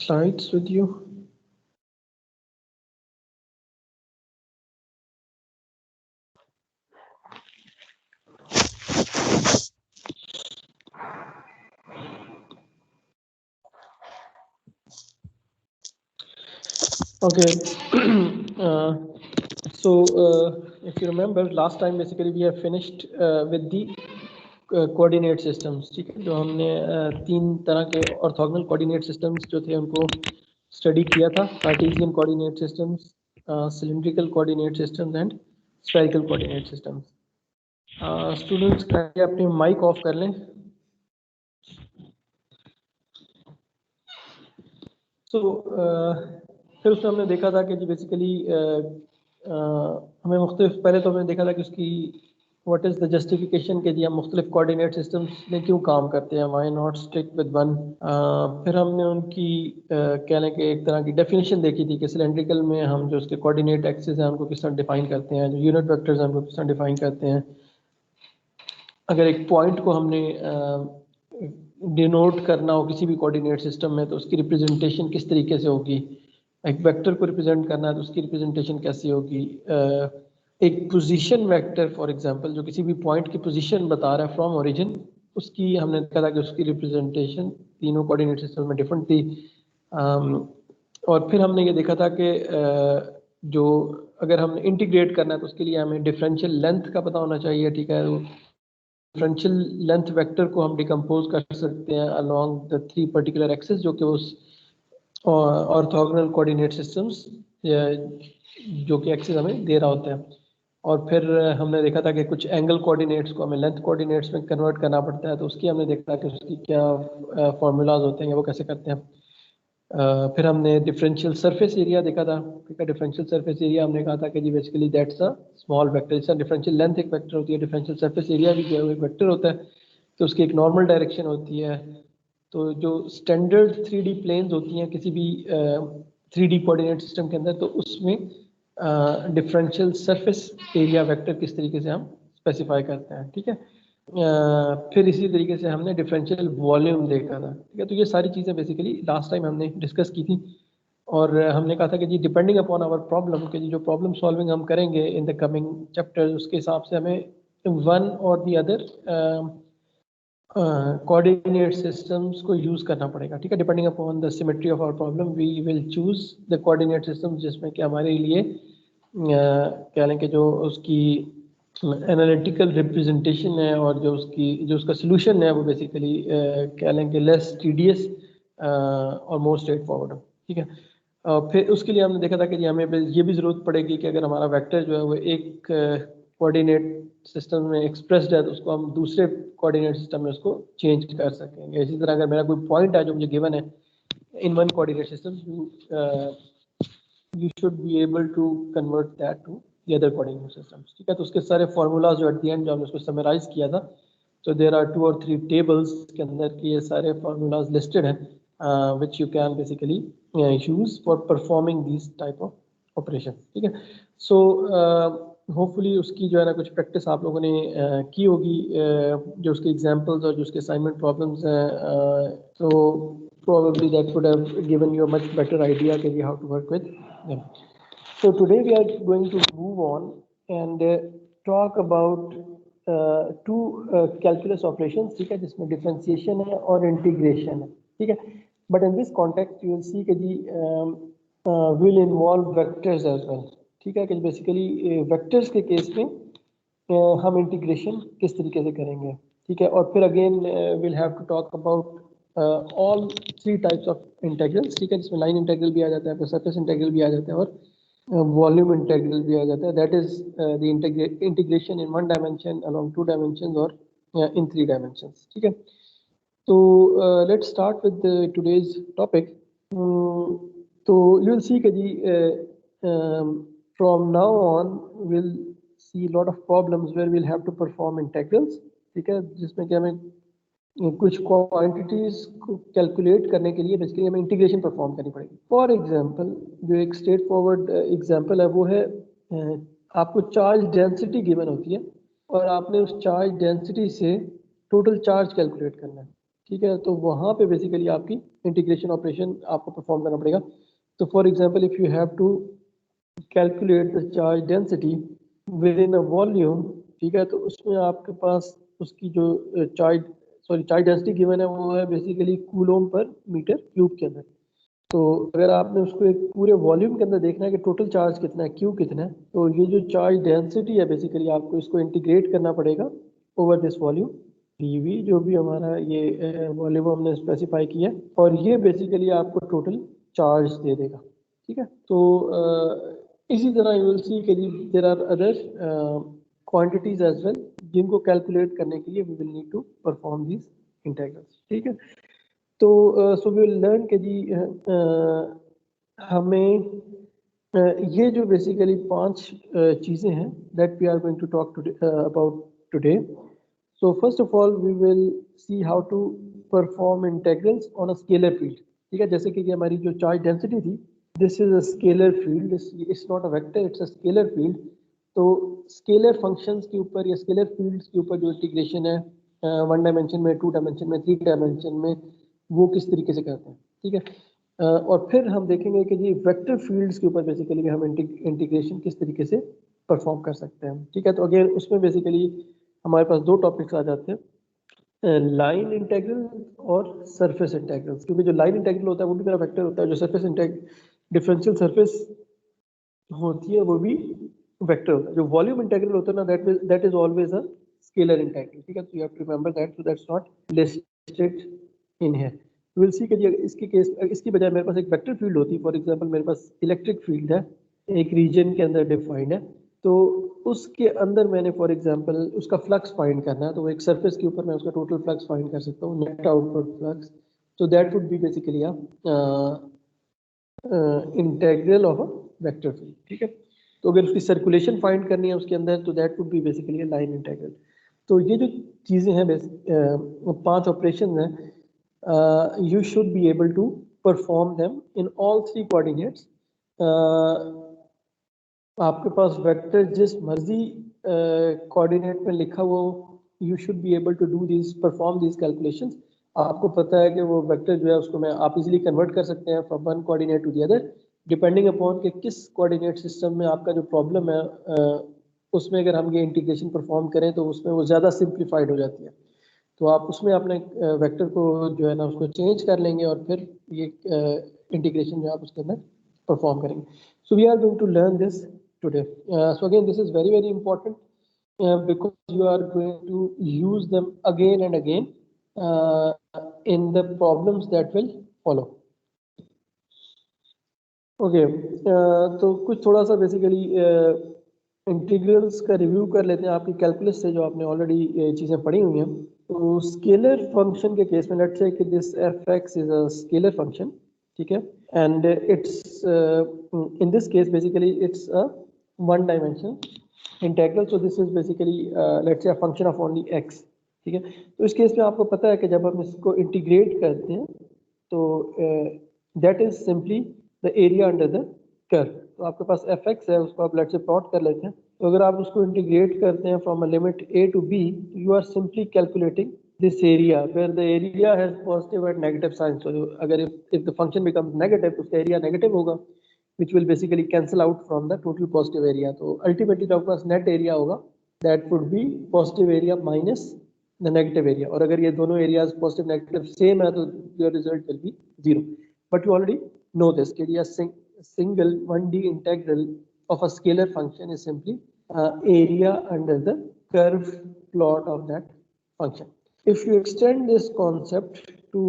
slides with you. Okay. If you remember, last time basically we have finished with the coordinate systems, ठीक है, जो हमने तीन तरह के ऑर्थोगोनल कोऑर्डिनेट सिस्टम्स जो थे उनको स्टडी किया था, Cartesian coordinate systems, cylindrical coordinate systems and spherical coordinate systems. Students अपनी माइक ऑफ कर लें। फिर उसमें हमने देखा था कि जी बेसिकली हमें मुख्तलिफ, पहले तो हमने देखा था कि उसकी व्हाट इज़ द जस्टिफिकेशन के जी हम मुख्तलिफ कोऑर्डिनेट सिस्टम्स में क्यों काम करते हैं, why not stick with one. फिर हमने उनकी कहने के एक तरह की डेफिनेशन देखी थी कि सिलेंड्रिकल में हम जो उसके कोऑर्डिनेट एक्सिस हैं उनको किस तरह डिफाइन करते हैं, जो यूनिट वेक्टर्स हैं उनको किस तरह डिफाइन करते हैं। अगर एक पॉइंट को हमने डिनोट करना हो किसी भी कोऑर्डिनेट सिस्टम में तो उसकी रिप्रेजेंटेशन किस तरीके से होगी, एक वेक्टर को रिप्रेजेंट करना है तो उसकी रिप्रेजेंटेशन कैसी होगी। एक पोजीशन वेक्टर फॉर एग्जांपल जो किसी भी पॉइंट की पोजीशन बता रहा है फ्रॉम ओरिजिन, उसकी हमने कहा कि उसकी रिप्रेजेंटेशन तीनों कोऑर्डिनेट सिस्टम में डिफरेंट थी। और फिर हमने ये देखा था कि जो अगर हम इंटीग्रेट करना है तो उसके लिए हमें डिफरेंशियल लेंथ का पता होना चाहिए, ठीक है। डिफरेंशियल लेंथ वेक्टर को हम डिकम्पोज कर सकते हैं along the three particular axis जो कि उस ऑर्थोगोनल कोऑर्डिनेट सिस्टम्स जो कि एक्सिस हमें दे रहा होता है। और फिर हमने देखा था कि कुछ एंगल कोऑर्डिनेट्स को हमें लेंथ कोऑर्डिनेट्स में कन्वर्ट करना पड़ता है, तो उसकी हमने देखा कि उसकी क्या फॉर्मूलाज होते हैं, वो कैसे करते हैं। फिर हमने डिफरेंशियल सरफेस एरिया देखा था, ठीक है। डिफरेंशियल सरफेस एरिया हमने कहा था कि जी basically that's a small vector, जैसा डिफरेंशियल लेंथ एक वेक्टर होती है, डिफरेंशियल सरफेस एरिया भी जो है एक वेक्टर होता है, तो उसकी एक नॉर्मल डायरेक्शन होती है। तो जो स्टैंडर्ड 3D प्लेन्स होती हैं किसी भी 3D कोऑर्डिनेट सिस्टम के अंदर, तो उसमें डिफरेंशियल सरफेस एरिया वेक्टर किस तरीके से हम स्पेसिफाई करते हैं, ठीक है। फिर इसी तरीके से हमने डिफरेंशियल वॉल्यूम देखा था, ठीक है। तो ये सारी चीज़ें बेसिकली लास्ट टाइम हमने डिस्कस की थी और हमने कहा था कि जी डिपेंडिंग अपॉन आवर प्रॉब्लम के जी जो प्रॉब्लम सॉल्विंग हम करेंगे इन द कमिंग चैप्टर्स, उसके हिसाब से हमें वन और दी अदर कोऑर्डिनेट सिस्टम्स को यूज करना पड़ेगा, ठीक है। Depending upon the symmetry of our problem we will choose the coordinate system जिसमें कि हमारे लिए कह लें कि जो उसकी एनालिटिकल रिप्रेजेंटेशन है और जो उसका सोल्यूशन है वो बेसिकली कह लें कि लेस टीडियस और मोर स्ट्रेट फॉरवर्ड, ठीक है। फिर उसके लिए हमने देखा था कि जी हमें ये भी ज़रूरत पड़ेगी कि अगर हमारा वेक्टर जो है वो एक कोऑर्डिनेट सिस्टम में एक्सप्रेस्ड है तो उसको हम दूसरे कोऑर्डिनेट सिस्टम में उसको चेंज कर सकेंगे। इसी तरह अगर मेरा कोई पॉइंट है जो मुझे गिवन है in one coordinate system, you should be able to convert that to the other coordinate systems, ठीक है। तो उसके सारे formulas जो at the end जो हमने उसको summarize किया था, तो there are 2 or 3 tables के अंदर की ये सारे formulas listed हैं which you can basically use for performing these type of operation, ठीक है। So hopefully उसकी जो है ना कुछ practice आप लोगों ने की होगी, जो उसके examples और जो उसके assignment problems हैं, so probably that would have given you a much better idea कि how to work with them. So today we are going to move on and talk about two calculus operations, ठीक है, जिसमें differentiation है और integration है, ठीक है। But in this context you will see कि जी will involve vectors as well, ठीक है, कि basically vectors के केस में हम इंटीग्रेशन किस तरीके से करेंगे, ठीक है। और फिर again will have to talk about all 3 types of integrals, ठीक है, जिसमें लाइन इंटीग्रल भी आ जाता है, फिर सरफेस इंटीग्रल भी आ जाता है और वॉल्यूम इंटीग्रल भी आ जाता है। That is the integration in 1 dimension, along 2 dimensions और इन 3 डायमेंशंस, ठीक है। तो let's start with today's topic. तो यू विल सी कि जी from now on will see lot of problems where we'll have to perform integrals, ठीक है, जिसमें कि हमें कुछ क्वांटिटीज को कैलकुलेट करने के लिए बेसिकली हमें इंटीग्रेशन परफॉर्म करनी पड़ेगी। फॉर एग्जांपल जो एक स्ट्रेट फॉरवर्ड एग्जांपल है वो है आपको चार्ज डेंसिटी गिवन होती है और आपने उस चार्ज डेंसिटी से टोटल चार्ज कैलकुलेट करना है, ठीक है, तो वहाँ पे बेसिकली आपकी इंटीग्रेशन ऑपरेशन आपको परफॉर्म करना पड़ेगा। तो for example if you have to calculate the charge density within a volume, ठीक है, तो उसमें आपके पास उसकी जो चार्ज डेंसिटी गिवन है वो है बेसिकली कूलोम पर मीटर क्यूब के अंदर। तो अगर आपने उसको एक पूरे वॉल्यूम के अंदर देखना है कि टोटल चार्ज कितना है, क्यू कितना है, तो ये जो चार्ज डेंसिटी है बेसिकली आपको इसको इंटीग्रेट करना पड़ेगा ओवर दिस वॉल्यूम डीवी, जो भी हमारा ये वॉल्यूम हमने स्पेसिफाई किया है, और ये बेसिकली आपको टोटल चार्ज दे देगा। ठीक है, तो इसी तरह यू विल सी कि there are other quantities as well जिनको कैलकुलेट करने के लिए we will need to perform these integrals. ठीक है, तो सो वी विल लर्न कि जी हमें ये जो बेसिकली 5 चीज़ें हैं that we are going to talk about today. So first of all, we will see how to perform integrals on a scalar field. ठीक है, जैसे कि ये हमारी जो चार्ज डेंसिटी थी, this is a scalar field, it's not a vector, it's a scalar field. तो scalar functions के ऊपर या स्केलर फील्ड्स के ऊपर जो इंटीग्रेशन है 1 डायमेंशन में, 2 डायमेंशन में, 3 डायमेंशन में, वो किस तरीके से करते हैं। ठीक है, और फिर हम देखेंगे कि जी वेक्टर फील्ड्स के ऊपर बेसिकली हम इंटीग्रेशन किस तरीके से परफॉर्म कर सकते हैं। ठीक है, तो अगेन उसमें बेसिकली हमारे पास 2 टॉपिक्स आ जाते हैं, लाइन इंटीग्रल और सरफेस इंटीग्रल्स। क्योंकि जो लाइन इंटीग्रल होता है वो भी मेरा वेक्टर होता है, जो सरफेस डिफरेंशियल सरफेस होती है वो भी वेक्टर होता है। जो वॉल्यूम इंटीग्रल होता है ना that is always a scalar integral. ठीक है, तो you have to remember that, so that's not listed in here. Will see कि इसकी केस इसकी बजाय मेरे पास एक वेक्टर फील्ड होती है। फॉर एग्जांपल मेरे पास इलेक्ट्रिक फील्ड है, एक रीजन के अंदर डिफाइंड है, तो उसके अंदर मैंने फॉर एग्जांपल उसका फ्लक्स फाइंड करना है, तो एक सरफेस के ऊपर मैं उसका टोटल फ्लक्स फाइंड कर सकता हूँ, नेट आउटवर्ड फ्लक्स। तो that would be basically a integral of a vector field. ठीक है, तो अगर उसकी सर्कुलेशन फाइंड करनी है उसके अंदर, तो that would be basically a line integral. तो ये जो चीज़ें हैं 5 ऑपरेशन हैं, you should be able to perform them in all 3 coordinates. आपके पास वेक्टर जिस मर्जी कोऑर्डिनेट में लिखा हुआ हो, you should be able to do this perform this calculations. आपको पता है कि वो वेक्टर जो है उसको मैं आप इजीली कन्वर्ट कर सकते हैं from one coordinate to the other, depending upon कि किस कोऑर्डिनेट सिस्टम में आपका जो प्रॉब्लम है उसमें अगर हम ये इंटीग्रेशन परफॉर्म करें तो उसमें वो ज़्यादा सिंप्लीफाइड हो जाती है। तो आप उसमें अपने वेक्टर को जो है ना उसको चेंज कर लेंगे और फिर ये इंटीग्रेशन जो आप उसके अंदर परफॉर्म करेंगे। So we are going to learn this today. So again, this is very, very important because you are going to use them again and again in the problems that will follow. Okay, तो कुछ थोड़ा सा basically integrals का review कर लेते हैं आपकी calculus से, जो आपने ऑलरेडी चीज़ें पढ़ी हुई हैं। तो स्केलर फंक्शन के केस में लेट्स से कि this F x is a scalar function, ठीक है, and it's in this case basically it's a one dimension integral, so this is basically let's say a function of only x. ठीक है, तो इस case में आपको पता है कि जब हम इसको इंटीग्रेट करते हैं तो that is simply the area under the curve. तो आपके पास एफ एक्स है, उसको आप लेट से प्लॉट कर लेते हैं। तो अगर आप उसको इंटीग्रेट करते हैं from a limit A to B, you are simply calculating this area where the area has positive and negative sign. So अगर if the function becomes negative तो उसका area negative होगा, which will basically cancel out from the total positive area. तो ultimately जो आपके पास net area होगा that would be positive area minus the negative area. और अगर ये दोनों areas positive negative same है तो your result will be 0. But you already know this कि a single 1D integral of a scalar function is simply area under the curve plot of that function. If you extend this concept to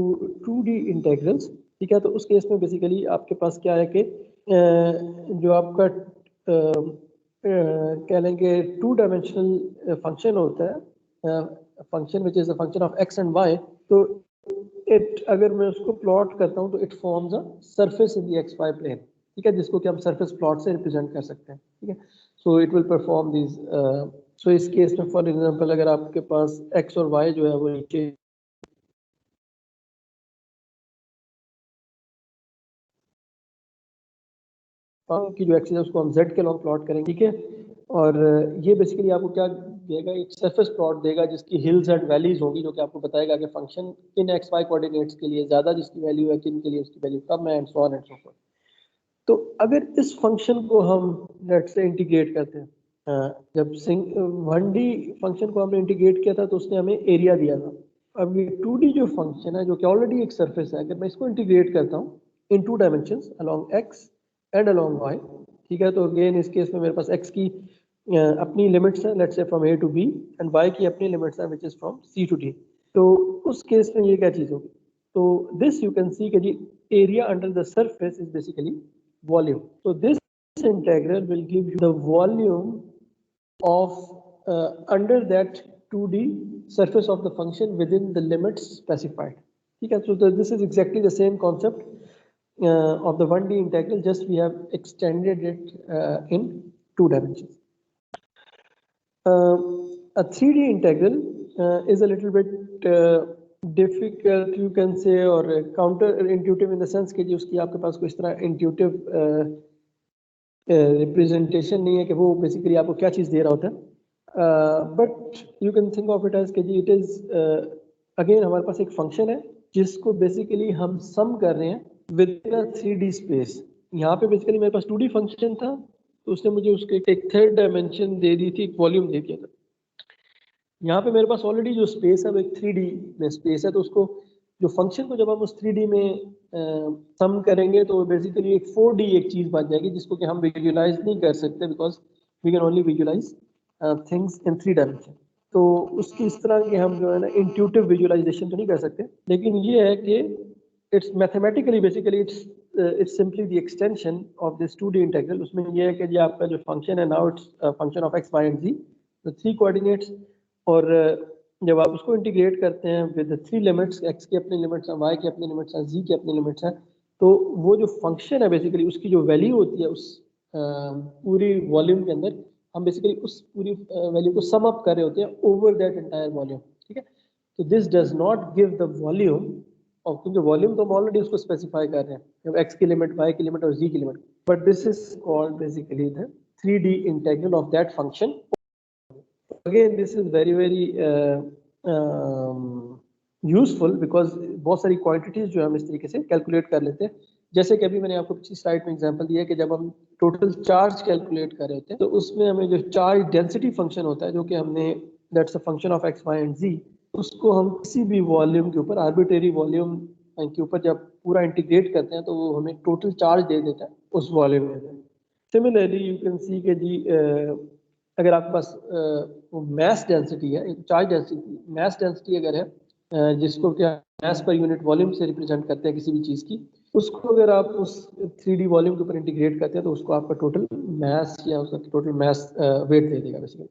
2D integrals, ठीक है, तो उस case में basically आपके पास क्या है कि जो आपका कह लेंगे 2 डायमेंशनल फंक्शन होता है, function which is a function of X and Y, तो इट अगर मैं उसको प्लॉट करता हूँ तो it forms a surface in the X Y plane. ठीक है, जिसको कि हम सरफेस प्लॉट से रिप्रेजेंट कर सकते हैं। ठीक है, so it will perform this. So इस केस में फॉर एग्जांपल अगर आपके पास एक्स और वाई जो है वो नीचे की जो एक्सिस है उसको हम जेड के लॉन्ग प्लॉट करेंगे। ठीक है, और ये बेसिकली आपको क्या देगा, एक सरफेस प्लॉट देगा जिसकी हिल्स एंड वैलीज होंगी, जो कि आपको बताएगा कि फंक्शन किन एक्स वाई कोऑर्डिनेट्स के लिए ज़्यादा जिसकी वैल्यू है, किन के लिए उसकी वैल्यू कम है, and so on and so fourth. तो अगर इस फंक्शन को हम लेट्स से इंटीग्रेट करते हैं, जब 1D फंक्शन को हमने इंटीग्रेट किया था तो उसने हमें एरिया दिया था। अब ये 2D जो फंक्शन है, जो कि ऑलरेडी एक सरफेस है, अगर मैं इसको इंटीग्रेट करता हूँ in 2 dimensions along X and along Y, ठीक है, तो अगेन इस केस में मेरे पास एक्स की अपनी लिमिट्स हैं, let's say from A to B, and Y की अपनी लिमिट्स हैं which is from C to D. तो उस केस में ये क्या चीज़ होगी, तो दिस यू कैन सी कि जी area under the surface is basically volume. So this integral will give you the volume of under that 2D surface of the function within the limits specified. ठीक है, so this is exactly the same concept of the 1D integral, just we have extended it in 2 dimensions. A 3D integral is a little bit difficult you can say, or counter intuitive in the sense कि जी उसकी आपके पास कोई इस तरह intuitive representation नहीं है कि वो बेसिकली आपको क्या चीज़ दे रहा होता है, but you can think of it as कि जी इट इज़ अगेन हमारे पास एक फंक्शन है जिसको बेसिकली हम सम कर रहे हैं with in a 3D space. यहाँ पे बेसिकली मेरे पास 2D फंक्शन था, तो उसने मुझे उसके एक थर्ड डायमेंशन दे दी थी, एक वॉल्यूम दे दिया था। यहाँ पे मेरे पास ऑलरेडी जो स्पेस है वो एक 3D में स्पेस है, तो उसको जो फंक्शन को जब हम उस 3D में सम करेंगे तो बेसिकली एक 4D एक चीज़ बन जाएगी जिसको कि हम विजुअलाइज नहीं कर सकते, because we can only visualize things in 3 dimension. तो उसकी इस तरह के हम जो है ना इंट्यूटिव विजुअलाइजेशन तो नहीं कर सकते, लेकिन ये है कि it's mathematically basically it's simply the extension of this 2D integral. उसमें ये है कि जी आपका जो फंक्शन है now it's function of x Y and Z, the 3 coordinates, और जब आप उसको इंटीग्रेट करते हैं विद 3 लिमिट्स, एक्स की अपनी लिमिट्स हैं, वाई की अपनी लिमिट्स हैं, जी की अपनी लिमिट्स हैं, तो वो जो फंक्शन है बेसिकली उसकी जो वैल्यू होती है उस पूरी वॉल्यूम के अंदर, हम बेसिकली उस पूरी वैल्यू को सम अप कर रहे होते हैं ओवर दैट एंटायर वॉल्यूम। ठीक है, तो this does not give the volume, और क्योंकि वॉल्यूम तो हम ऑलरेडी उसको स्पेसिफाई कर रहे हैं, एक्स की लिमिट, वाई की लिमिट और जी की limit, but this is called basically the 3D integral of that function. Again, this is very useful because बहुत सारी क्वांटिटीज जो हम इस तरीके से कैलकुलेट कर लेते हैं। जैसे कि अभी मैंने आपको पिछली स्लाइड में एग्जांपल दिया कि जब हम टोटल चार्ज कैलकुलेट कर रहे होते हैं तो उसमें हमें जो चार्ज डेंसिटी फंक्शन होता है, जो कि हमने that's a function of x Y and z, उसको हम किसी भी वॉल्यूम के ऊपर, आर्बिट्रेरी वॉल्यूम के ऊपर जब पूरा इंटीग्रेट करते हैं तो वो हमें टोटल चार्ज दे देता है उस वॉल्यूम में। सिमिलरली यू कैन सी के जी अगर आपके पास मैस डेंसिटी है, चार्ज डेंसिटी, मैस डेंसिटी अगर है जिसको क्या मैस पर यूनिट वॉल्यूम से रिप्रेजेंट करते हैं किसी भी चीज़ की, उसको अगर आप उस 3D वॉल्यूम के ऊपर इंटीग्रेट करते हैं तो उसको आपका टोटल मैस या उसका टोटल मैस वेट दे देगा basically.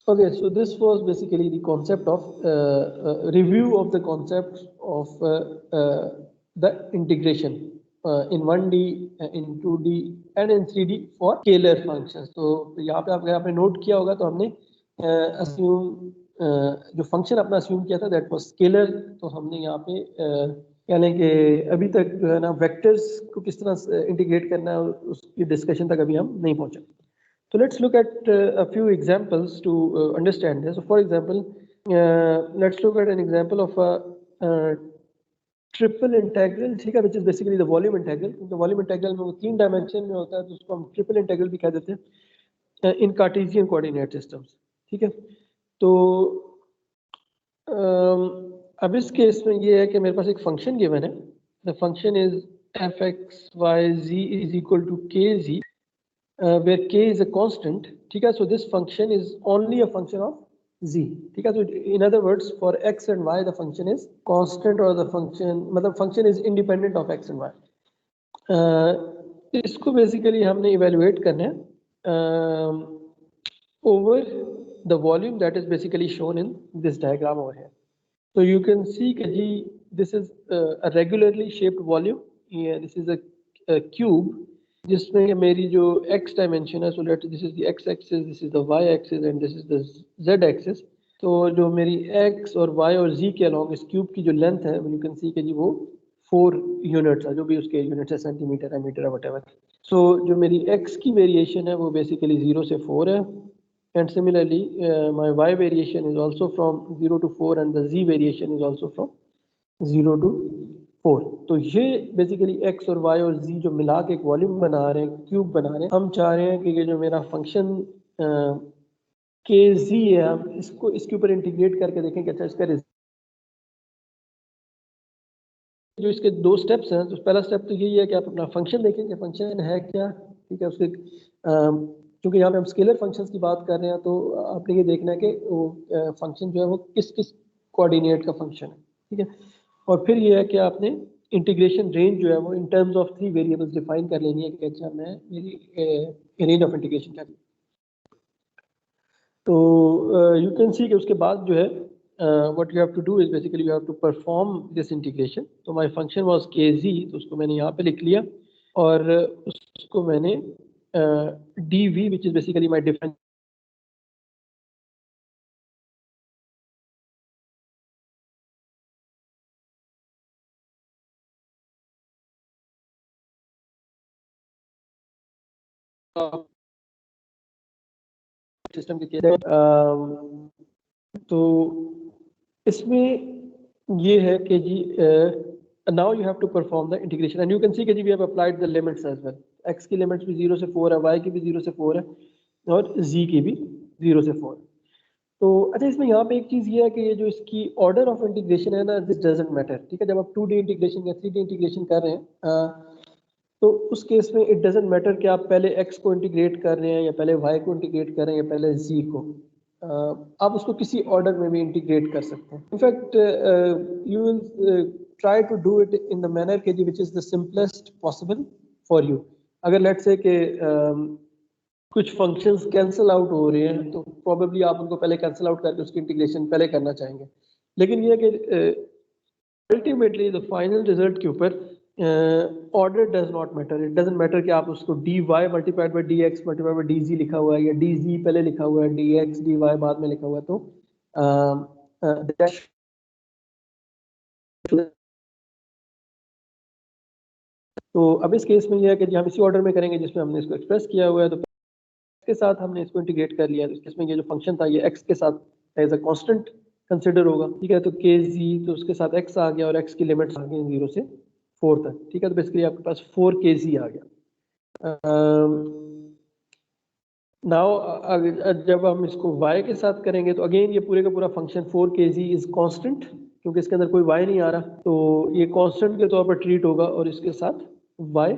Okay, so this was basically the concept of review of the concept of the integration in 1D, in 2D and in 3D for scalar functions. तो यहाँ पे अगर आपने note किया होगा तो हमने assume जो फंक्शन अपना assume किया था that was scalar, तो हमने यहाँ पे यानी कि अभी तक जो है ना वेक्टर्स को किस तरह इंटीग्रेट करना है उसकी डिस्कशन तक अभी हम नहीं पहुँचे। So let's look at a few examples to understand this. So for example, let's look at an example of a triple integral, ठीक है, which is basically the volume integral. The volume integral में वो 3 dimension में होता है तो उसको हम ट्रिपल इंटीग्रल भी कह देते हैं इन कार्टेशियन कोऑर्डिनेट सिस्टम्स। ठीक है, तो अब इस केस में ये है कि मेरे पास एक फंक्शन गिवन है, the function is f(x,y,z) is equal to kz, where k is a constant. ठीक है, so this function is only a function of z. ठीक है, so in other words for x and y the function is constant, or the function मतलब function is independent of x and y. इसको basically हमने evaluate करना है over the volume that is basically shown in this diagram over here. So you can see that this is a regularly shaped volume. Yeah, this is a cube जिसमें मेरी जो x dimension है, so let this is the x axis, this is the y axis and this is the z axis. तो जो मेरी x और y और z के अलॉन्ग इस क्यूब की जो लेंथ है, यू कैन सी कि जी वो 4 यूनिट्स है, जो भी उसके यूनिट्स है, सेंटीमीटर है, मीटर है, व्हाटएवर। सो जो मेरी x की वेरिएशन है वो बेसिकली 0 से 4 है, and similarly my y variation is also from 0 to 4 and the z variation is also from 0 to 4. तो ये बेसिकली x और y और z जो मिला के एक वॉल्यूम बना रहे हैं, क्यूब बना रहे हैं. हम चाह रहे हैं कि ये जो मेरा फंक्शन के z है, हम इसको इसके ऊपर इंटीग्रेट करके देखें कि अच्छा इसका जो इसके दो स्टेप्स हैं. तो पहला स्टेप तो यही है कि आप अपना फंक्शन देखें कि फंक्शन है क्या. ठीक है, उसके क्योंकि यहाँ पे हम स्केलर फंक्शंस की बात कर रहे हैं, तो आपने ये देखना है कि वो फंक्शन जो है वो किस किस कोऑर्डिनेट का फंक्शन है. ठीक है, और फिर ये है कि आपने इंटीग्रेशन रेंज जो है वो इन टर्म्स ऑफ 3 वेरिएबल्स डिफाइन कर लेनी है कि अच्छा मैं मेरी रेंज ऑफ इंटीग्रेशन क्या है. तो यू कैन सी कि उसके बाद जो है what you have to do is basically you have to perform this integration. तो my function was kz, तो उसको मैंने यहाँ पे लिख लिया और उसको मैंने dv which is basically my difference system के केस. तो इसमें ये है कि जी now you have to perform the integration and you can see कि जी we have applied the limits as well. x की लिमिट्स भी 0 से 4 है, y की भी 0 से 4 है और z की भी 0 से 4. तो अच्छा, इसमें यहाँ पे एक चीज़ ये है कि ये जो इसकी ऑर्डर ऑफ इंटीग्रेशन है ना, दिस डजंट मैटर. ठीक है, जब आप 2D इंटीग्रेशन या 3D इंटीग्रेशन कर रहे हैं तो उस केस में इट डजंट मैटर कि आप पहले x को इंटीग्रेट कर रहे हैं या पहले y को इंटीग्रेट कर रहे हैं या पहले z को. आप उसको किसी ऑर्डर में भी इंटीग्रेट कर सकते हैं. In fact you will try to do it in the manner के which is the simplest possible for you. अगर लेट्स से कि कुछ फंक्शंस कैंसिल आउट हो रहे हैं तो प्रोबेबली आप उनको पहले कैंसिल आउट करके उसकी इंटीग्रेशन पहले करना चाहेंगे. लेकिन ये है कि अल्टीमेटली द फाइनल रिजल्ट के ऊपर order does not matter. It doesn't matter कि आप उसको dy multiplied by dx multiplied by dz लिखा हुआ है या dz पहले लिखा हुआ है, dx dy बाद में लिखा हुआ है. तो अब इस केस में यह है कि हम इसी ऑर्डर में करेंगे जिसमें हमने इसको एक्सप्रेस किया हुआ है. तो के साथ हमने इसको इंटीग्रेट कर लिया. तो इसमें ये जो फंक्शन था ये x के साथ एज अ कांस्टेंट कंसिडर होगा. ठीक है, तो kz तो उसके साथ x आ गया और x की लिमिट्स आ गई 0 से 4 तक. ठीक है, तो बेसिकली आपके पास 4 kz आ गया. नाउ जब हम इसको y के साथ करेंगे तो अगेन ये पूरे का पूरा फंक्शन 4 kz इज कांस्टेंट, क्योंकि इसके अंदर कोई y नहीं आ रहा. तो ये कांस्टेंट के तौर पर ट्रीट होगा और इसके साथ y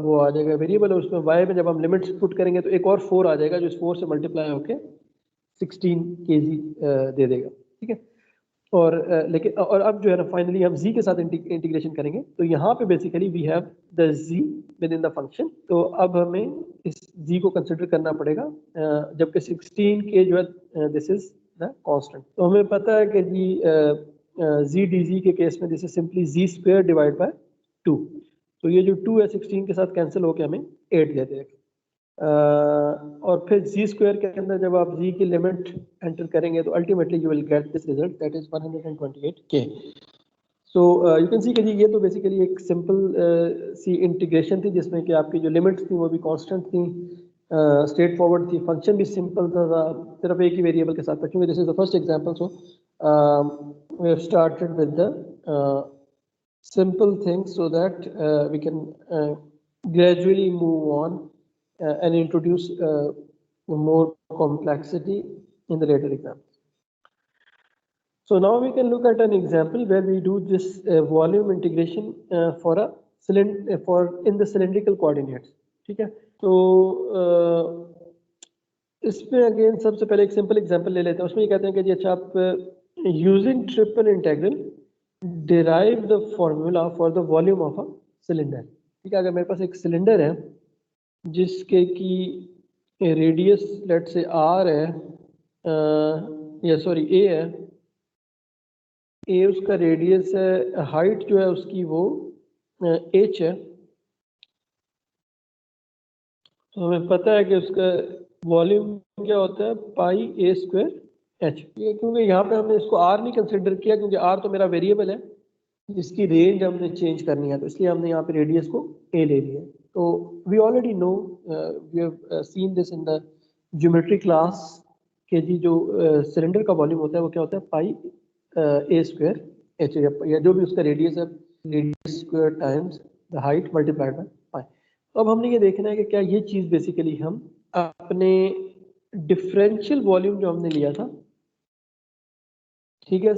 वो आ जाएगा वेरिएबल, और उसमें y में जब हम लिमिट्स पुट करेंगे तो एक और 4 आ जाएगा जो इस 4 से मल्टीप्लाई होके 16 kg दे देगा. ठीक है, और लेकिन और अब जो है ना फाइनली हम z के साथ इंटीग्रेशन करेंगे. तो यहाँ पे basically we have the z within the function. तो अब हमें इस z को कंसिडर करना पड़ेगा, जबकि 16 के जो है दिस इज द कांस्टेंट. तो हमें पता है कि जी z dz के केस में this is simply z square divide by 2. तो ये जो 2 है 16 के साथ कैंसिल होकर हमें 8 दे देगा. और फिर z स्क्वायर के अंदर जब आप z की लिमिट एंटर करेंगे तो ultimately you will get this result that is 128k. So you can see कि जी ये तो बेसिकली एक सिंपल सी इंटीग्रेशन थी जिसमें कि आपकी जो लिमिट्स थी वो भी कांस्टेंट थी, स्ट्रेट फॉरवर्ड थी, फंक्शन भी सिंपल था, सिर्फ एक ही वेरिएबल के साथ था. क्योंकि this is the first example, so we have started with the simple things so that we can gradually move on and introduce more complexity in the later exams. So now we can look at an example where we do this volume integration for a in the cylindrical coordinates. ठीक है, तो इसमें again सबसे पहले एक simple example ले लेते हैं. उसमें ये कहते हैं कि जी अच्छा आप using triple integral derive the formula for the volume of a cylinder. ठीक है, अगर मेरे पास एक सिलेंडर है जिसके की रेडियस लेट से r है या सॉरी a है, a उसका रेडियस है, हाइट जो है उसकी वो h है. तो हमें पता है कि उसका वॉल्यूम क्या होता है पाई a स्क्वायर h. क्योंकि यहाँ पे हमने इसको r नहीं कंसिडर किया क्योंकि r तो मेरा वेरिएबल है जिसकी रेंज हमने चेंज करनी है, तो इसलिए हमने यहाँ पे रेडियस को a ले लिया. तो we already know, we have seen this in the geometry class के जी जो सिलेंडर का वॉल्यूम होता है वो क्या होता है, पाई ए स्क्वायर एच, या जो भी उसका रेडियस है, radius square times the height multiplied by pi. तो अब हमने ये देखना है कि क्या ये चीज़ बेसिकली हम अपने डिफरेंशियल वॉल्यूम जो हमने लिया था, ठीक है,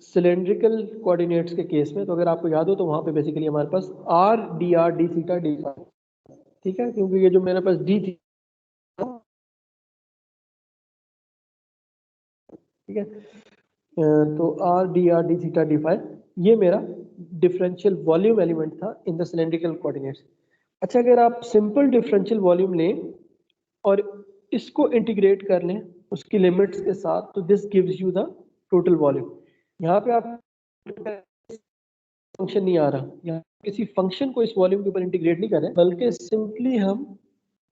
सिलेंड्रिकल कोऑर्डिनेट्स के केस में, तो अगर आपको याद हो तो वहाँ पे बेसिकली हमारे पास are D theta D phi, ठीक है, क्योंकि ये जो मेरे पास डी थी, ठीक है, तो R D theta D phi ये मेरा डिफरेंशियल वॉल्यूम एलिमेंट था इन द सिलेंड्रिकल कोऑर्डिनेट्स। अच्छा, अगर आप सिंपल डिफरेंशियल वॉल्यूम लें और इसको इंटीग्रेट कर लें उसकी लिमिट्स के साथ, तो this gives you the total volume. यहाँ पे आप फंक्शन नहीं आ रहा, यहाँ किसी फंक्शन को इस वॉल्यूम के ऊपर इंटीग्रेट नहीं कर रहे, बल्कि सिंपली हम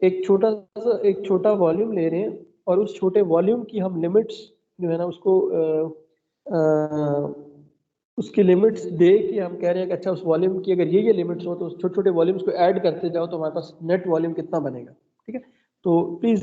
एक छोटा वॉल्यूम ले रहे हैं और उस छोटे वॉल्यूम की हम लिमिट्स जो है ना उसको उसकी लिमिट्स दे के हम कह रहे हैं कि अच्छा उस वॉल्यूम की अगर ये लिमिट्स हो तो उस छोटे छोटे वॉल्यूम्स को ऐड करते जाओ तो हमारे पास नेट वॉल्यूम कितना बनेगा, ठीक है। तो प्लीज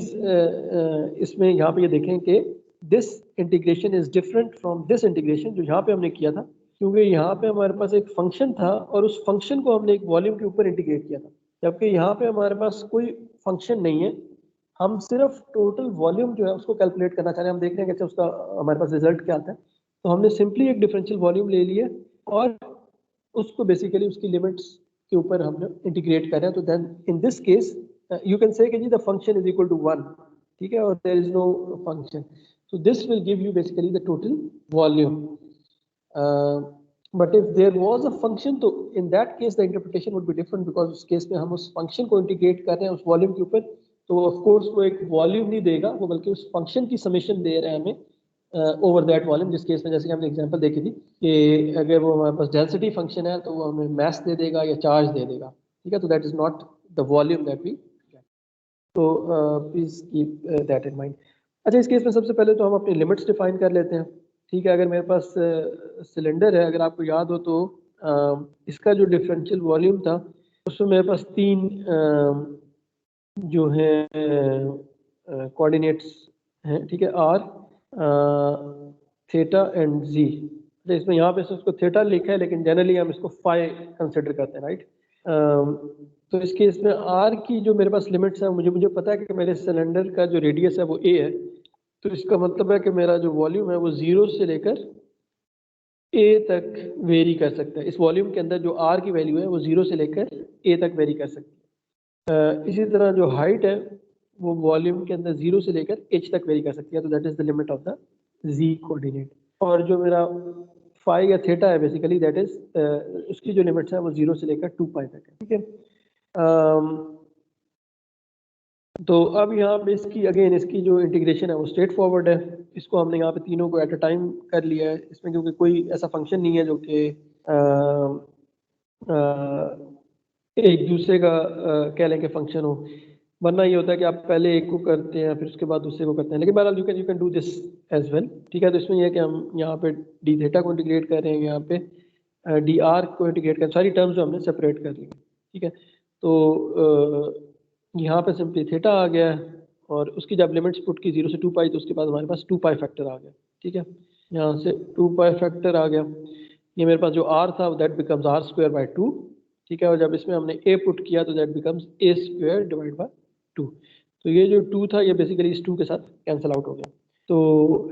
इसमें यहाँ पे ये देखें कि this integration is different from this integration जो यहाँ पे हमने किया था, क्योंकि यहाँ पे हमारे पास एक फंक्शन था और उस फंक्शन को हमने एक वॉल्यूम के ऊपर इंटीग्रेट किया था, जबकि यहाँ पे हमारे पास कोई फंक्शन नहीं है, हम सिर्फ टोटल वॉल्यूम जो है उसको कैलकुलेट करना चाह रहे हैं। हम देख रहे हैं कि अच्छा उसका हमारे पास रिजल्ट क्या आता है, तो हमने सिंपली एक डिफरेंशियल वॉल्यूम ले लिया और उसको बेसिकली उसकी लिमिट्स के ऊपर हम इंटीग्रेट कर रहे हैं। तो then in this case you can say कि जी the function is equal to 1, ठीक है, और there is no function, so this will give you basically the total volume. But if there was a function, तो in that case the interpretation would be different, because उस case में हम उस function को integrate कर रहे हैं उस वॉल्यूम के ऊपर, तो of course वो एक वॉल्यूम नहीं देगा वो, बल्कि उस फंक्शन की समेशन दे रहे हैं हमें ओवर दैट वॉल्यूम। जिस केस में जैसे हमने एग्जांपल देखी थी कि अगर वो हमारे पास डेंसिटी फंक्शन है तो वो हमें मास दे देगा या चार्ज दे देगा, ठीक है, तो that is not the volume that we, तो please keep that in mind. अच्छा, इस केस में सबसे पहले तो हम अपनी लिमिट्स डिफाइन कर लेते हैं, ठीक है। अगर मेरे पास सिलेंडर है, अगर आपको याद हो तो इसका जो डिफरेंशियल वॉल्यूम था उसमें मेरे पास तीन जो है कोऑर्डिनेट्स हैं, ठीक है, आर थीटा एंड जी। इसमें यहाँ पे उसको थीटा लिखा है लेकिन जनरली हम इसको फाई कंसिडर करते हैं, राइट। तो इस केस में आर की जो मेरे पास लिमिट्स है, मुझे पता है कि मेरे सिलेंडर का जो रेडियस है वो ए है, तो इसका मतलब है कि मेरा जो वॉल्यूम है वो 0 से लेकर ए तक वेरी कर सकता है। इस वॉल्यूम के अंदर जो आर की वैल्यू है वो 0 से लेकर ए तक वेरी कर सकती है। इसी तरह जो हाइट है वो वॉल्यूम के अंदर 0 से लेकर एच तक वेरी कर सकती है, तो that is the limit of the Z coordinate. और जो मेरा फाई या थीटा है बेसिकली दैट इज उसकी जो लिमिट्स है वो 0 से लेकर 2 पाई तक है, ठीक है। तो अब यहाँ पे इसकी जो इंटीग्रेशन है वो स्ट्रेट फॉरवर्ड है। इसको हमने यहाँ पे तीनों को एट अ टाइम कर लिया है इसमें, क्योंकि कोई ऐसा फंक्शन नहीं है जो कि एक दूसरे का कह लें कि फंक्शन हो, वरना ये होता है कि आप पहले एक को करते हैं फिर उसके बाद दूसरे को करते हैं। लेकिन बहरहाल you can do this as well, ठीक है। तो इसमें यह है कि हम यहाँ पे डी थीटा को इंटीग्रेट कर रहे हैं, यहाँ पे डी आर को इंटीग्रेट कर, सारी टर्म्स हमने सेपरेट कर ली, ठीक है। तो यहाँ पे सिंपली थीटा आ गया और उसकी जब लिमिट्स पुट की 0 से 2 पाई, तो उसके बाद हमारे पास 2 पाई फैक्टर आ गया, ठीक है। यहाँ से 2 पाई फैक्टर आ गया, ये मेरे पास जो r था that becomes r square by 2, ठीक है। और जब इसमें हमने a पुट किया तो that becomes a square divide by 2। तो ये जो 2 था ये बेसिकली इस 2 के साथ कैंसिल आउट हो गया। तो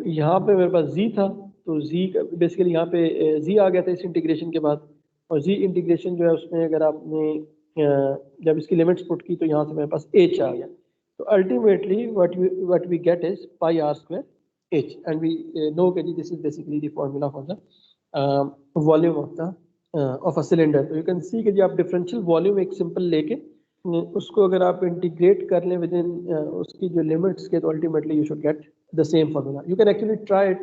यहाँ पे मेरे पास z था, तो z बेसिकली यहाँ पे z आ गया था इस इंटीग्रेशन के बाद, और z इंटीग्रेशन जो है उसमें अगर आपने जब इसकी लिमिट्स पुट की तो यहाँ से मेरे पास h आ गया। तो ultimately what we get is pi r square h, and we know कि this is basically the formula for the volume of a cylinder. तो यू कैन सी कि जी आप डिफरेंशियल वॉल्यूम एक सिंपल लेके उसको अगर आप इंटीग्रेट कर लें विद इन उसकी जो लिमिट्स के, तो ultimately you should get the same formula. You can actually try it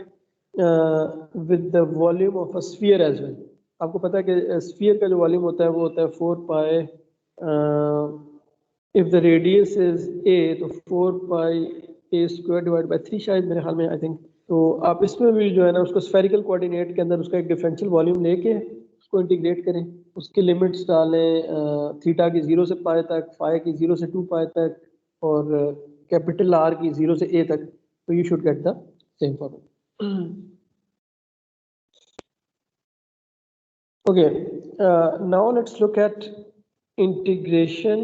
with the volume of a sphere as well. आपको पता है कि स्फीयर का जो वॉल्यूम होता है वो होता है 4 pi, if the radius is a तो 4 pi a square divide by 3 शायद मेरे ख्याल में, आई थिंक। तो आप इसमें भी जो है ना उसको स्फेरिकल कोऑर्डिनेट के अंदर उसका एक डिफरेंशियल वॉल्यूम लेके उसको इंटीग्रेट करें, उसकी लिमिट्स डालें थीटा की 0 से पाई तक, फाई की 0 से 2 पाई तक, और कैपिटल आर की 0 से ए तक, तो you should get the same formula. Okay, now let's look at integration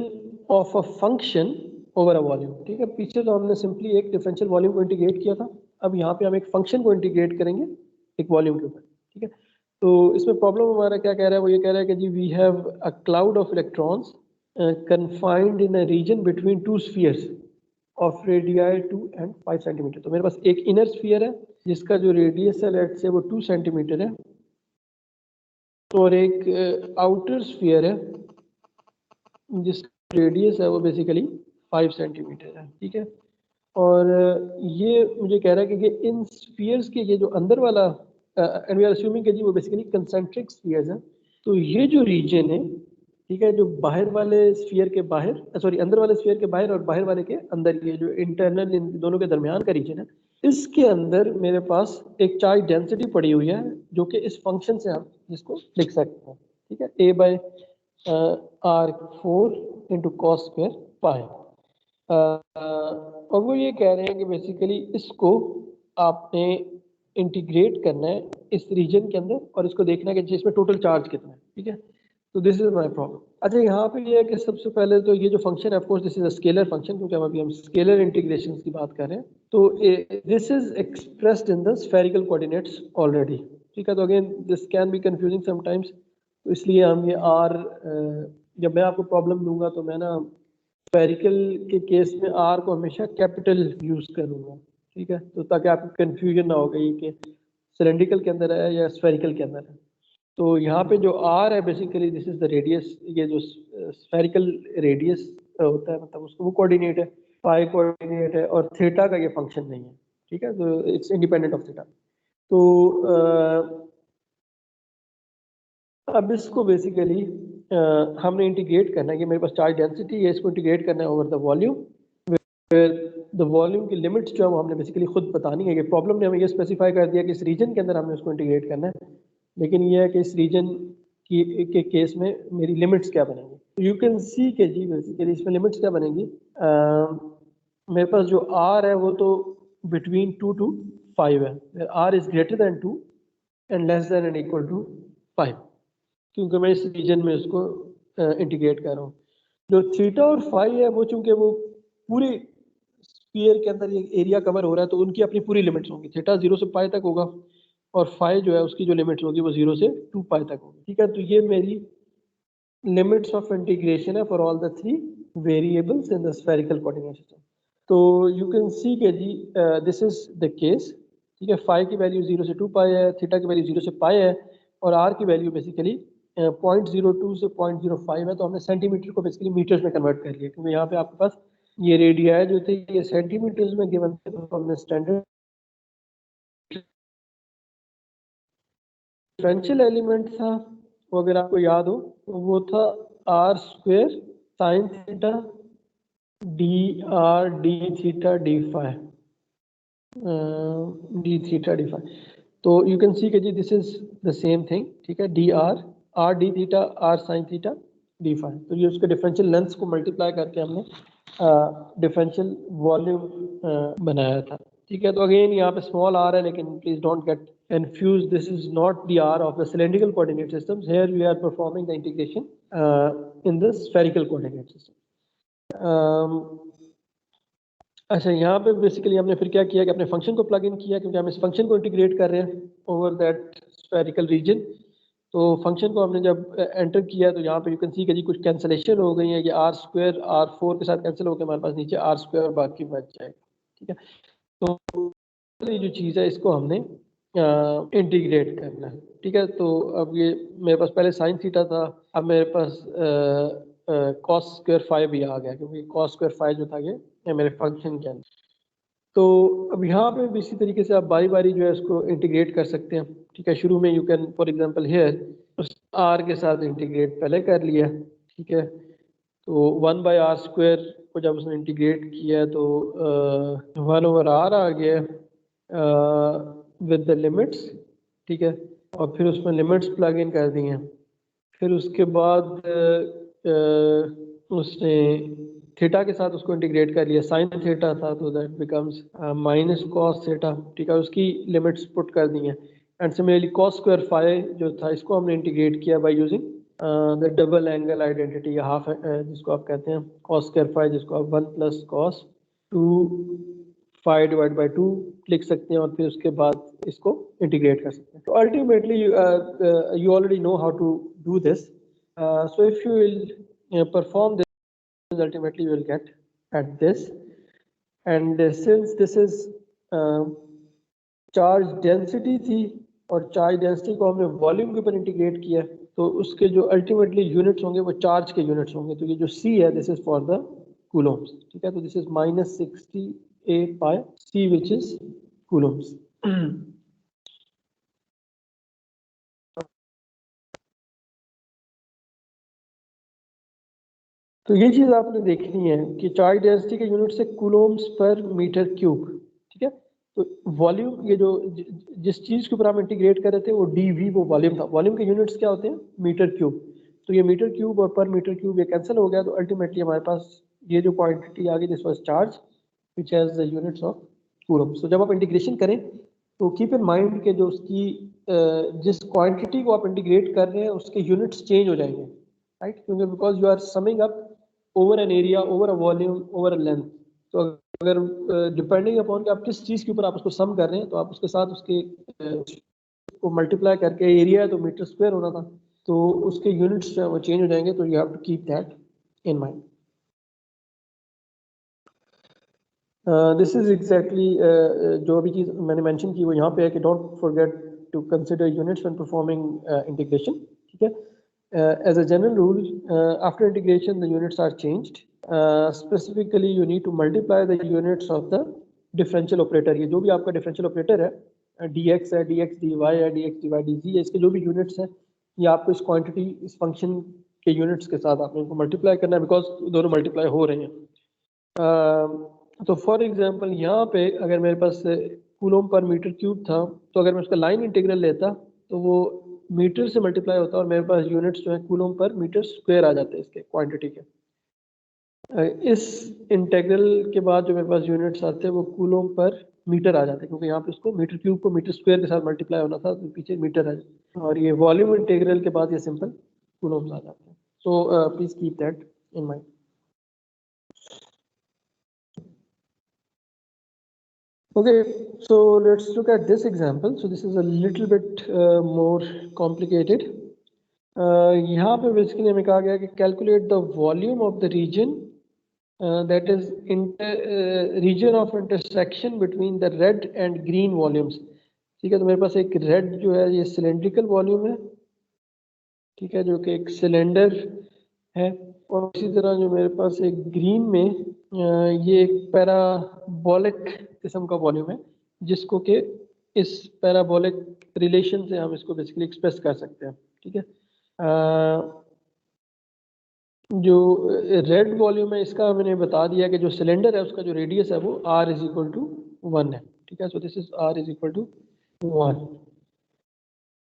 of a function over a volume। ठीक है, पीछे तो हमने सिंपली एक डिफरेंशियल वॉल्यूम को इंटीग्रेट किया था, अब यहाँ पे हम एक फंक्शन को इंटीग्रेट करेंगे एक वॉल्यूम के ऊपर। ठीक है, तो इसमें प्रॉब्लम हमारा क्या कह रहा है, वो ये कह रहा है कि जी we have a cloud of electrons confined in a region between two spheres of radii 2 and 5 centimetre. तो मेरे पास एक इनर स्फीयर है जिसका जो रेडियस है लेट्स से वो 2 सेंटीमीटर है, और एक आउटर स्फीयर है जिसका रेडियस है वो बेसिकली 5 सेंटीमीटर है। ठीक है, और ये मुझे कह रहा है कि इन स्फीयर्स के ये जो अंदर वाला एंड वी आर अज्यूमिंग कि जी वो बेसिकली कंसेंट्रिक स्फीयर्स हैं, तो ये जो रीजन है, ठीक है, जो बाहर वाले स्फीयर के बाहर, सॉरी अंदर वाले स्फीयर के बाहर और बाहर वाले के अंदर, ये जो इंटरनल इन दोनों के दरमियान का रीजन है, इसके अंदर मेरे पास एक चार्ज डेंसिटी पड़ी हुई है जो कि इस फंक्शन से हम जिसको लिख सकते हैं। ठीक है, a by r4 into cos square pi. और वो ये कह रहे हैं कि बेसिकली इसको आपने इंटीग्रेट करना है इस रीजन के अंदर और इसको देखना है कि इसमें टोटल चार्ज कितना है। ठीक है, तो दिस इज माय प्रॉब्लम। अच्छा, यहाँ पे ये है कि सबसे पहले तो ये जो फंक्शन है, of course this is a scalar function, क्योंकि हम स्केलर इंटीग्रेशन की बात कर रहे हैं, तो this is expressed in the spherical coordinates already. ठीक है, तो again this can be confusing sometimes, तो इसलिए हम ये आर, जब मैं आपको प्रॉब्लम दूंगा तो मैं ना स्फेरिकल के केस में आर को हमेशा कैपिटल यूज करूंगा। ठीक है, तो ताकि आपको कंफ्यूजन ना हो गई कि सिलेंड्रिकल के अंदर है या स्फेरिकल के अंदर है। तो यहाँ पे जो आर है basically this is the radius, ये जो स्फेरिकल रेडियस होता है मतलब उसको वो कोऑर्डिनेट है, पाई कोऑर्डिनेट है, और थीटा का ये फंक्शन नहीं है। ठीक है, तो इट्स इंडिपेंडेंट ऑफ थीटा। तो अब इसको बेसिकली हमने इंटीग्रेट करना है कि मेरे पास चार्ज डेंसिटी है, इसको इंटीग्रेट करना है over the volume. The volume की लिमिट्स जो है वो हमने बेसिकली खुद बतानी है। ये प्रॉब्लम ने हमें ये स्पेसिफाई कर दिया कि इस रीजन के अंदर हमने उसको इंटीग्रेट करना है, लेकिन ये है कि इस रीजन की के केस में मेरी लिमिट्स क्या बनेंगी। तो यू कैन सी के जी बेसिकली इसमें लिमिट्स क्या बनेंगी। मेरे पास जो आर है वो तो बिटवीन 2 to 5 है, R is greater than 2 and less than and equal to 5, क्योंकि मैं इस रीजन में उसको इंटीग्रेट कर रहा हूँ। जो थीटा और फाई है वो चूंकि वो पूरे स्फीयर के अंदर ये एरिया कवर हो रहा है, तो उनकी अपनी पूरी लिमिट्स होंगी। थीटा 0 से पाई तक होगा और फाई जो है उसकी जो लिमिट्स होगी वो 0 से 2 पाई तक होगी। ठीक है, तो ये मेरी लिमिट्स ऑफ इंटीग्रेशन है for all the 3 variables in the spherical coordinate system. तो यू कैन सी के जी दिस इज द केस। ठीक है, फाई की वैल्यू 0 से 2 पाई है, थीटा की वैल्यू 0 से पाई है, और आर की वैल्यू बेसिकली 0.02 से 0.05 है। तो हमने सेंटीमीटर को बेसिकली मीटर्स में कन्वर्ट कर लिया, क्योंकि यहाँ पे आपके पास ये रेडिया जो थे ये सेंटीमीटर्स में गिवन थे, तो हमने स्टैंडर्ड डिफरेंशियल एलिमेंट था वो अगर आपको याद हो तो वो था r square sine theta d R D theta D phi, d theta D phi. तो यू कैन सी के जी this is the same thing. ठीक है, d R D theta r sine theta D phi. तो ये उसके differential lengths को multiply करके हमने डिफरेंशियल वॉल्यूम बनाया था। ठीक है, तो अगेन यहाँ पे स्मॉल आर है, लेकिन please don't get confused, this is not the r of the cylindrical coordinate systems. Here we are performing the integration in the spherical coordinate system. अच्छा, यहाँ पे बेसिकली हमने फिर क्या किया कि अपने फंक्शन को प्लग इन किया, क्योंकि हम इस फंक्शन को इंटीग्रेट कर रहे हैं ओवर दैट स्फेरिकल रीजन। तो फंक्शन को हमने जब एंटर किया तो यहाँ पे यू कैन सी कि जी कुछ कैंसलेशन हो गई है, कि आर स्क्वायर आर फोर के साथ कैंसिल होकर हमारे पास नीचे आर स्क्वायर बाकी बच जाएगा। ठीक है, तो ये जो चीज़ है इसको हमने इंटीग्रेट करना है। ठीक है, तो अब ये मेरे पास पहले साइन थीटा था, अब मेरे पास कॉस स्क्वायर फाइव भी आ गया, क्योंकि कॉस स्क्वायर फाइव जो था ये मेरे फंक्शन के अंदर। तो अब यहाँ पे भी इसी तरीके से आप बारी बारी जो है इसको इंटीग्रेट कर सकते हैं। ठीक है, शुरू में you can for example here उस आर के साथ इंटीग्रेट पहले कर लिया। ठीक है, तो 1/r स्क्वायर को जब उसने इंटीग्रेट किया तो 1/r आ गया विद द लिमिट्स। ठीक है, और फिर उसमें लिमिट्स प्लग इन कर दी हैं। फिर उसके बाद उसने थीटा के साथ उसको इंटीग्रेट कर लिया, साइन थीटा था तो that becomes minus cos theta, ठीक है, उसकी लिमिट्स पुट कर दी हैं। And similarly cos square phi जो था इसको हमने इंटीग्रेट किया by using the double angle identity या हाफ जिसको आप कहते हैं कॉस स्क्वायर फाई, जिसको आप 1 plus cos 2 phi divide by 2 लिख सकते हैं और फिर उसके बाद इसको इंटीग्रेट कर सकते हैं। तो ultimately you already know how to do this. So if you will perform this, ultimately you will get at this. And since this is charge density थी और चार्ज डेंसिटी को हमने वॉल्यूम के ऊपर इंटीग्रेट किया, तो उसके जो अल्टीमेटली यूनिट्स होंगे वो चार्ज के यूनिट्स होंगे। तो ये जो C है this is for the coulombs, ठीक है, तो this is -68 by C which is coulombs. तो ये चीज आपने देखनी है कि चार्ज डेंसिटी के यूनिट से कूलोम्स पर मीटर क्यूब, ठीक है। तो वॉल्यूम ये जो जिस चीज के ऊपर हम इंटीग्रेट कर रहे थे वो डीवी वो वॉल्यूम था, वॉल्यूम के यूनिट्स क्या होते हैं मीटर क्यूब। तो ये मीटर क्यूब और पर मीटर क्यूब ये कैंसिल हो गया, तो अल्टीमेटली हमारे पास ये जो क्वांटिटी आ गई this was charge which has the units of coulombs. तो जब आप इंटीग्रेशन करें तो कीप इन माइंड के जो उसकी जिस क्वांटिटी को आप इंटीग्रेट कर रहे हैं उसके यूनिट्स चेंज हो जाएंगे, राइट, क्योंकि because you are summing up over an area, over a volume, over a length. तो अगर डिपेंडिंग अपॉन कि आप किस चीज़ के ऊपर आप उसको सम कर रहे हैं तो आप उसके साथ उसके को मल्टीप्लाई करके, एरिया है तो मीटर स्क्वायर होना था, तो उसके यूनिट्स जो है वो चेंज हो जाएंगे। तो you have to keep that in mind. This is exactly जो अभी चीज़ मैंने मेंशन की वो यहाँ पे है कि don't forget to consider units when performing integration, ठीक है। As a general rule, after integration the units are changed. Specifically you need to multiply the units of the differential operator। ये जो भी आपका differential operator है, dx है, dx dy है, dx dy dz है, इसके जो भी units हैं ये आपको इस quantity इस function के units के साथ आपने इनको multiply करना है, because दोनों multiply हो रहे हैं। तो फॉर एग्जांपल यहाँ पे अगर मेरे पास कूलोम पर मीटर क्यूब था, तो अगर मैं उसका लाइन इंटीग्रल लेता तो वो मीटर से मल्टीप्लाई होता और मेरे पास यूनिट्स जो है कूलोम पर मीटर स्क्वायर आ जाते हैं इसके क्वांटिटी के। इस इंटीग्रल के बाद जो मेरे पास यूनिट्स आते हैं वो कूलोम पर मीटर आ जाते हैं, क्योंकि यहाँ पे उसको मीटर क्यूब को मीटर स्क्वायर के साथ मल्टीप्लाई होना था तो पीछे मीटर आ जाता है, और ये वॉल्यूम इंटीग्रल के बाद ये सिंपल कूलोम्स आ जाते हैं। So please keep that in mind. Okay, so let's look at this example. So this is a little bit more complicated. यहाँ पे basically हमें कहा गया कि calculate the volume of the region that is region of intersection between the red and green volumes। ठीक है, तो मेरे पास एक red जो है ये cylindrical volume है, ठीक है, जो कि एक सिलेंडर है, और इसी तरह जो मेरे पास एक ग्रीन में ये एक पैराबोलिक किस्म का वॉल्यूम है, जिसको कि इस पैराबोलिक रिलेशन से हम इसको बेसिकली एक्सप्रेस कर सकते हैं, ठीक है। जो रेड वॉल्यूम है इसका मैंने बता दिया कि जो सिलेंडर है उसका जो रेडियस है वो r इज इक्वल टू 1 है, ठीक है। So this is r is equal to 1,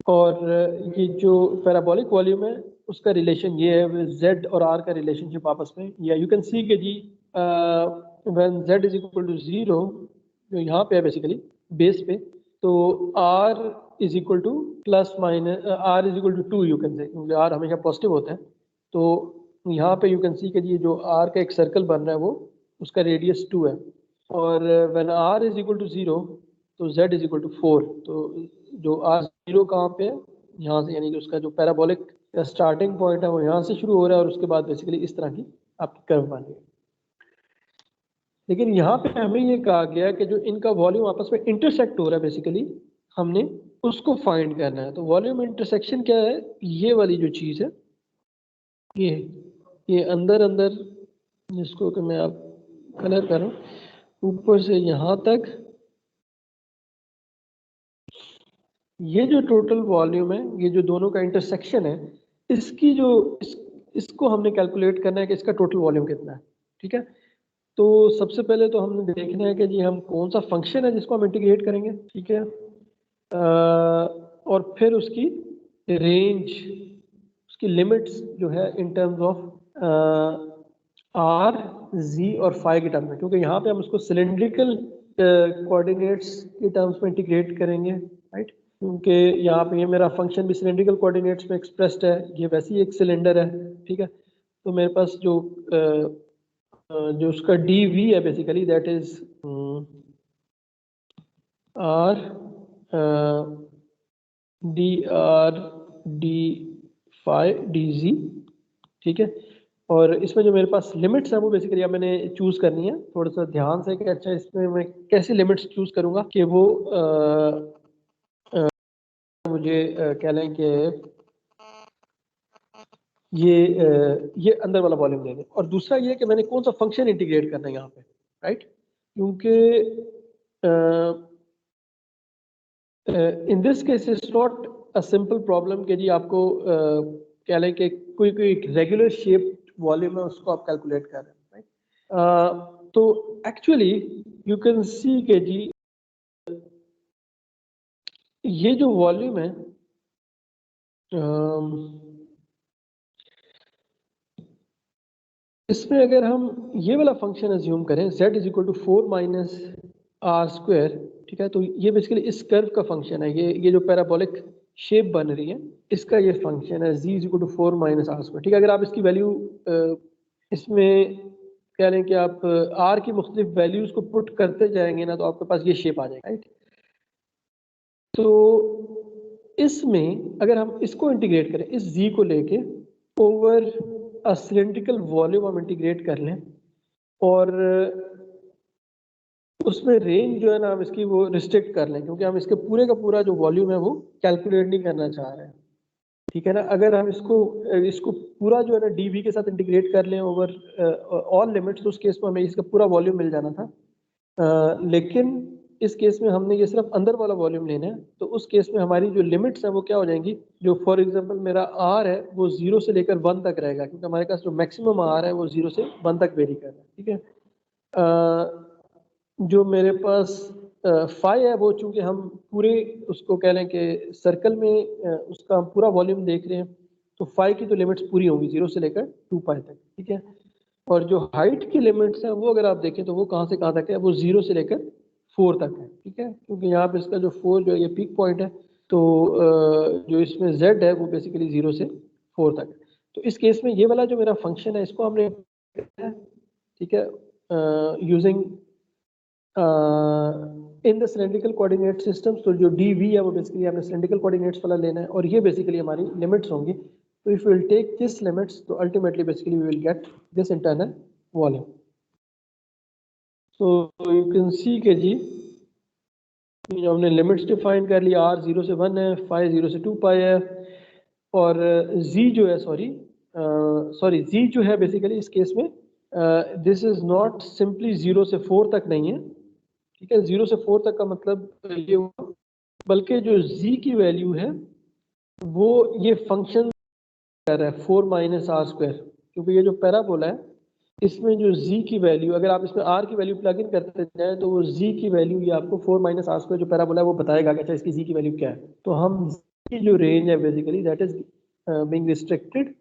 और ये जो पैराबोलिक वॉल्यूम है उसका रिलेशन ये है z और r का रिलेशनशिप आपस में, या यू कैन सी कि जी when z is equal to 0 जो यहाँ पे है बेसिकली बेस पे, तो r is equal to plus minus r is equal to 2 you can say, क्योंकि r हमेशा पॉजिटिव होता है। तो यहाँ पे यू कैन सी कि जी जो r का एक सर्कल बन रहा है वो उसका रेडियस 2 है, और when r is equal to 0 तो z इज इक्वल टू 4। तो जो r0 कहाँ पे है, यहाँ से, यानी कि उसका जो पैराबोलिक स्टार्टिंग पॉइंट है वो यहाँ से शुरू हो रहा है और उसके बाद बेसिकली इस तरह की आपकी कर्व बन रही है। लेकिन यहाँ पे हमें ये कहा गया कि जो इनका वॉल्यूम आपस में इंटरसेक्ट हो रहा है बेसिकली हमने उसको फाइंड करना है। तो वॉल्यूम इंटरसेक्शन क्या है, ये वाली जो चीज़ है ये अंदर अंदर, जिसको कि मैं आप कलर कर रहा हूँ, ऊपर से यहाँ तक ये जो टोटल वॉल्यूम है, ये जो दोनों का इंटरसेक्शन है, इसकी जो इसको हमने कैलकुलेट करना है कि इसका टोटल वॉल्यूम कितना है, ठीक है। तो सबसे पहले तो हमने देखना है कि जी हम कौन सा फंक्शन है जिसको हम इंटीग्रेट करेंगे, ठीक है। और फिर उसकी रेंज, उसकी लिमिट्स जो है इन टर्म्स ऑफ आर जी और फाई के टर्म में, क्योंकि यहाँ पे हम उसको सिलेंड्रिकल कोऑर्डिनेट्स के टर्म्स में इंटीग्रेट करेंगे, राइट। क्योंकि यहाँ पे ये मेरा फंक्शन भी सिलेंड्रिकल कोऑर्डिनेट्स में एक्सप्रेस्ड है, ये वैसे ही एक सिलेंडर है, ठीक है। तो मेरे पास जो उसका डी वी है basically that is are D R D phi D Z, ठीक है। और इसमें जो मेरे पास लिमिट्स है वो बेसिकली अब मैंने चूज करनी है थोड़ा सा ध्यान से कि अच्छा इसमें मैं कैसी लिमिट्स चूज करूंगा कि वो मुझे कह लें कि ये अंदर वाला वॉल्यूम दे दे। और दूसरा ये कि मैंने कौन सा फंक्शन इंटीग्रेट करना है यहाँ पे, राइट। क्योंकि इन this case it's not a simple problem कि जी आपको कह लें कि कोई रेगुलर शेप वॉल्यूम है उसको आप कैलकुलेट कर रहे हैं, राइट। तो एक्चुअली यू कैन सी के जी ये जो वॉल्यूम है इसमें अगर हम ये वाला फंक्शन अज्यूम करें z is equal to 4 minus R square, ठीक है। तो ये बेसिकली इस कर्व का फंक्शन है, ये जो पैराबोलिक शेप बन रही है इसका ये फंक्शन है z is equal to 4 minus R square, ठीक है। अगर आप इसकी वैल्यू इसमें कह लें कि आप r की मुख्तलिफ वैल्यूज को पुट करते जाएंगे ना तो आपके पास ये शेप आ जाएगा, राइट। तो इसमें अगर हम इसको इंटीग्रेट करें इस z को लेके ओवर अ सिलेंड्रिकल वॉल्यूम हम इंटीग्रेट कर लें और उसमें रेंज जो है ना हम इसकी वो रिस्ट्रिक्ट कर लें, क्योंकि हम इसके पूरे का पूरा जो वॉल्यूम है वो कैलकुलेट नहीं करना चाह रहे हैं, ठीक है ना। अगर हम इसको पूरा जो है ना डीवी के साथ इंटीग्रेट कर लें ओवर ऑल लिमिट्स तो उस केस में हमें इसका पूरा वॉल्यूम मिल जाना था। लेकिन इस केस में हमने ये सिर्फ अंदर वाला वॉल्यूम लेना है, तो उस केस में हमारी जो लिमिट्स है वो क्या हो जाएंगी, जो फॉर एग्जांपल मेरा आर है वो 0 से लेकर 1 तक रहेगा, क्योंकि हमारे पास जो मैक्सिमम आर है वो 0 से 1 तक वेरी कर रहा है, ठीक है। जो मेरे पास फाई है वो चूंकि हम पूरे उसको कह लें कि सर्कल में उसका हम पूरा वॉल्यूम देख रहे हैं, तो फाई की तो लिमिट्स पूरी होंगी 0 से लेकर 2 पाई तक, ठीक है। और जो हाइट की लिमिट्स हैं वो अगर आप देखें तो वो कहाँ से कहाँ तक है, वो 0 से लेकर 4 तक है, ठीक है। क्योंकि यहाँ पे इसका जो 4 जो है ये पीक पॉइंट है, तो जो इसमें z है वो बेसिकली 0 से 4 तक है। तो इस केस में ये वाला जो मेरा फंक्शन है इसको हमने, ठीक है, using in the cylindrical coordinate systems, तो जो डी वी है वो बेसिकली हमने सिलेंड्रिकल कोऑर्डिनेट्स वाला लेना है और ये बेसिकली हमारी लिमिट्स होंगी। तो if will take this limits तो ultimately basically we will get this internal volume. So you can see के जी हमने लिमिट्स डिफाइन कर लिया, r 0 से 1 है, फाई 0 से 2 पाई है, और z जो है सॉरी z जो है बेसिकली इस केस में दिस इज नॉट सिंपली 0 से 4 तक नहीं है, ठीक है। 0 से 4 तक का मतलब ये हुआ, बल्कि जो z की वैल्यू है वो ये फंक्शन कर रहा है 4 माइनस आर स्क्वायर, क्योंकि ये जो पैराबोला है इसमें जो z की वैल्यू अगर आप इसमें r की वैल्यू प्लग इन करते जाए तो वो z की वैल्यू ये आपको 4 माइनस आर स्क्वायर जो पैराबोला है वो बताएगा कि अच्छा इसकी z की वैल्यू क्या है। तो हम z की जो रेंज है basically that is being restricted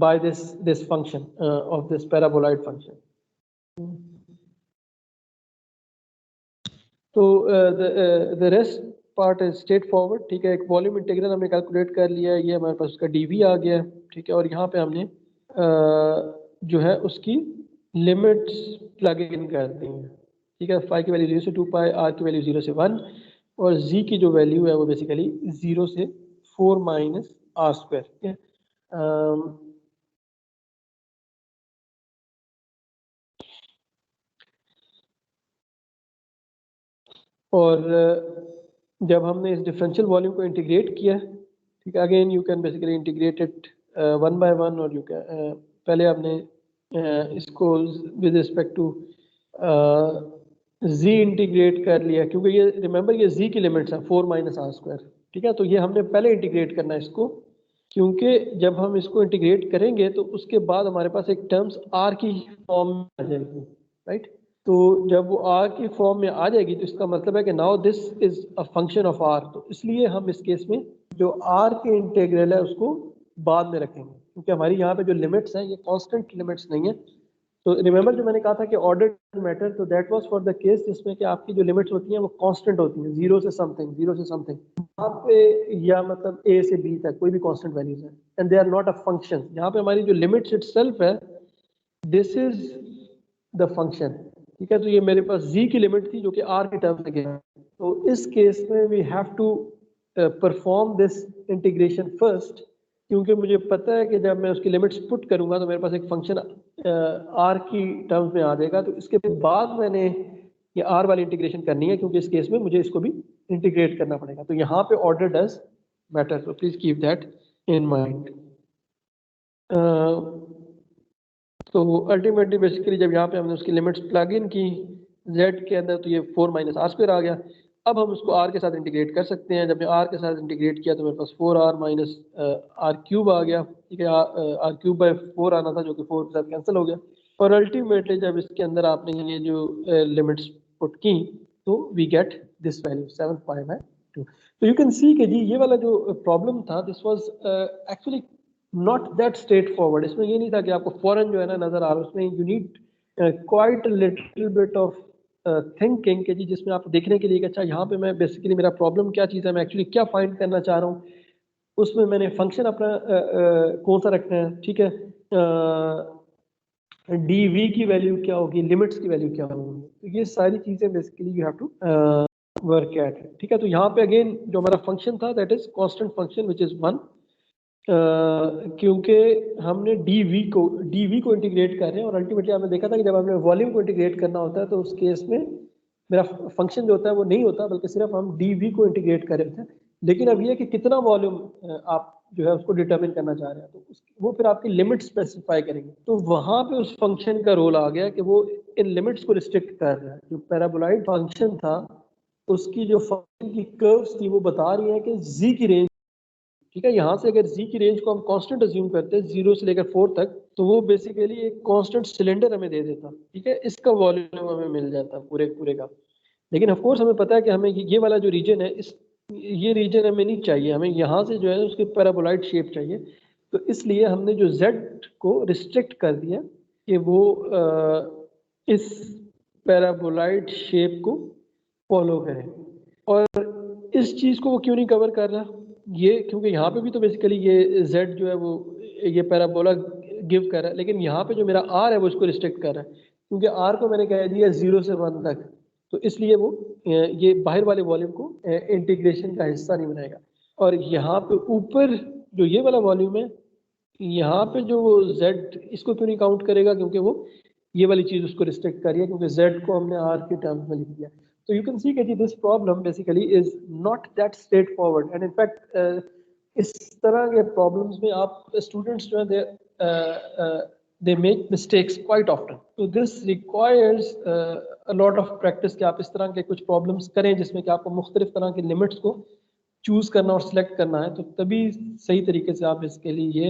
by this function of this paraboloid function. तो the rest part is straightforward, ठीक है। एक वॉल्यूम इंटीग्रल हमने कैलकुलेट कर लिया है, ये हमारे पास उसका dv आ गया, ठीक है। और यहाँ पे हमने जो है उसकी लिमिट्स प्लग इन कर दी हैं, ठीक है। फाई की वैल्यू 0 से 2 पाई, आर की वैल्यू 0 से 1 और z की जो वैल्यू है वो बेसिकली 0 से 4 माइनस आर स्क्वायर, ठीक है। और जब हमने इस डिफरेंशियल वॉल्यूम को इंटीग्रेट किया, ठीक है, again you can basically integrate it 1 by 1, और यू कैन पहले हमने इसको with respect to z integrate कर लिया, क्योंकि ये रिमेंबर ये z की लिमिट्स हैं 4 माइनस आर स्क्वायर, ठीक है। तो ये हमने पहले इंटीग्रेट करना है इसको, क्योंकि जब हम इसको इंटीग्रेट करेंगे तो उसके बाद हमारे पास एक टर्म्स r की फॉर्म में आ जाएगी, राइट। तो जब वो r की फॉर्म में आ जाएगी तो इसका मतलब है कि now this is a function of r, तो इसलिए हम इस केस में जो r के इंटीग्रल है उसको बाद में रखेंगे, क्योंकि हमारी यहाँ पे जो लिमिट्स हैं ये कांस्टेंट लिमिट्स नहीं है। तो रिमेंबर जो मैंने कहा था कि ऑर्डर मैटर, तो that was for the case जिसमें कि आपकी जो लिमिट्स होती हैं वो कांस्टेंट होती हैं, जीरो से समथिंग यहाँ पे, या मतलब a से b तक कोई भी कांस्टेंट वैल्यूज है, and they are not a function. यहाँ पे हमारी जो लिमिट्स इटसेल्फ है, दिस इज द फंक्शन, ठीक है। तो ये मेरे पास z की लिमिट थी जो कि r की टर्म में गया। तो इस केस में we have to perform this integration first, क्योंकि मुझे पता है कि जब मैं उसकी लिमिट्स पुट करूंगा तो मेरे पास एक फंक्शन r की टर्म्स में आ जाएगा। तो इसके बाद मैंने ये r वाली इंटीग्रेशन करनी है, क्योंकि इस केस में मुझे इसको भी इंटीग्रेट करना पड़ेगा। तो यहाँ पे ऑर्डर डज मैटर, तो please keep that in mind. तो अल्टीमेटली बेसिकली जब यहाँ पे हमने उसकी लिमिट्स प्लग इन की z के अंदर, तो ये 4 माइनस आर स्क्वायर आ गया। अब हम उसको r के साथ इंटीग्रेट कर सकते हैं। जब मैं r के साथ इंटीग्रेट किया तो मेरे पास 4r माइनस आर क्यूब आ गया, ठीक है। आर क्यूब बाय 4 आना था, जो कि 4 के साथ कैंसिल हो गया। और अल्टीमेटली जब इसके अंदर आपने ये जो लिमिट्स पुट की, तो वी गेट दिस वैल्यू 7.52। तो यू कैन सी कि जी ये वाला जो प्रॉब्लम था, this was actually not that straight forward. इसमें ये नहीं था कि आपको फौरन जो है ना नजर आ रहा है, उसमें you need quite little bit of thinking के जी, जिसमें आप देखने के लिए कि अच्छा यहाँ पे मैं बेसिकली मेरा प्रॉब्लम क्या चीज़ है, मैं एक्चुअली क्या फाइंड करना चाह रहा हूँ। उसमें मैंने फंक्शन अपना कौन सा रखना है, ठीक है। डी वी की वैल्यू क्या होगी, लिमिट्स की वैल्यू क्या होगी, तो ये सारी चीज़ें basically you have to work at, ठीक है। तो यहाँ पे अगेन जो हमारा फंक्शन था that is constant function which is 1, क्योंकि हमने डी वी को इंटीग्रेट कर रहे हैं। और अल्टीमेटली आपने देखा था कि जब हमने वॉल्यूम को इंटीग्रेट करना होता है तो उस केस में मेरा फंक्शन जो होता है वो नहीं होता, बल्कि सिर्फ हम डी वी को इंटीग्रेट कर रहे थे। लेकिन अब ये कि कितना वॉल्यूम आप जो है उसको डिटरमिन करना चाह रहे हैं, तो वो फिर आपकी लिमिट स्पेसिफाई करेंगे। तो वहां पे उस फंक्शन का रोल आ गया कि वो इन लिमिट्स को रिस्ट्रिक्ट कर रहा है। जो पैराबोलॉइड फंक्शन था उसकी जो फंक्शन की कर्व्स थी वो बता रही है कि जी की रेंज, ठीक है। यहाँ से अगर जी की रेंज को हम कांस्टेंट अज्यूम करते हैं 0 से लेकर 4 तक, तो वो बेसिकली एक कांस्टेंट सिलेंडर हमें दे देता, ठीक है। इसका वॉल्यूम हमें मिल जाता पूरे पूरे का। लेकिन ऑफ कोर्स हमें पता है कि हमें ये वाला जो रीजन है, इस ये रीजन हमें नहीं चाहिए, हमें यहाँ से जो है उसकी पैराबोलॉइड शेप चाहिए। तो इसलिए हमने जो जेड को रिस्ट्रिक्ट कर दिया कि वो इस पैराबोलॉइड शेप को फॉलो करें। और इस चीज़ को वो क्यों नहीं कवर कर रहा, ये क्योंकि यहाँ पे भी तो बेसिकली ये z जो है वो ये पैराबोला गिव कर रहा है, लेकिन यहाँ पे जो मेरा r है वो इसको रिस्ट्रिक्ट कर रहा है, क्योंकि r को मैंने कह दिया 0 से 1 तक। तो इसलिए वो ये बाहर वाले वॉल्यूम को इंटीग्रेशन का हिस्सा नहीं बनाएगा। और यहाँ पे ऊपर जो ये वाला वॉल्यूम है, यहाँ पे जो वो z इसको क्यों नहीं काउंट करेगा, क्योंकि वो ये वाली चीज़ उसको रिस्ट्रिक्ट कर रही है, क्योंकि z को हमने r के टर्म्स में लिख दिया। So you can see that this problem basically is not that straightforward, and in fact इस तरह के problems में आप students जो है they make mistakes quite often. So this requires a lot of practice कि आप इस तरह के कुछ problems करें जिसमें कि आपको मुख्तलिफ तरह के limits को choose करना और select करना है, तो तभी सही तरीके से आप इसके लिए ये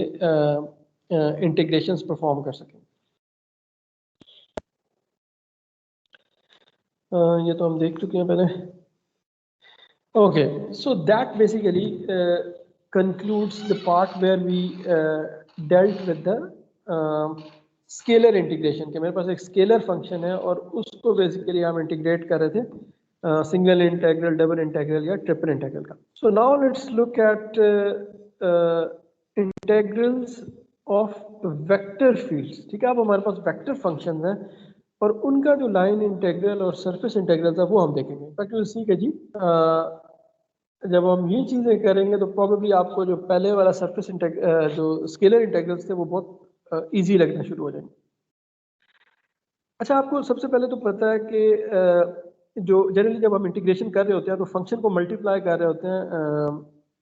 integrations perform कर सकें। ये तो हम देख चुके हैं पहले। Okay, so that basically concludes the part where we dealt with the scalar integration कि मेरे पास एक स्केलर फंक्शन है और उसको बेसिकली हम इंटीग्रेट कर रहे थे सिंगल इंटेग्रल, डबल इंटेग्रल या ट्रिपल इंटेग्रल का। So now let's look eight integrals of vector fields, ठीक है। अब हमारे पास वेक्टर फंक्शन है और उनका जो लाइन इंटेग्रल और सरफेस इंटेग्रल था वो हम देखेंगे, ताकि उसी के जी जब हम ये चीज़ें करेंगे तो प्रॉबेबली आपको जो पहले वाला सरफेस जो स्केलर इंटेग्रल्स थे वो बहुत इजी लगना शुरू हो जाएंगे। अच्छा, आपको सबसे पहले तो पता है कि जो जनरली जब हम इंटीग्रेशन कर रहे होते हैं तो फंक्शन को मल्टीप्लाई कर रहे होते हैं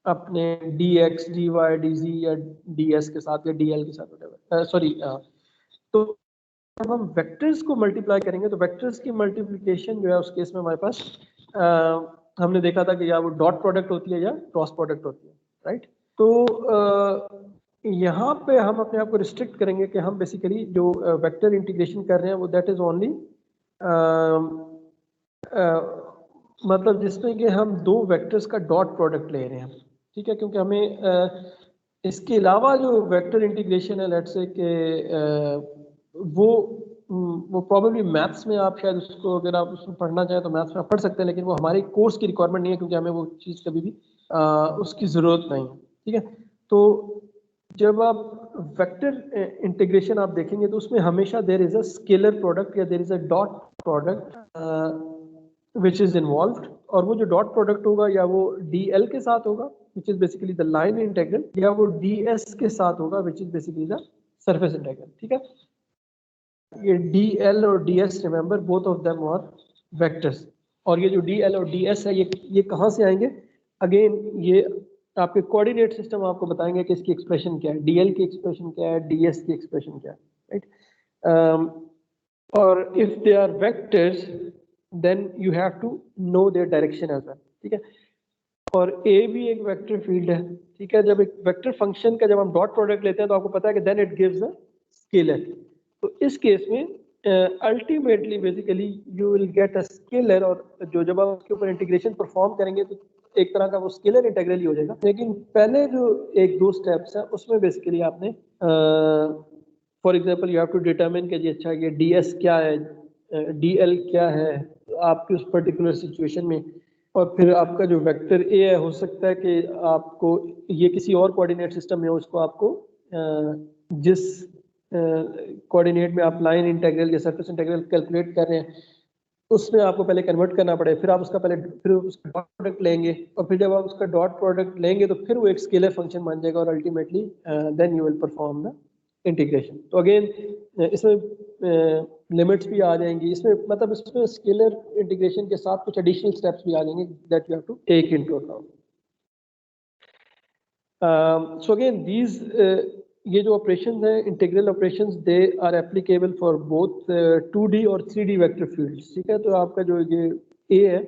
अपने D X, D Y, D Z या डी एस के साथ या डी एल के साथ, सॉरी। तो जब हम वेक्टर्स को मल्टीप्लाई करेंगे तो वेक्टर्स की मल्टीप्लिकेशन जो है उस केस में हमारे पास हमने देखा था कि या वो डॉट प्रोडक्ट होती है या क्रॉस प्रोडक्ट होती है, राइट। तो यहाँ पे हम अपने आप को रिस्ट्रिक्ट करेंगे कि हम बेसिकली जो वेक्टर इंटीग्रेशन कर रहे हैं वो दैट इज ओनली मतलब जिसमें कि हम दो वेक्टर्स का डॉट प्रोडक्ट ले रहे हैं, ठीक है। क्योंकि हमें इसके अलावा जो वेक्टर इंटीग्रेशन है, लेट्स से कि वो प्रॉब्लली मैथ्स में आप शायद उसको, अगर आप उसको पढ़ना चाहें तो मैथ्स में आप पढ़ सकते हैं, लेकिन वो हमारे कोर्स की रिक्वायरमेंट नहीं है, क्योंकि हमें वो चीज़ कभी भी उसकी ज़रूरत नहीं है, ठीक है। तो जब आप वेक्टर इंटीग्रेशन आप देखेंगे तो उसमें हमेशा there is a scalar product या there is a dot product which is involved, और वो जो डॉट प्रोडक्ट होगा या वो dl के साथ होगा which is basically the line integral, या वो ds के साथ होगा which is basically the surface integral, ठीक है। ये dl और ds, remember both of them are vectors, और ये जो dl और ds है ये कहाँ से आएंगे, अगेन ये आपके कोऑर्डिनेट सिस्टम आपको बताएंगे कि इसकी एक्सप्रेशन क्या है, dl की एक्सप्रेशन क्या है, ds की एक्सप्रेशन क्या है, राइट। और if they are vectors then you have to know their direction as well, ठीक है। और a भी एक वेक्टर फील्ड है, ठीक है। जब एक वेक्टर फंक्शन का जब हम डॉट प्रोडक्ट लेते हैं तो आपको पता है कि then it gives a scalar. तो इस केस में ultimately basically you will get a scalar, और जो जब आप उसके ऊपर इंटीग्रेशन परफॉर्म करेंगे तो एक तरह का वो स्केलर इंटीग्रल ही हो जाएगा। लेकिन पहले जो एक दो स्टेप्स है उसमें बेसिकली आपने for example you have to determine कि जी अच्छा ये ds क्या है, dl क्या है आपकी उस पर्टिकुलर सिचुएशन में, और फिर आपका जो वेक्टर a है हो सकता है कि आपको ये किसी और कोऑर्डिनेट सिस्टम में हो, उसको आपको जिस कोऑर्डिनेट में आप लाइन इंटीग्रल या सरफेस इंटीग्रल कैलकुलेट कर रहे हैं उसमें आपको पहले कन्वर्ट करना पड़े, फिर आप उसका उसका डॉट प्रोडक्ट लेंगे, और फिर जब आप उसका डॉट प्रोडक्ट लेंगे तो फिर वो एक स्केलर फंक्शन बन जाएगा, और ultimately then you will perform the integration. तो अगेन इसमें लिमिट्स भी आ जाएंगी, इसमें मतलब इसमें स्केलर इंटीग्रेशन के साथ कुछ एडिशनल स्टेप्स भी आ जाएंगे that you have to take into account. So again these ये जो ऑपरेशंस हैं integral operations, they are applicable for both 2D और 3D वेक्टर फील्ड्स, ठीक है। तो आपका जो ये a है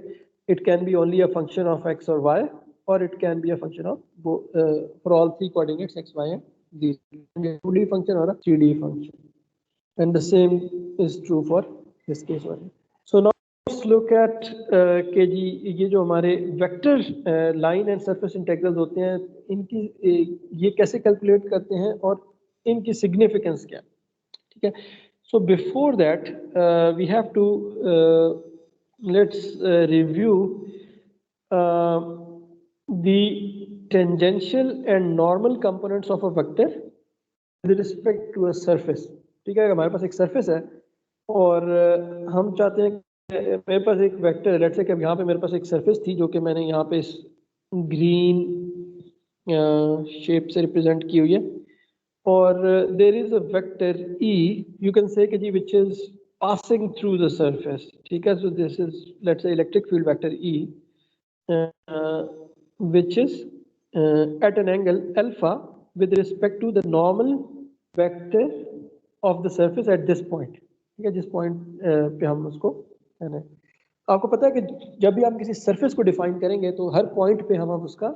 it can be only a function of x और y, और it can be a function of for all three coordinates x y and z, 2D function और 3D function, and the same is true for this case only. So now let's look at कि जी ये जो हमारे vector line and surface integrals होते हैं इनकी ये कैसे कैलकुलेट करते हैं और इनकी सिग्निफिकेंस क्या, ठीक है। So before that we have to let's review the tangential and normal components of a vector with respect to a surface, ठीक है। हमारे पास एक सरफेस है और हम चाहते हैं मेरे पास एक वेक्टर है, लेट्स से कि अब यहाँ पे मेरे पास एक सरफेस थी जो कि मैंने यहाँ पे इस ग्रीन शेप से रिप्रेजेंट की हुई है, और there is a vector E, you can say कि जी which is passing through the surface, ठीक है। So this is let's say electric field vector E which is at an angle alpha with respect to the normal vector of the surface at this point, ठीक है। जिस point पे हम उसको है ना, आपको पता है कि जब भी हम किसी सरफेस को डिफाइन करेंगे तो हर पॉइंट पे हम उसका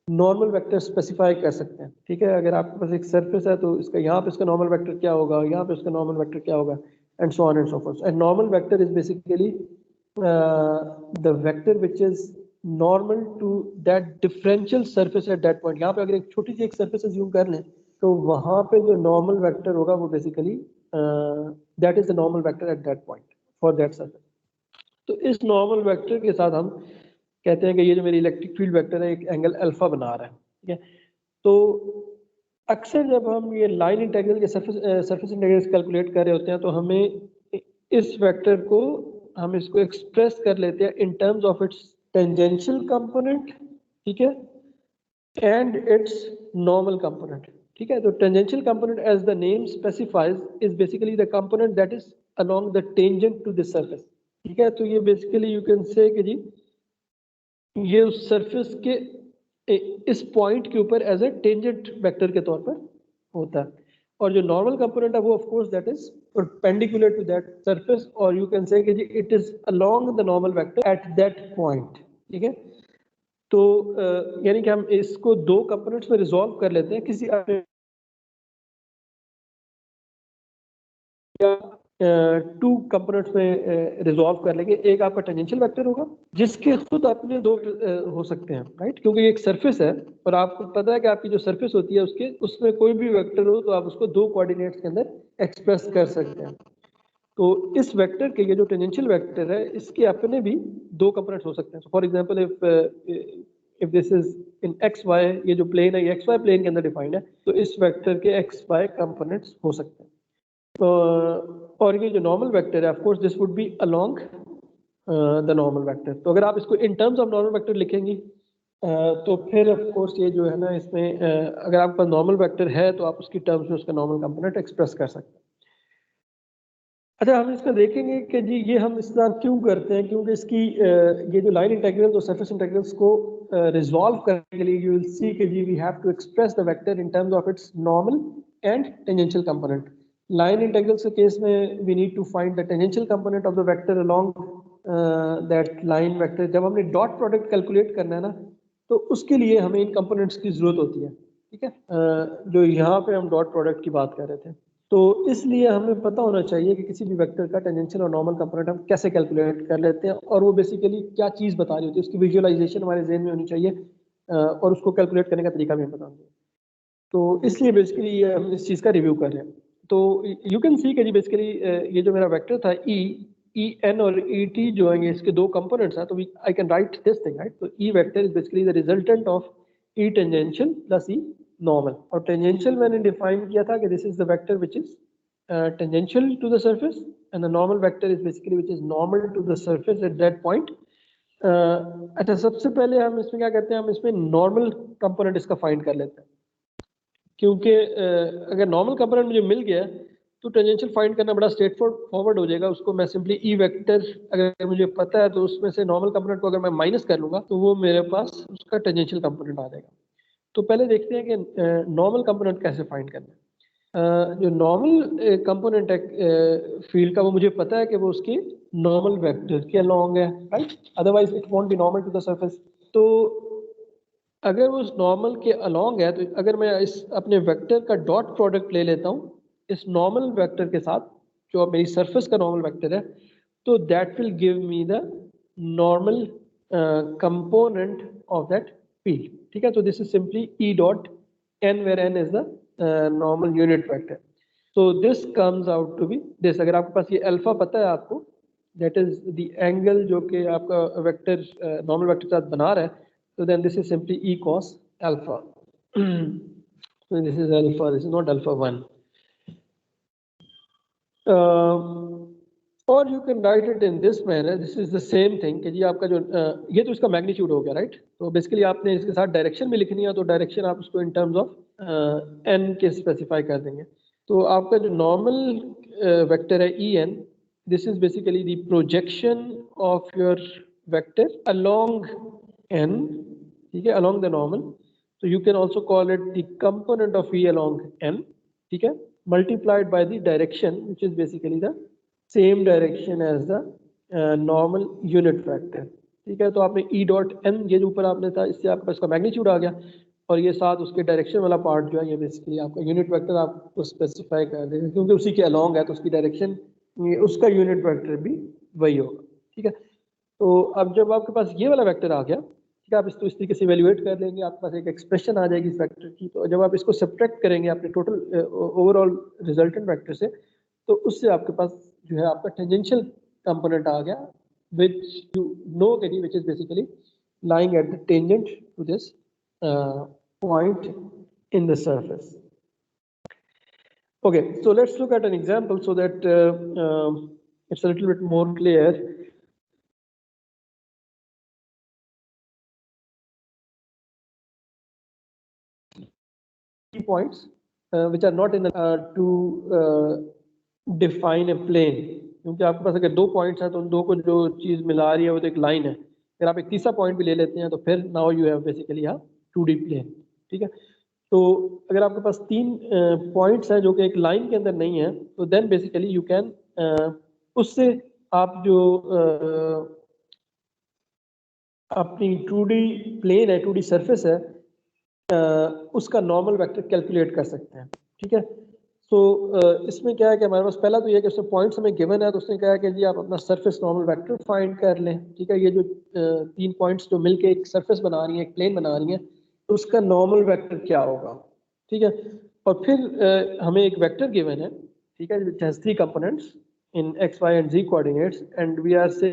नॉर्मल वेक्टर स्पेसिफाई कर सकते हैं, ठीक है। अगर आपके पास एक सरफेस है तो इसका यहाँ पे इसका नॉर्मल वेक्टर क्या होगा, यहाँ पे इसका नॉर्मल वेक्टर क्या होगा, and so on and so forth. And normal vector is basically the vector which is normal to that differential surface at that point. यहाँ पे अगर एक छोटी सी एक सरफेस अज्यूम कर लें तो वहाँ पे जो नॉर्मल वेक्टर होगा वो basically that is the normal vector at that point for that surface. तो इस नॉर्मल वेक्टर के साथ हम कहते हैं कि ये जो मेरी इलेक्ट्रिक फील्ड वेक्टर है एक एंगल अल्फा बना रहा है, ठीक है। तो अक्सर जब हम ये लाइन इंटीग्रल के सरफेस इंटीग्रल कैलकुलेट कर रहे होते हैं तो हमें इस वेक्टर को हम इसको एक्सप्रेस कर लेते हैं in terms of its tangential component, ठीक है, एंड इट्स नॉर्मल कंपोनेंट, ठीक है। तो tangential component as the name specifies is basically the component that is along the tangent to this surface, ठीक है। तो ये बेसिकली यू कैन से कि जी ये उस सरफेस के इस पॉइंट के ऊपर एज ए टेंजेंट वेक्टर के तौर पर होता है, और जो नॉर्मल कंपोनेंट है वो of course that is perpendicular to that surface, और यू कैन से कि जी it is along the normal vector at that point, ठीक है। तो यानी कि हम इसको दो कंपोनेंट्स में रिजॉल्व कर लेते हैं किसी टू कंपोनेंट्स में रिजॉल्व कर लेंगे। एक आपका टेंजेंशियल वेक्टर होगा जिसके खुद अपने दो हो सकते हैं, राइट, क्योंकि ये एक सरफेस है और आपको पता है कि आपकी जो सरफेस होती है उसके उसमें कोई भी वेक्टर हो तो आप उसको दो कोऑर्डिनेट्स के अंदर एक्सप्रेस कर सकते हैं। तो इस वेक्टर के ये जो टेंजेंशियल वेक्टर है इसके अपने भी दो कंपोनेंट्स हो सकते हैं। For example if this is in X Y, ये जो प्लेन है ये एक्स वाई प्लेन के अंदर डिफाइंड है, तो इस वेक्टर के एक्स वाई कंपोनेंट्स हो सकते हैं। और ये जो नॉर्मल वेक्टर है, of course this would be along the normal vector. तो अगर आप इसको in terms of normal vector लिखेंगी तो फिर ऑफ कोर्स ये जो है ना इसमें अगर आपके पास नॉर्मल वेक्टर है तो आप उसकी टर्म्स में उसका नॉर्मल कंपोनेंट एक्सप्रेस कर सकते हैं। अच्छा, हम इसमें देखेंगे कि जी ये हम इस तरह क्यों करते हैं, क्योंकि इसकी ये जो लाइन इंटीग्रल्स और सरफेस इंटीग्रल्स को रिजॉल्व करने के लिए यू विल सी कि जी we have to express the vector in terms of its normal and tangential component. Line integrals के केस में we need to find the tangential component of the vector along that line vector. जब हमने dot product calculate करना है ना तो उसके लिए हमें इन कंपोनेंट्स की जरूरत होती है, ठीक है, जो यहाँ पे हम डॉट प्रोडक्ट की बात कर रहे थे। तो इसलिए हमें पता होना चाहिए कि किसी भी वेक्टर का टेंजेंशियल और नॉर्मल कंपोनेंट हम कैसे कैलकुलेट कर लेते हैं और वो बेसिकली क्या चीज़ बता रही होती है, उसकी विजुअलाइजेशन हमारे जहन में होनी चाहिए और उसको कैलकुलेट करने का तरीका भी हमें पता होना चाहिए। तो इसलिए बेसिकली हम इस चीज़ का रिव्यू कर रहे हैं। तो यू कैन सी कि जी बेसिकली ये जो मेरा वेक्टर था ई एन और ई टी जो है इसके दो कंपोनेंट्स हैं, तो I can write this thing, right. तो E vector is basically the resultant of E tangential plus E normal. और टेंजेंशियल मैंने डिफाइन किया था कि this is the vector which is tangential to the surface and the normal vector is basically which is normal to the surface at that point. अच्छा, सबसे पहले हम इसमें क्या करते हैं, हम इसमें नॉर्मल कंपोनेंट इसका फाइंड कर लेते हैं, क्योंकि अगर नॉर्मल कंपोनेंट मुझे मिल गया तो टेंजेंशियल फाइंड करना बड़ा स्ट्रेट फॉरवर्ड हो जाएगा। उसको मैं सिंपली ई वेक्टर अगर मुझे पता है तो उसमें से नॉर्मल कंपोनेंट को अगर मैं माइनस कर लूंगा तो वो मेरे पास उसका टेंजेंशियल कंपोनेंट आ जाएगा। तो पहले देखते हैं कि नॉर्मल कंपोनेंट कैसे फाइंड करना है। जो नॉर्मल कंपोनेंट है फील्ड का, वो मुझे पता है कि वो उसके नॉर्मल वेक्टर के अलोंग है, right, otherwise it won't be normal to the surface. तो अगर वो उस नॉर्मल के अलोंग है तो अगर मैं इस अपने वेक्टर का डॉट प्रोडक्ट ले लेता हूँ इस नॉर्मल वेक्टर के साथ जो मेरी सरफेस का नॉर्मल वेक्टर है, तो that will give me the normal component of that field, ठीक है। तो this is simply E dot n where n is the normal unit vector. तो this comes out to be this. अगर आपके पास ये alpha पता है आपको, दैट इज द एंगल जो कि आपका वेक्टर नॉर्मल वेक्टर के साथ बना रहा है, so then this is simply e cos alpha. So this is alpha, this is not alpha 1. Or you can write it in this manner, this is the same thing कि जी आपका जो ये तो इसका मैग्नीट्यूड हो गया, राइट। तो बेसिकली आपने इसके साथ डायरेक्शन भी लिखनी है, तो डायरेक्शन आप उसको इन टर्म्स ऑफ एन के स्पेसिफाई कर देंगे। तो आपका जो नॉर्मल वेक्टर है E N, this is basically the projection of your vector along N, ठीक है, अलोंग द नॉर्मल। तो you can also call it the component of E along N, ठीक है, multiplied by the direction which is basically the same direction as the normal unit vector, ठीक है। तो आपने ई dot N ये जो ऊपर आपने था इससे आपका इसका मैग्नीट्यूड आ गया और ये साथ उसके डायरेक्शन वाला पार्ट जो है ये बेसिकली आपका यूनिट वेक्टर आपको स्पेसिफाई कर देगा, क्योंकि उसी के अलोंग है तो उसकी डायरेक्शन उसका यूनिट वेक्टर भी वही होगा, ठीक है। तो अब जब आपके पास ये वाला वेक्टर आ गया, ठीक है, आप इसको इस तरीके से इवेल्युएट कर लेंगे, आपके पास एक एक्सप्रेशन आ जाएगी इस वेक्टर की। तो जब आप इसको सब्ट्रैक्ट करेंगे अपने टोटल ओवरऑल रिजल्टेंट वेक्टर से, तो उससे आपके पास जो है आपका टेंजेंशियल कंपोनेंट आ गया which you know which is basically lying at the tangent to this point in the surface. Okay, so let's look at an example so that it's a little bit more clear. Key points which are not in the to define a plane, क्योंकि आपके पास अगर दो points हैं तो उन दो को जो चीज मिला रही है वो तो एक लाइन है। अगर आप एक तीसरा पॉइंट भी ले लेते हैं तो फिर now you have basically 2D plane, ठीक है। तो अगर आपके पास तीन पॉइंट्स हैं जो कि एक लाइन के अंदर नहीं है, तो देन बेसिकली यू कैन उससे आप जो अपनी 2D प्लेन है, 2D सरफेस है, उसका नॉर्मल वेक्टर कैलकुलेट कर सकते हैं, ठीक है। सो इसमें क्या है कि हमारे पास पहला तो ये है कि उसमें पॉइंट्स हमें गिवन है, तो उसने कहा कि जी आप अपना सरफेस नॉर्मल वेक्टर फाइंड कर लें, ठीक है। ये जो 3 पॉइंट्स जो मिलके एक सरफेस बना रही हैं, एक प्लेन बना रही हैं, तो उसका नॉर्मल वेक्टर क्या होगा, ठीक है। और फिर हमें एक वेक्टर गिवन है, ठीक है, which has 3 components in x, y and z coordinates and we are say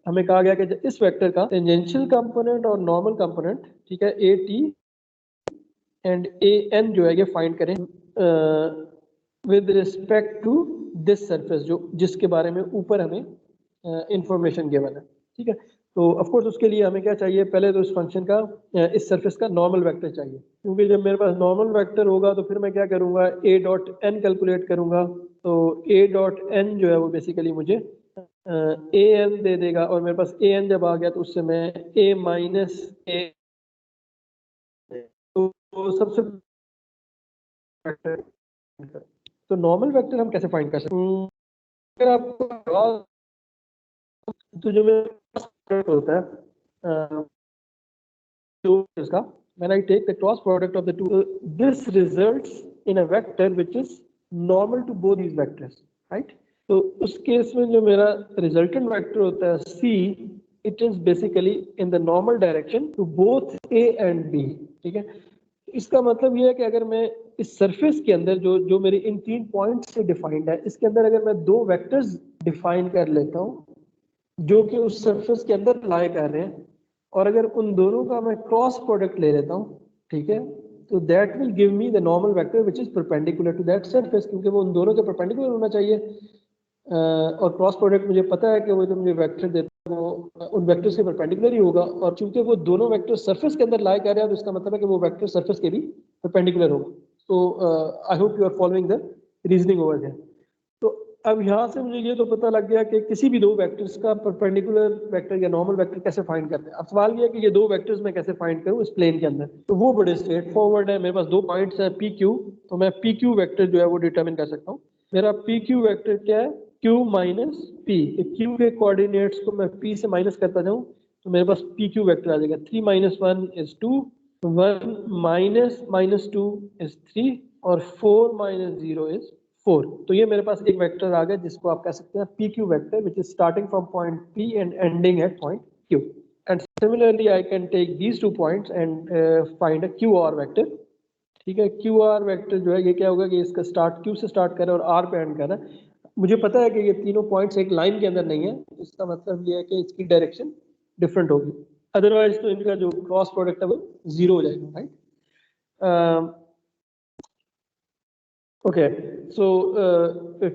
हमें कहा गया कि इस वेक्टर का टेंजेंशियल कंपोनेंट और नॉर्मल कंपोनेंट, ठीक है, A T and A N जो है ये फाइंड करें with respect to this surface, जो जिसके बारे में ऊपर हमें इंफॉर्मेशन गिवन है, ठीक है। तो ऑफ कोर्स उसके लिए हमें क्या चाहिए, पहले तो इस फंक्शन का इस सरफेस का नॉर्मल वेक्टर चाहिए, क्योंकि जब मेरे पास नॉर्मल वेक्टर होगा तो फिर मैं क्या करूंगा, ए डॉट एन कैलकुलेट करूंगा। तो ए डॉट एन जो है वो बेसिकली मुझे ए एन दे देगा, और मेरे पास ए एन जब आ गया तो उससे मैं ए माइनस ए, तो सबसे तो नॉर्मल वेक्टर हम कैसे फाइंड कर सकते हैं, अगर आपको तो जो मेरे पास होता है इसका, when I take the cross product of the two, this results in a vector which is normal to both these vectors, right? तो उस केस में जो मेरा रिजल्टेंट वेक्टर होता है c, it is basically in the normal direction to both a and b, ठीक है। इसका मतलब ये है कि अगर मैं इस सरफेस के अंदर जो जो मेरे इन 3 पॉइंट्स से डिफाइंड है, इसके अंदर अगर मैं 2 वेक्टर्स डिफाइन कर लेता हूँ जो कि उस सरफेस के अंदर लाई कर रहे हैं, और अगर उन दोनों का मैं क्रॉस प्रोडक्ट ले लेता हूँ, ठीक है, तो that will give me the normal vector which is perpendicular to that surface, क्योंकि वो उन दोनों के परपेंडिकुलर होना चाहिए। और क्रॉस प्रोडक्ट मुझे पता है कि वो जो मुझे वेक्टर देता है वो उन वेक्टर्स के परपेंडिकुलर ही होगा, और चूंकि वो दोनों वेक्टर सरफेस के अंदर लाई कर रहे हैं तो इसका मतलब है कि वो वेक्टर सरफेस के भी परपेंडिकुलर होगा। तो I hope you are following the reasoning over there. तो अब यहाँ से मुझे ये तो पता लग गया कि किसी भी 2 वेक्टर्स का परपेंडिकुलर वेक्टर या नॉर्मल वेक्टर कैसे फाइंड करते हैं। अब सवाल ये है कि ये 2 वेक्टर्स मैं कैसे फाइंड करूँ इस प्लेन के अंदर, तो वो बड़े स्ट्रेट फॉरवर्ड है। मेरे पास 2 पॉइंट्स है पी क्यू, तो मैं पी क्यू वेक्टर जो है वो डिटरमिन कर सकता हूँ। मेरा पी क्यू वेक्टर क्या है, क्यू माइनस पी, क्यू के कोऑर्डिनेट्स को मैं पी से माइनस करता जाऊँ तो मेरे पास पी क्यू वेक्टर आ जाएगा। 3 minus 1 is 2, 1 minus minus 2 is 3, और 4 माइनस 0 इज 4। तो ये मेरे पास एक वेक्टर आ गया जिसको आप कह सकते हैं P Q vector, which is starting from point P and ending at point Q. And similarly I can take these 2 points and find a Q R vector, ठीक है। क्यू आर वेक्टर जो है ये क्या होगा कि इसका स्टार्ट क्यू से स्टार्ट कर रहा है और आर पे एंड कर रहा है। मुझे पता है कि ये तीनों पॉइंट्स एक लाइन के अंदर नहीं है, इसका मतलब ये है कि इसकी डायरेक्शन डिफरेंट होगी, अदरवाइज तो इनका जो क्रॉस प्रोडक्ट है वो 0 हो जाएगा, राइट। ओके, सो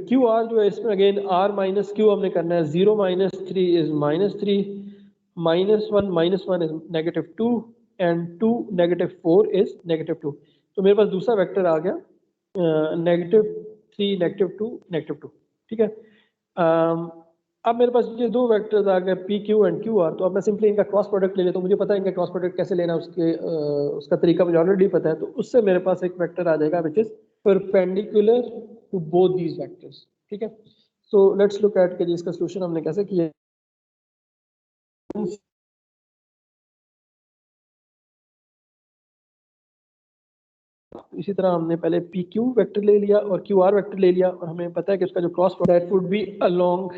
क्यू आर जो है इसमें अगेन आर माइनस क्यू हमने करना है। 0 minus 3 is -3, -1 is -2 and 2 -4 is -2। तो मेरे पास दूसरा वेक्टर आ गया -3 -2 -2, ठीक है। अब मेरे पास ये 2 वेक्टर्स आ गए P Q and Q R, तो अब मैं सिंपली इनका क्रॉस प्रोडक्ट ले लेता हूँ। मुझे पता है इनका क्रॉस प्रोडक्ट कैसे लेना है, उसका तरीका मुझे ऑलरेडी पता है। तो उससे मेरे पास एक वेक्टर आ जाएगा which is perpendicular to both these vectors, ठीक है। सो लेट्स लुक एट के इसका सोल्यूशन हमने कैसे किया। इसी तरह हमने पहले पी क्यू वेक्टर ले लिया और क्यू आर वेक्टर ले लिया, और हमें पता है कि उसका जो cross product would be along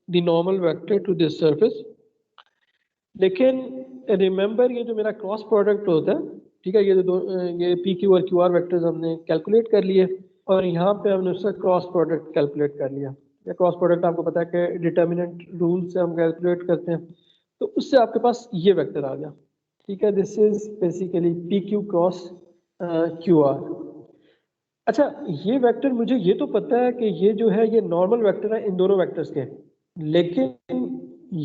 the normal vector to this surface. लेकिन रिमेंबर ये जो मेरा क्रॉस प्रोडक्ट होता है, ठीक है, ये पी क्यू और क्यू आर वेक्टर्स हमने कैलकुलेट कर लिए, और यहाँ पे हमने उसका क्रॉस प्रोडक्ट कैलकुलेट कर लिया। या क्रॉस प्रोडक्ट आपको पता है कि डिटर्मिनेंट रूल से हम कैलकुलेट करते हैं, तो उससे आपके पास ये वेक्टर आ गया, ठीक है। This is basically P Q cross Q R. अच्छा, ये वेक्टर मुझे ये तो पता है कि ये जो है ये नॉर्मल वेक्टर है इन दोनों वेक्टर्स के, लेकिन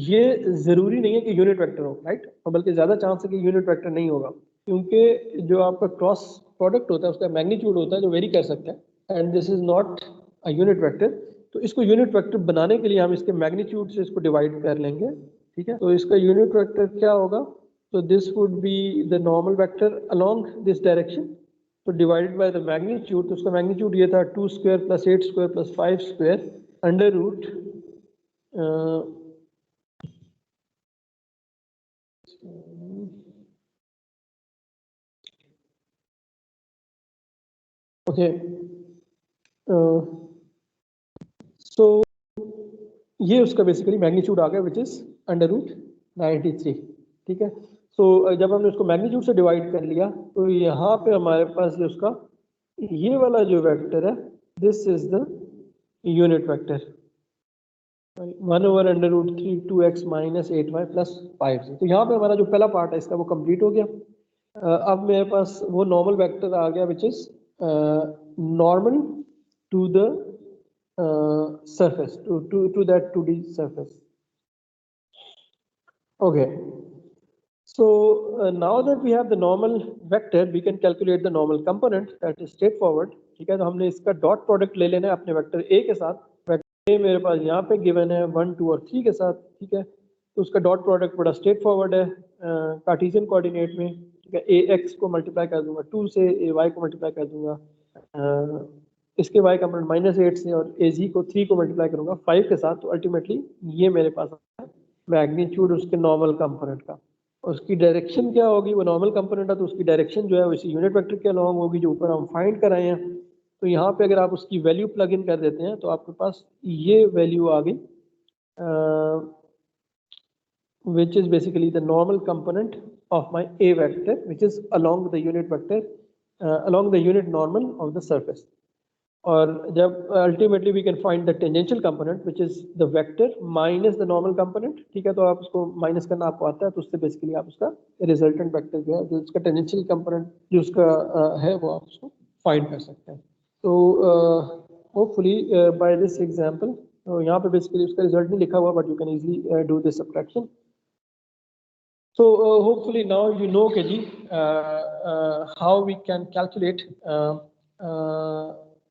ये जरूरी नहीं है कि यूनिट वेक्टर हो, राइट। और बल्कि ज्यादा चांस है कि यूनिट वेक्टर नहीं होगा, क्योंकि जो आपका क्रॉस प्रोडक्ट होता है उसका मैग्नीट्यूड होता है जो वेरी कर सकता है, and this is not a unit vector. तो इसको यूनिट वेक्टर बनाने के लिए हम इसके मैग्नीट्यूड से इसको डिवाइड कर लेंगे, ठीक है। तो इसका यूनिट वेक्टर क्या होगा, तो this would be the normal vector along this direction, तो डिवाइडेड बाय द मैग्नीट्यूड। तो उसका मैग्नीट्यूड ये था 2 square plus 8 square plus 5 square under root okay, so ये उसका बेसिकली मैग्नीट्यूड आ गया विच इज √93, ठीक है। सो जब हमने उसको मैग्नीट्यूड से डिवाइड कर लिया तो यहाँ पे हमारे पास जो उसका ये वाला जो वेक्टर है this is the unit vector 1/√3 2x - 8y + 5z। तो यहाँ पे हमारा जो पहला पार्ट है इसका वो कंप्लीट हो गया। अब मेरे पास वो नॉर्मल वेक्टर आ गया which is normal to the surface to that 2D surface. Okay, so now that we have the normal vector we can calculate the normal component, that is straightforward, ठीक है। तो हमने इसका डॉट प्रोडक्ट ले लेना है अपने वेक्टर a के साथ। वेक्टर a मेरे पास यहाँ पे गिवन है 1 2 और 3 के साथ, ठीक है। तो उसका डॉट प्रोडक्ट बड़ा स्ट्रेट फॉरवर्ड है कार्टेशियन कोऑर्डिनेट में, ठीक है। ax को मल्टीप्लाई कर दूंगा 2 से, ay को मल्टीप्लाई कर दूंगा इसके y कंपोनेंट -8 से, और az को 3 को मल्टीप्लाई करूंगा 5 के साथ। तो अल्टीमेटली ये मेरे पास आता है मैग्नीट्यूड उसके नॉर्मल कंपोनेंट का। उसकी डायरेक्शन क्या होगी, वो नॉर्मल कंपोनेंट है तो उसकी डायरेक्शन जो है वो इसी यूनिट वेक्टर के अलॉन्ग होगी जो ऊपर हम फाइंड कराए हैं। तो यहाँ पे अगर आप उसकी वैल्यू प्लग इन कर देते हैं तो आपके पास ये वैल्यू आ गई which is basically the normal component of my a vector which is along the unit vector along the unit normal of the surface। और जब ultimately we can find the tangential component which is the vector minus the normal component, ठीक है। तो आप उसको minus करना आपको आता है तो उससे बेसिकली आप उसका रिजल्टेंट वेक्टर जो है जो उसका टेंजेंशियल कंपोनेंट जो उसका है वो आप उसको फाइंड कर सकते हैं। तो होपफुली बाय दिस एग्जांपल, तो यहाँ पे बेसिकली उसका रिजल्ट नहीं लिखा हुआ but you can easily do this subtraction. So hopefully now you know कि जी how we can calculate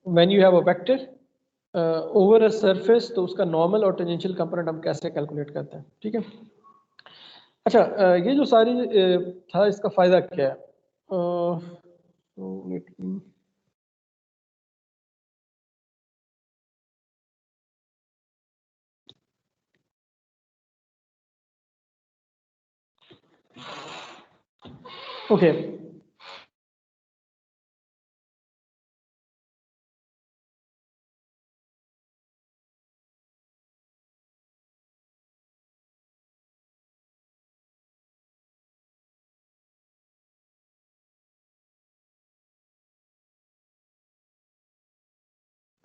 when you have a vector over a surface, तो उसका normal और tangential component हम कैसे calculate करते हैं, ठीक है। अच्छा ये जो सारी था इसका फायदा क्या है? Okay.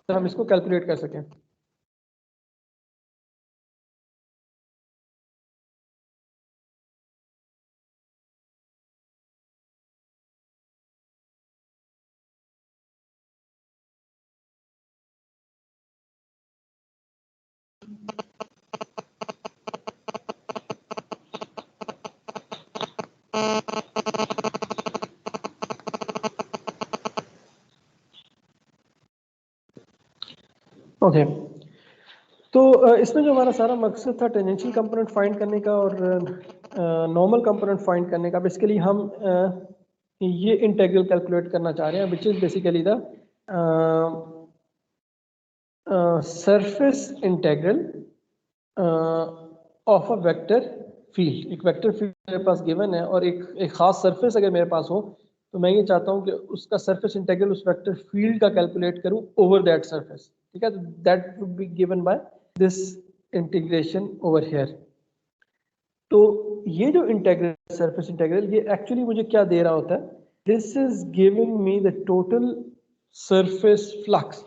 तो हम इसको कैलकुलेट कर सकें। ओके, तो इसमें जो हमारा सारा मकसद था टेंजेंशियल कंपोनेंट फाइंड करने का और नॉर्मल कंपोनेंट फाइंड करने का, बेसिकली हम ये इंटीग्रल कैलकुलेट करना चाह रहे हैं which is basically the surface integral of a vector field. एक वेक्टर फील्ड मेरे पास गिवन है और एक खास सरफेस अगर मेरे पास हो तो मैं ये चाहता हूँ कि उसका सरफेस इंटीग्रल उस वेक्टर फील्ड का कैलकुलेट करूँ ओवर दैट सरफेस, ठीक है। That would be given by this integration over here. तो ये जो इंटीग्रल सरफेस इंटीग्रल ये एक्चुअली मुझे क्या दे रहा होता है, this is giving me the total surface flux,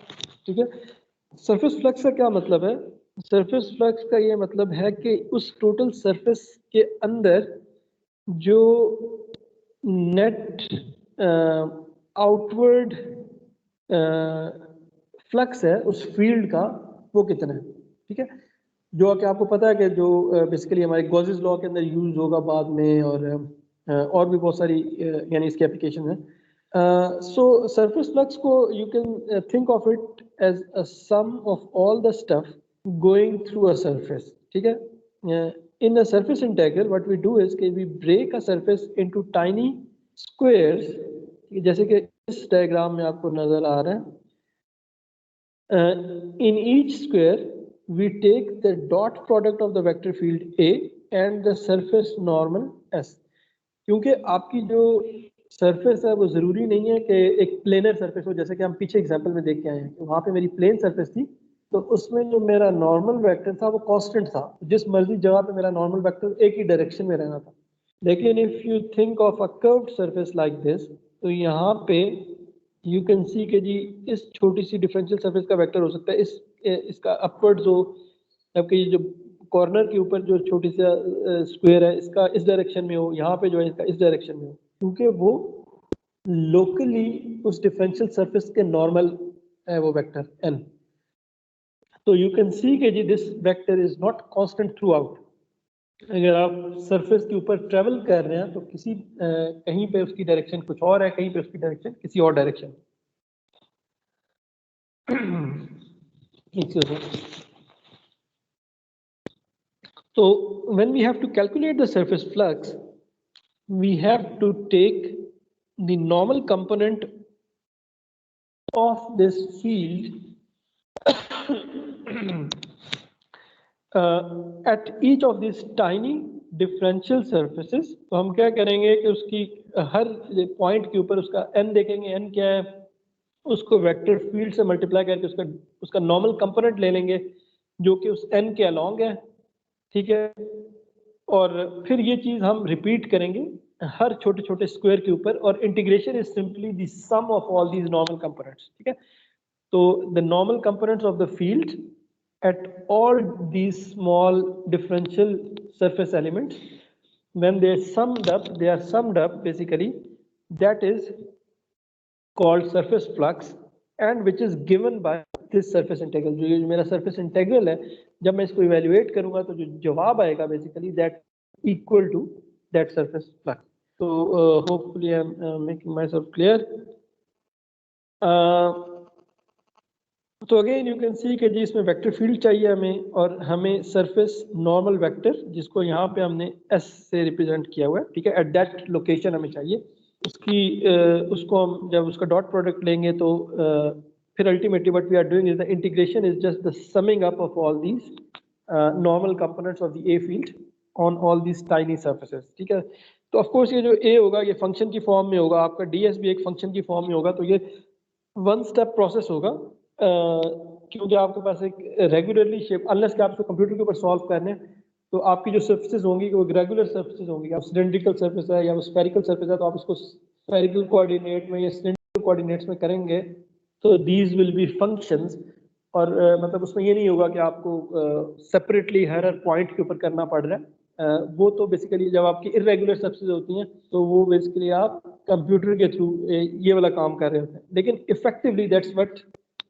ठीक है। सरफेस फ्लक्स का क्या मतलब है? सरफेस फ्लक्स का ये मतलब है कि उस टोटल सरफेस के अंदर जो नेट आउटवर्ड फ्लक्स है उस फील्ड का वो कितना है, ठीक है। जो कि आपको पता है कि जो बेसिकली हमारे गॉसेस लॉ के अंदर यूज होगा बाद में, और भी बहुत सारी यानी इसकी एप्लीकेशन है। सो सरफेस फ्लक्स को you can think of it as a sum of all the stuff going through a surface, ठीक है। In a surface integral what we do is कि we break a surface into tiny squares, जैसे कि इस diagram में आपको नजर आ रहा है। In each square we take the dot product of the vector field A and the surface normal S। क्योंकि आपकी जो सरफेस है वो ज़रूरी नहीं है कि एक प्लेनर सरफेस हो, जैसे कि हम पीछे एग्जांपल में देख के आए हैं कि वहाँ पे मेरी प्लेन सरफेस थी, तो उसमें जो मेरा नॉर्मल वेक्टर था वो कांस्टेंट था, जिस मर्जी जगह पे मेरा नॉर्मल वेक्टर एक ही डायरेक्शन में रहना था। लेकिन if you think of a curved surface like this, तो यहाँ पे यू कैन सी कि जी इस छोटी सी डिफरेंशियल सरफेस का वेक्टर हो सकता है, इसका अपवर्ड्स हो, आपके ये जो कॉर्नर के ऊपर जो छोटी सा स्क्वायर है इसका इस डायरेक्शन में हो, यहाँ पे जो है इसका इस डायरेक्शन में हो, क्योंकि वो लोकली उस डिफरेंशियल सरफेस के नॉर्मल है वो वेक्टर n। तो यू कैन सी कि जी this vector is not constant throughout. अगर आप सरफेस के ऊपर ट्रेवल कर रहे हैं तो किसी कहीं पे उसकी डायरेक्शन कुछ और है, कहीं पे उसकी डायरेक्शन किसी और direction. So when we have to calculate the surface flux, we have to take the normal component of this field at each of these tiny differential surfaces। तो हम क्या करेंगे कि उसकी हर पॉइंट के ऊपर उसका n देखेंगे, n क्या है, उसको वेक्टर फील्ड से मल्टीप्लाई करके उसका नॉर्मल कंपोनेंट ले लेंगे जो कि उस n के अलोंग है, ठीक है। और फिर ये चीज़ हम रिपीट करेंगे हर छोटे छोटे स्क्वायर के ऊपर, और integration is simply the sum of all these normal components, ठीक है। तो the normal components of the field at all these small differential surface elements, when they are summed up basically, that is called surface flux, and which is given by this surface integral। जो ये मेरा surface integral है, जब मैं इसको evaluate करूंगा तो जो जवाब आएगा basically that equal to that surface flux। तो hopefully I am making myself clear। तो अगेन यू कैन सी कि जी इसमें वेक्टर फील्ड चाहिए हमें, और हमें सरफेस नॉर्मल वेक्टर जिसको यहाँ पे हमने एस से रिप्रेजेंट किया हुआ है, ठीक है, एट दैट लोकेशन हमें चाहिए। उसको हम जब उसका डॉट प्रोडक्ट लेंगे तो फिर ultimately what we are doing is the integration is just the summing up of all these normal components of the A field on all these tiny surfaces, ठीक है। तो ऑफ कोर्स ये जो ए होगा ये फंक्शन की फॉर्म में होगा, आपका डीएस भी एक फंक्शन की फॉर्म में होगा, तो ये वन स्टेप प्रोसेस होगा, क्योंकि आपके पास एक रेगुलरली शेप, अनलेस कि आप इसको कंप्यूटर के ऊपर सॉल्व करने, तो आपकी जो सर्फेसेस होंगी वो रेगुलर सर्फेसेस होंगी। आप सिलेंड्रिकल सर्फेस है या वो स्फेरिकल सर्फेस है तो आप इसको स्फेरिकल कोऑर्डिनेट में या सिलेंड्रिकल कोऑर्डिनेट्स में करेंगे, तो दीज विल बी फंक्शंस। और मतलब उसमें ये नहीं होगा कि आपको सेपरेटली हर पॉइंट के ऊपर करना पड़ रहा है। वो तो बेसिकली जब आपकी इरेगुलर सर्फेसेस होती हैं तो वो बेसिकली आप कंप्यूटर के थ्रू ये वाला काम कर रहे होते हैं, लेकिन effectively that's what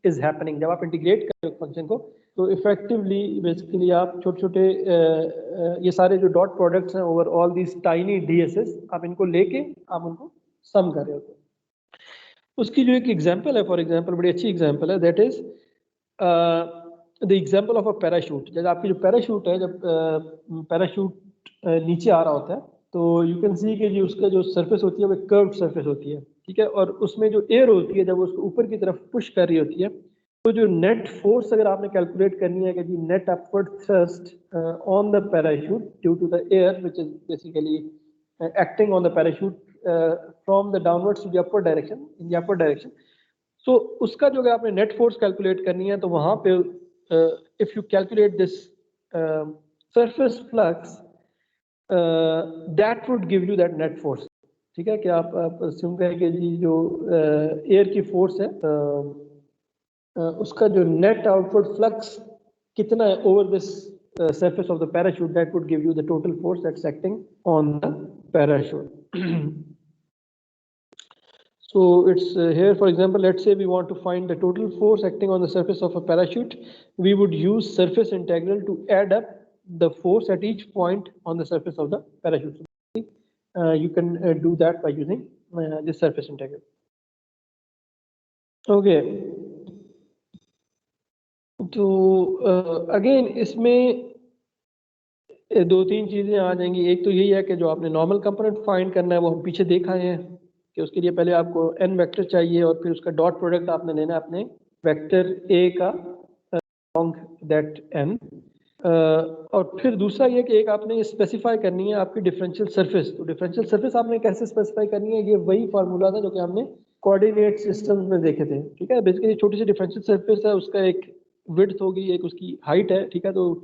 is happening. जब आप इंटीग्रेट कर रहे हो फंक्शन को तो इफेक्टिवली बेसिकली आप छोटे छोटे ये सारे जो डॉट प्रोडक्ट्स हैं over all these tiny DSS, आप इनको लेके आप उनको सम कर रहे होते हैं। उसकी जो एक एग्जांपल है, फॉर एग्जांपल बड़ी अच्छी एग्जांपल है, that is the example of a parachute. जब आपकी जो पैराशूट है, जब पैराशूट नीचे आ रहा होता है तो यू कैन सी कि जी उसका जो सरफेस होती है वो कर्व्ड सरफेस होती है, ठीक है। और उसमें जो एयर होती है जब वो उसको ऊपर की तरफ पुश कर रही होती है, तो जो नेट फोर्स अगर आपने कैलकुलेट करनी है कि जी net upward thrust on the parachute due to the air which is basically acting on the parachute from the downwards to the upward direction, in the upward direction. So उसका जो अगर आपने नेट फोर्स कैलकुलेट करनी है तो वहां पे if you calculate this surface flux that would give you that net force, ठीक है। कि आप अस्यूम करें कि जी जो एयर की फोर्स है उसका जो नेट आउटवर्ड फ्लक्स कितना है over this surface of the parachute, that would give you the total force that's acting on the parachute। So it's here, for example, let's say we want to find the total force acting on the surface of a parachute. We would use surface integral to add up the force at each point on the surface of the parachute। You can do that by using this surface integral। Okay, तो again इसमें दो तीन चीज़ें आ जाएंगी। एक तो यही है कि जो आपने नॉर्मल कंपोनेंट फाइंड करना है वो हम पीछे देखा है कि उसके लिए पहले आपको n वेक्टर चाहिए और फिर उसका डॉट प्रोडक्ट आपने लेना है अपने वेक्टर a का along that n। और फिर दूसरा ये कि एक आपने स्पेसिफाई करनी है आपकी डिफरेंशियल सरफेस। तो डिफरेंशियल सरफेस आपने कैसे स्पेसिफाई करनी है, ये वही फार्मूला था जो कि हमने कोऑर्डिनेट सिस्टम्स में देखे थे। ठीक है, बेसिकली छोटी सी डिफरेंशियल सरफेस है, उसका एक विड्थ होगी, एक उसकी हाइट है। ठीक है, तो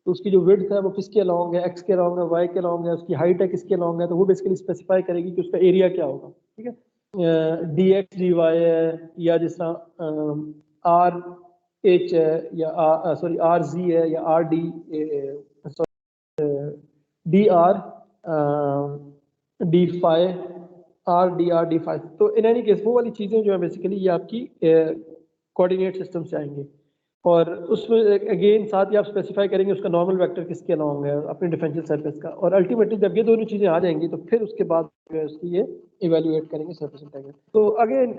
उसकी जो विड्थ है वो किसके अलोंग है, एक्स के अलोंग है, वाई के अलोंग है, उसकी हाइट है किसके अलोंग है, तो वो बेसिकली स्पेसिफाई करेगी कि उसका एरिया क्या होगा। ठीक है, डी एक्स डी वाई है, या जिस तरह आर एच है, या सॉरी आर जी है, या R D D R D five R D five. तो इन एनी केस वो वाली चीज़ें जो है बेसिकली ये आपकी कोऑर्डिनेट सिस्टम से आएंगे। और उसमें अगेन साथ ही आप स्पेसिफाई करेंगे उसका नॉर्मल वेक्टर किसके अलोंग है अपनी डिफरेंशियल सरफेस का। और अल्टीमेटली जब ये दोनों चीज़ें आ जाएंगी तो फिर उसके बाद जो है उसकी ये इवेल्युएट करेंगे सरफेस इंटीग्रल। तो अगेन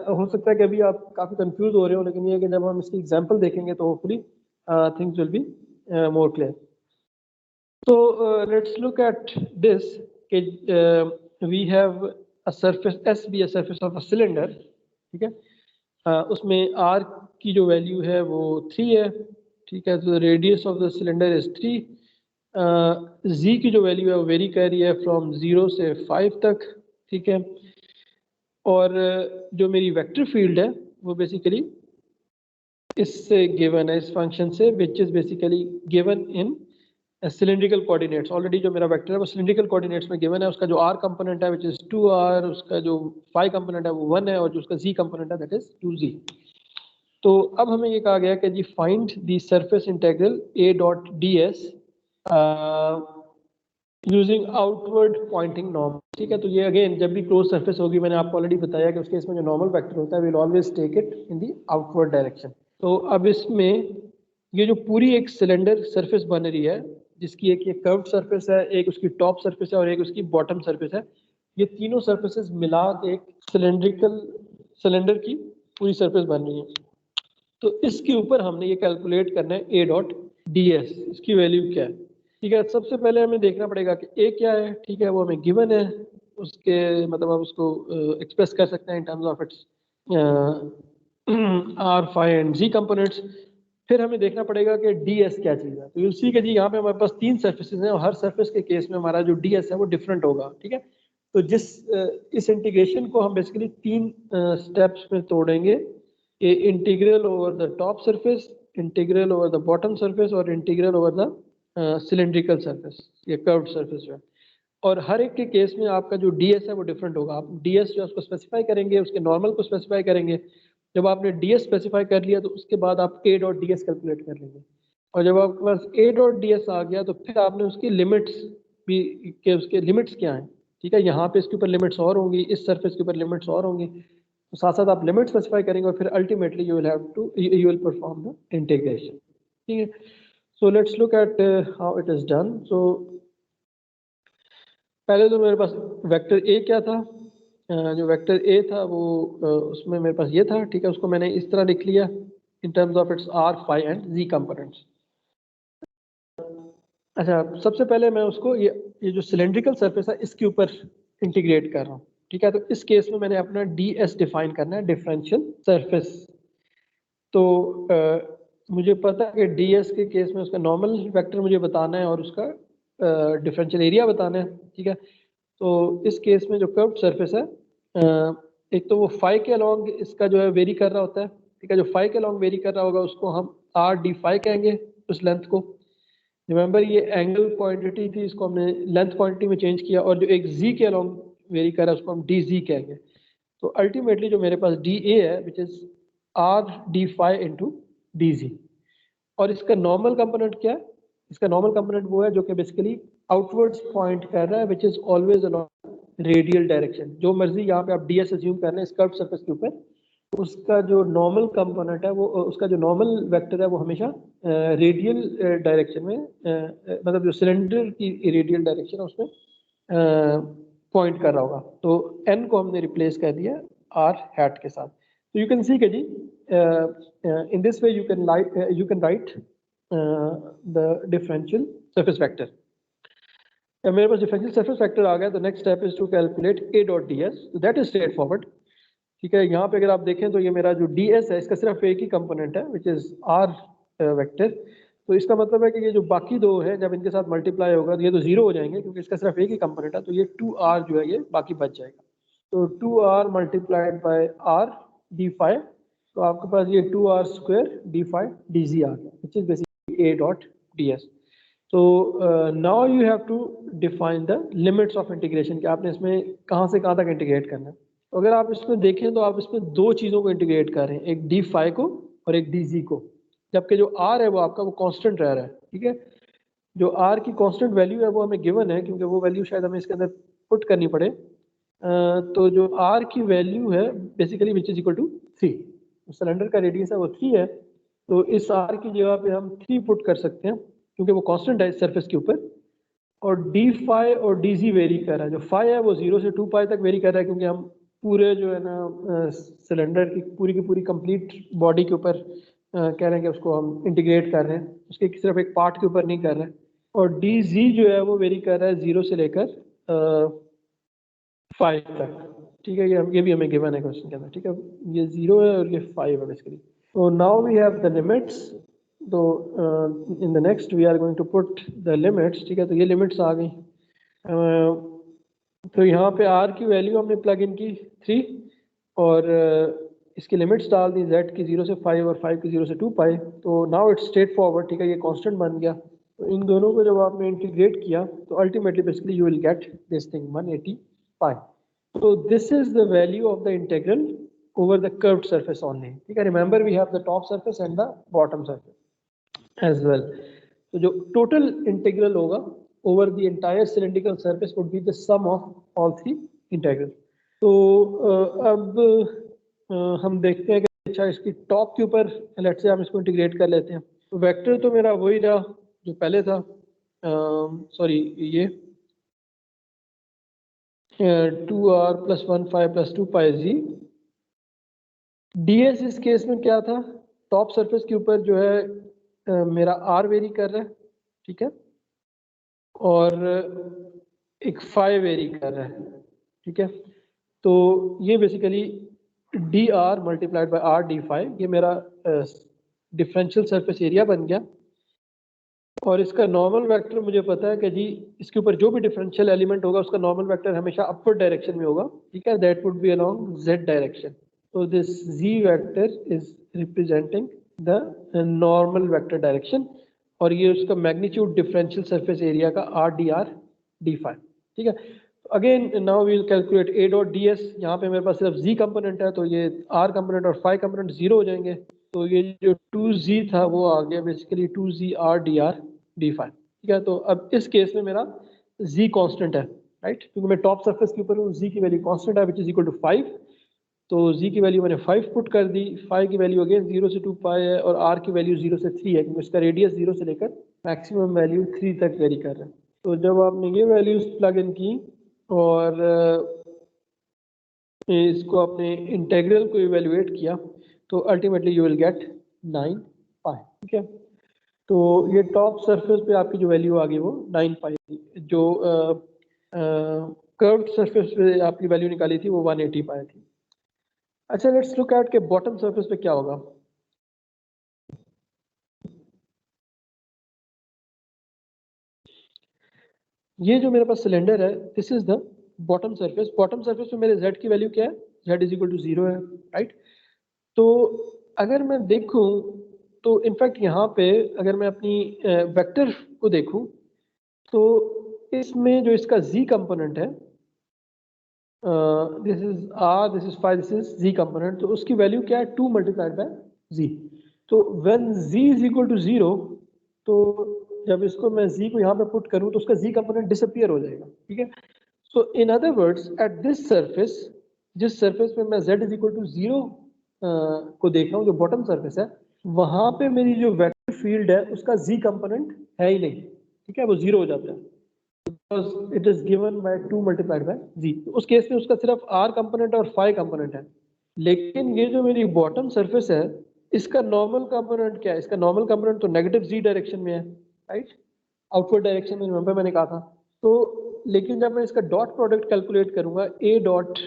हो सकता है कि अभी आप काफ़ी कंफ्यूज हो रहे हो, लेकिन ये कि जब हम इसकी एग्जाम्पल देखेंगे तो hopefully things will be more clear. So let's look at this. We have a surface S be a surface of a cylinder. ठीक है, उसमें R की जो वैल्यू है वो 3 है। ठीक है, तो radius of the cylinder is 3। Z की जो वैल्यू है वो वेरी कर रही है फ्रॉम 0 से 5 तक। ठीक है, और जो मेरी वेक्टर फील्ड है वो बेसिकली इससे गिवन है, इस फंक्शन से, विच is basically given in cylindrical coordinates. Already जो मेरा वेक्टर है वो सिलिंड्रिकल कोऑर्डिनेट्स में गिवन है। उसका जो r कंपोनेंट है विच इज 2r, उसका जो phi कंपोनेंट है वो 1 है, और जो उसका z कंपोनेंट है दैट इज 2z। तो अब हमें ये कहा गया कि जी find the surface integral a dot ds using outward pointing norm. ठीक है, तो ये अगेन जब भी क्लोज सरफेस होगी, मैंने आपको ऑलरेडी बताया कि उसके इसमें जो नॉर्मल वेक्टर होता है will always take it in the outward direction. तो अब इसमें ये जो पूरी एक सिलेंडर सरफेस बन रही है, जिसकी एक ये कर्व्ड सरफेस है, एक उसकी टॉप सरफेस है और एक उसकी बॉटम सरफेस है, ये तीनों सरफेसेस मिला के एक सिलेंडर की पूरी सरफेस बन रही है। तो इसके ऊपर हमने ये कैलकुलेट करना है a डॉट डी एस, इसकी वैल्यू क्या है। ठीक है, सबसे पहले हमें देखना पड़ेगा कि a क्या है। ठीक है, वो हमें गिवन है, उसके मतलब आप उसको एक्सप्रेस कर सकते हैं in terms of its R phi and z components. फिर हमें देखना पड़ेगा कि डी एस क्या चीज़ है। तो यूल सी के जी यहाँ पे हमारे पास 3 सर्फेसेस हैं और हर सर्फेस के केस में हमारा जो डी एस है वो डिफरेंट होगा। ठीक है, तो इस इंटीग्रेशन को हम बेसिकली 3 स्टेप्स में तोड़ेंगे, integral over the top surface, integral over the bottom surface और integral over the cylindrical surface, ये कर्व्ड सरफेस जो है। और हर एक के केस में आपका जो ds है वो डिफरेंट होगा। आप ds जो है उसको स्पेसिफाई करेंगे, उसके नॉर्मल को स्पेसिफाई करेंगे। जब आपने ds स्पेसिफाई कर लिया तो उसके बाद आप a डॉट ds कैलकुलेट कर लेंगे, और जब आपके पास a डॉट ds आ गया तो फिर आपने उसकी लिमिट्स भी के उसके लिमिट्स क्या हैं। ठीक है, यहाँ पे इसके ऊपर लिमिट्स और होंगी, इस सरफेस के ऊपर लिमिट्स और होंगी, तो साथ साथ आप लिमिट स्पेसिफाई करेंगे और फिर ultimately you will perform the integration. ठीक है, so let's look at how it is done. So पहले तो मेरे पास वेक्टर ए क्या था, जो वेक्टर ए था वो उसमें मेरे पास ये था। ठीक है, उसको मैंने इस तरह लिख लिया in terms of its R phi and z components. अच्छा, सबसे पहले मैं उसको ये जो सिलेंड्रिकल सरफेस है इसके ऊपर इंटीग्रेट कर रहा हूँ। ठीक है, तो इस केस में मैंने अपना डी एस डिफाइन करना है, डिफरेंशियल सरफेस। तो मुझे पता है कि डी एस के केस में उसका नॉर्मल वेक्टर मुझे बताना है और उसका डिफरेंशियल एरिया बताना है। ठीक है, तो इस केस में जो कर्व्ड सरफेस है, एक तो वो फाई के अलोंग इसका जो है वेरी कर रहा होता है। ठीक है, जो फाई के अलोंग वेरी कर रहा होगा उसको हम आर डी फाई कहेंगे, उस लेंथ को। रिमेंबर ये एंगल क्वांटिटी थी, इसको हमने लेंथ क्वांटिटी में चेंज किया, और जो एक जी के अलोंग वेरी कर रहा है उसको हम डी जी कहेंगे। तो अल्टीमेटली जो मेरे पास डी ए है which is R D phi into d z. और इसका नॉर्मल कंपोनेंट क्या है, इसका नॉर्मल कंपोनेंट वो है जो कि बेसिकली आउटवर्ड्स पॉइंट कर रहा है, which is always along radial direction. जो मर्जी यहाँ पे आप डी एस अज्यूम कर रहे हैं इस कर्व सरफेस के ऊपर, उसका जो नॉर्मल कंपोनेंट है वो, उसका जो नॉर्मल वेक्टर है वो हमेशा रेडियल डायरेक्शन में, मतलब जो सिलेंडर की रेडियल डायरेक्शन है उसमें पॉइंट कर रहा होगा। तो n को हमने रिप्लेस कर दिया r हैट के साथ। तो यू कैन सी के जी in this way you can write the differential surface vector. मेरे पास डिफरेंशियल सरफेस वेक्टर आ गया। तो next step is to calculate a dot d s, that is straightforward. ठीक है, यहाँ पे अगर आप देखें तो ये मेरा जो ds है इसका सिर्फ एक ही कंपोनेंट है विच इज r वेक्टर। तो इसका मतलब है कि ये जो बाकी दो है जब इनके साथ मल्टीप्लाई होगा तो ये तो जीरो हो जाएंगे क्योंकि इसका सिर्फ एक ही कंपोनेंट है, तो ये 2r जो है ये बाकी बच जाएगा। तो 2r multiplied by r d5, तो आपके पास ये 2r स्क्वायर d5 dz आ गया, which is basically a dot ds। तो now you have to define the limits of integration कि आपने इसमें कहाँ से कहाँ तक इंटीग्रेट करना है। तो अगर आप इसमें देखें तो आप इसमें दो चीज़ों को इंटीग्रेट कर रहे हैं, एक d5 को और एक dz को, जबकि जो r है वो आपका वो कांस्टेंट रह रहा है। ठीक है, जो r की कांस्टेंट वैल्यू है वो हमें गिवन है क्योंकि वो वैल्यू शायद हमें इसके अंदर पुट करनी पड़े। तो जो r की वैल्यू है basically which is equal to 3, cylinder का रेडियस है वो 3 है, तो इस r की जगह पे हम 3 पुट कर सकते हैं क्योंकि वो कांस्टेंट है इस सरफेस के ऊपर। और d5 और dz वेरी कर रहा है, जो फाई है वो 0 से 2 पाई तक वेरी कर रहा है क्योंकि हम पूरे जो है ना सिलेंडर की पूरी कंप्लीट बॉडी के ऊपर कह रहे हैं कि उसको हम इंटीग्रेट कर रहे हैं, उसके सिर्फ एक पार्ट के ऊपर नहीं कर रहे हैं। और dz जो है वो वेरी कर रहा है 0 से लेकर 5 तक। ठीक है, ये भी हमें गिवन है क्वेश्चन के अंदर। ठीक है, ये 0 है और ये 5 है बेसिकली। तो now we have the limits, तो in the next we are going to put the limits. ठीक है, तो ये लिमिट्स आ गई। तो यहाँ पे r की वैल्यू हमने प्लग इन की 3 और इसकी लिमिट्स डाल दी z की 0 से 5 और 5 की 0 से 2 पाई। तो नाउ इट्स स्ट्रेट फॉरवर्ड। ठीक है, ये कांस्टेंट बन गया। तो इन दोनों को जब आपने इंटीग्रेट किया तो ultimately basically you will get this thing 180 पाई। तो this is the value of the integral over the curved surface only. ठीक है, remember we have the top surface and the bottom surface as well. तो जो total integral होगा over the entire cylindrical surface would be the sum of all three integrals. तो अब हम देखते हैं कि अच्छा इसकी टॉप के ऊपर लेट से हम इसको इंटीग्रेट कर लेते हैं। तो वेक्टर तो मेरा वही रहा जो पहले था, सॉरी ये 2r + 1 5 + 2 पाई z। ds इस केस में क्या था, टॉप सरफेस के ऊपर जो है मेरा r वेरी कर रहा है। ठीक है, और एक 5 वेरी कर रहा है। ठीक है, तो ये basically dr multiplied by r d5 ये मेरा डिफरेंशियल सरफेस एरिया बन गया। और इसका नॉर्मल वेक्टर मुझे पता है कि जी इसके ऊपर जो भी डिफरेंशियल एलिमेंट होगा उसका नॉर्मल वेक्टर हमेशा अपवर्ड डायरेक्शन में होगा। ठीक है, that would be along z direction. So this z vector is representing the normal vector direction और ये उसका मैग्नीट्यूड डिफरेंशियल सरफेस एरिया का r dr d5। ठीक है, again now we will calculate a dot ds। यहाँ पे मेरे पास सिर्फ z कंपोनेंट है तो ये r कंपोनेंट और phi कंपोनेंट जीरो हो जाएंगे। तो ये जो 2z था वो आ गया basically 2z r dr d5। ठीक है, तो अब इस केस में मेरा z कांस्टेंट है, राइट, क्योंकि मैं टॉप सरफेस के ऊपर हूँ, z की वैल्यू कांस्टेंट है विच इज इक्वल टू 5। तो z की वैल्यू मैंने 5 पुट कर दी, 5 की वैल्यू अगेन 0 से 2 पाई है और r की वैल्यू 0 से 3 है क्योंकि इसका रेडियस 0 से लेकर मैक्सिमम वैल्यू 3 तक वेरी कर रहा है। तो जब आपने ये वैल्यूज प्लग इन की और इसको अपने इंटीग्रल को इवेलुएट किया तो अल्टीमेटली यू विल गेट 9 पाई। ठीक है, तो ये टॉप सरफेस पे आपकी जो वैल्यू आ गई वो 9 पाई थी, जो कर्व्ड सरफेस पे आपकी वैल्यू निकाली थी वो 180 पाई थी। अच्छा, लेट्स लुक एट के बॉटम सरफेस पे क्या होगा। ये जो मेरे पास सिलेंडर है this is the bottom surface. Bottom surface पे मेरे z की वैल्यू क्या है, z इज इक्वल टू 0 है, राइट। तो अगर मैं देखूं तो इनफैक्ट यहाँ पे अगर मैं अपनी वेक्टर को देखूं तो इसमें जो इसका z कंपोनेंट है, this is r, this is 5, this is z component, तो उसकी वैल्यू क्या है 2 मल्टीप्लाइड बाय z। तो when z is equal to 0, तो जब इसको मैं z को यहाँ पे पुट करूँ तो उसका z कंपोनेंट डिसअपियर हो जाएगा। ठीक है, so in other words at this surface, जिस सरफेस पे मैं z इज इक्वल टू 0 को देख रहा हूँ जो बॉटम सरफेस है, वहां पे मेरी जो वेक्टर फील्ड है उसका z कंपोनेंट है ही नहीं। ठीक है, वो 0 हो जाता है because it is given by 2 multiplied by z। तो उस केस में उसका सिर्फ r कंपोनेंट और phi कंपोनेंट है। लेकिन ये जो मेरी बॉटम सरफेस है इसका नॉर्मल कंपोनेंट क्या है, इसका नॉर्मल कंपोनेंट तो नेगेटिव z डायरेक्शन में है, राइट, आउटवर्ड डायरेक्शन में, रिमेंबर मैंने कहा था। तो लेकिन जब मैं इसका डॉट प्रोडक्ट कैलकुलेट करूंगा a डॉट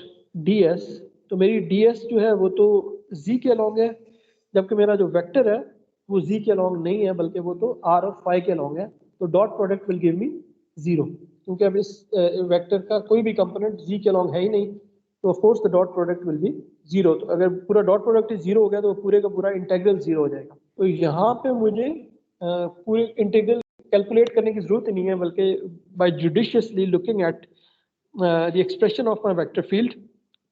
ds, तो मेरी ds जो है वो तो z के अलॉन्ग है, जबकि मेरा जो वेक्टर है वो z के अलॉन्ग नहीं है बल्कि वो तो r और phi के अलॉन्ग है, तो डॉट प्रोडक्ट विल गिव मी 0, क्योंकि अब इस वेक्टर का कोई भी कंपोनेंट z के अलॉन्ग है ही नहीं, तो of course the dot product will be 0। तो अगर पूरा डॉट प्रोडक्ट ही 0 हो गया तो पूरे का पूरा इंटीग्रल 0 हो जाएगा। तो यहाँ पे मुझे पूरे इंटीग्रल कैलकुलेट करने की जरूरत नहीं है, बल्कि by judiciously looking at the expression of my vector field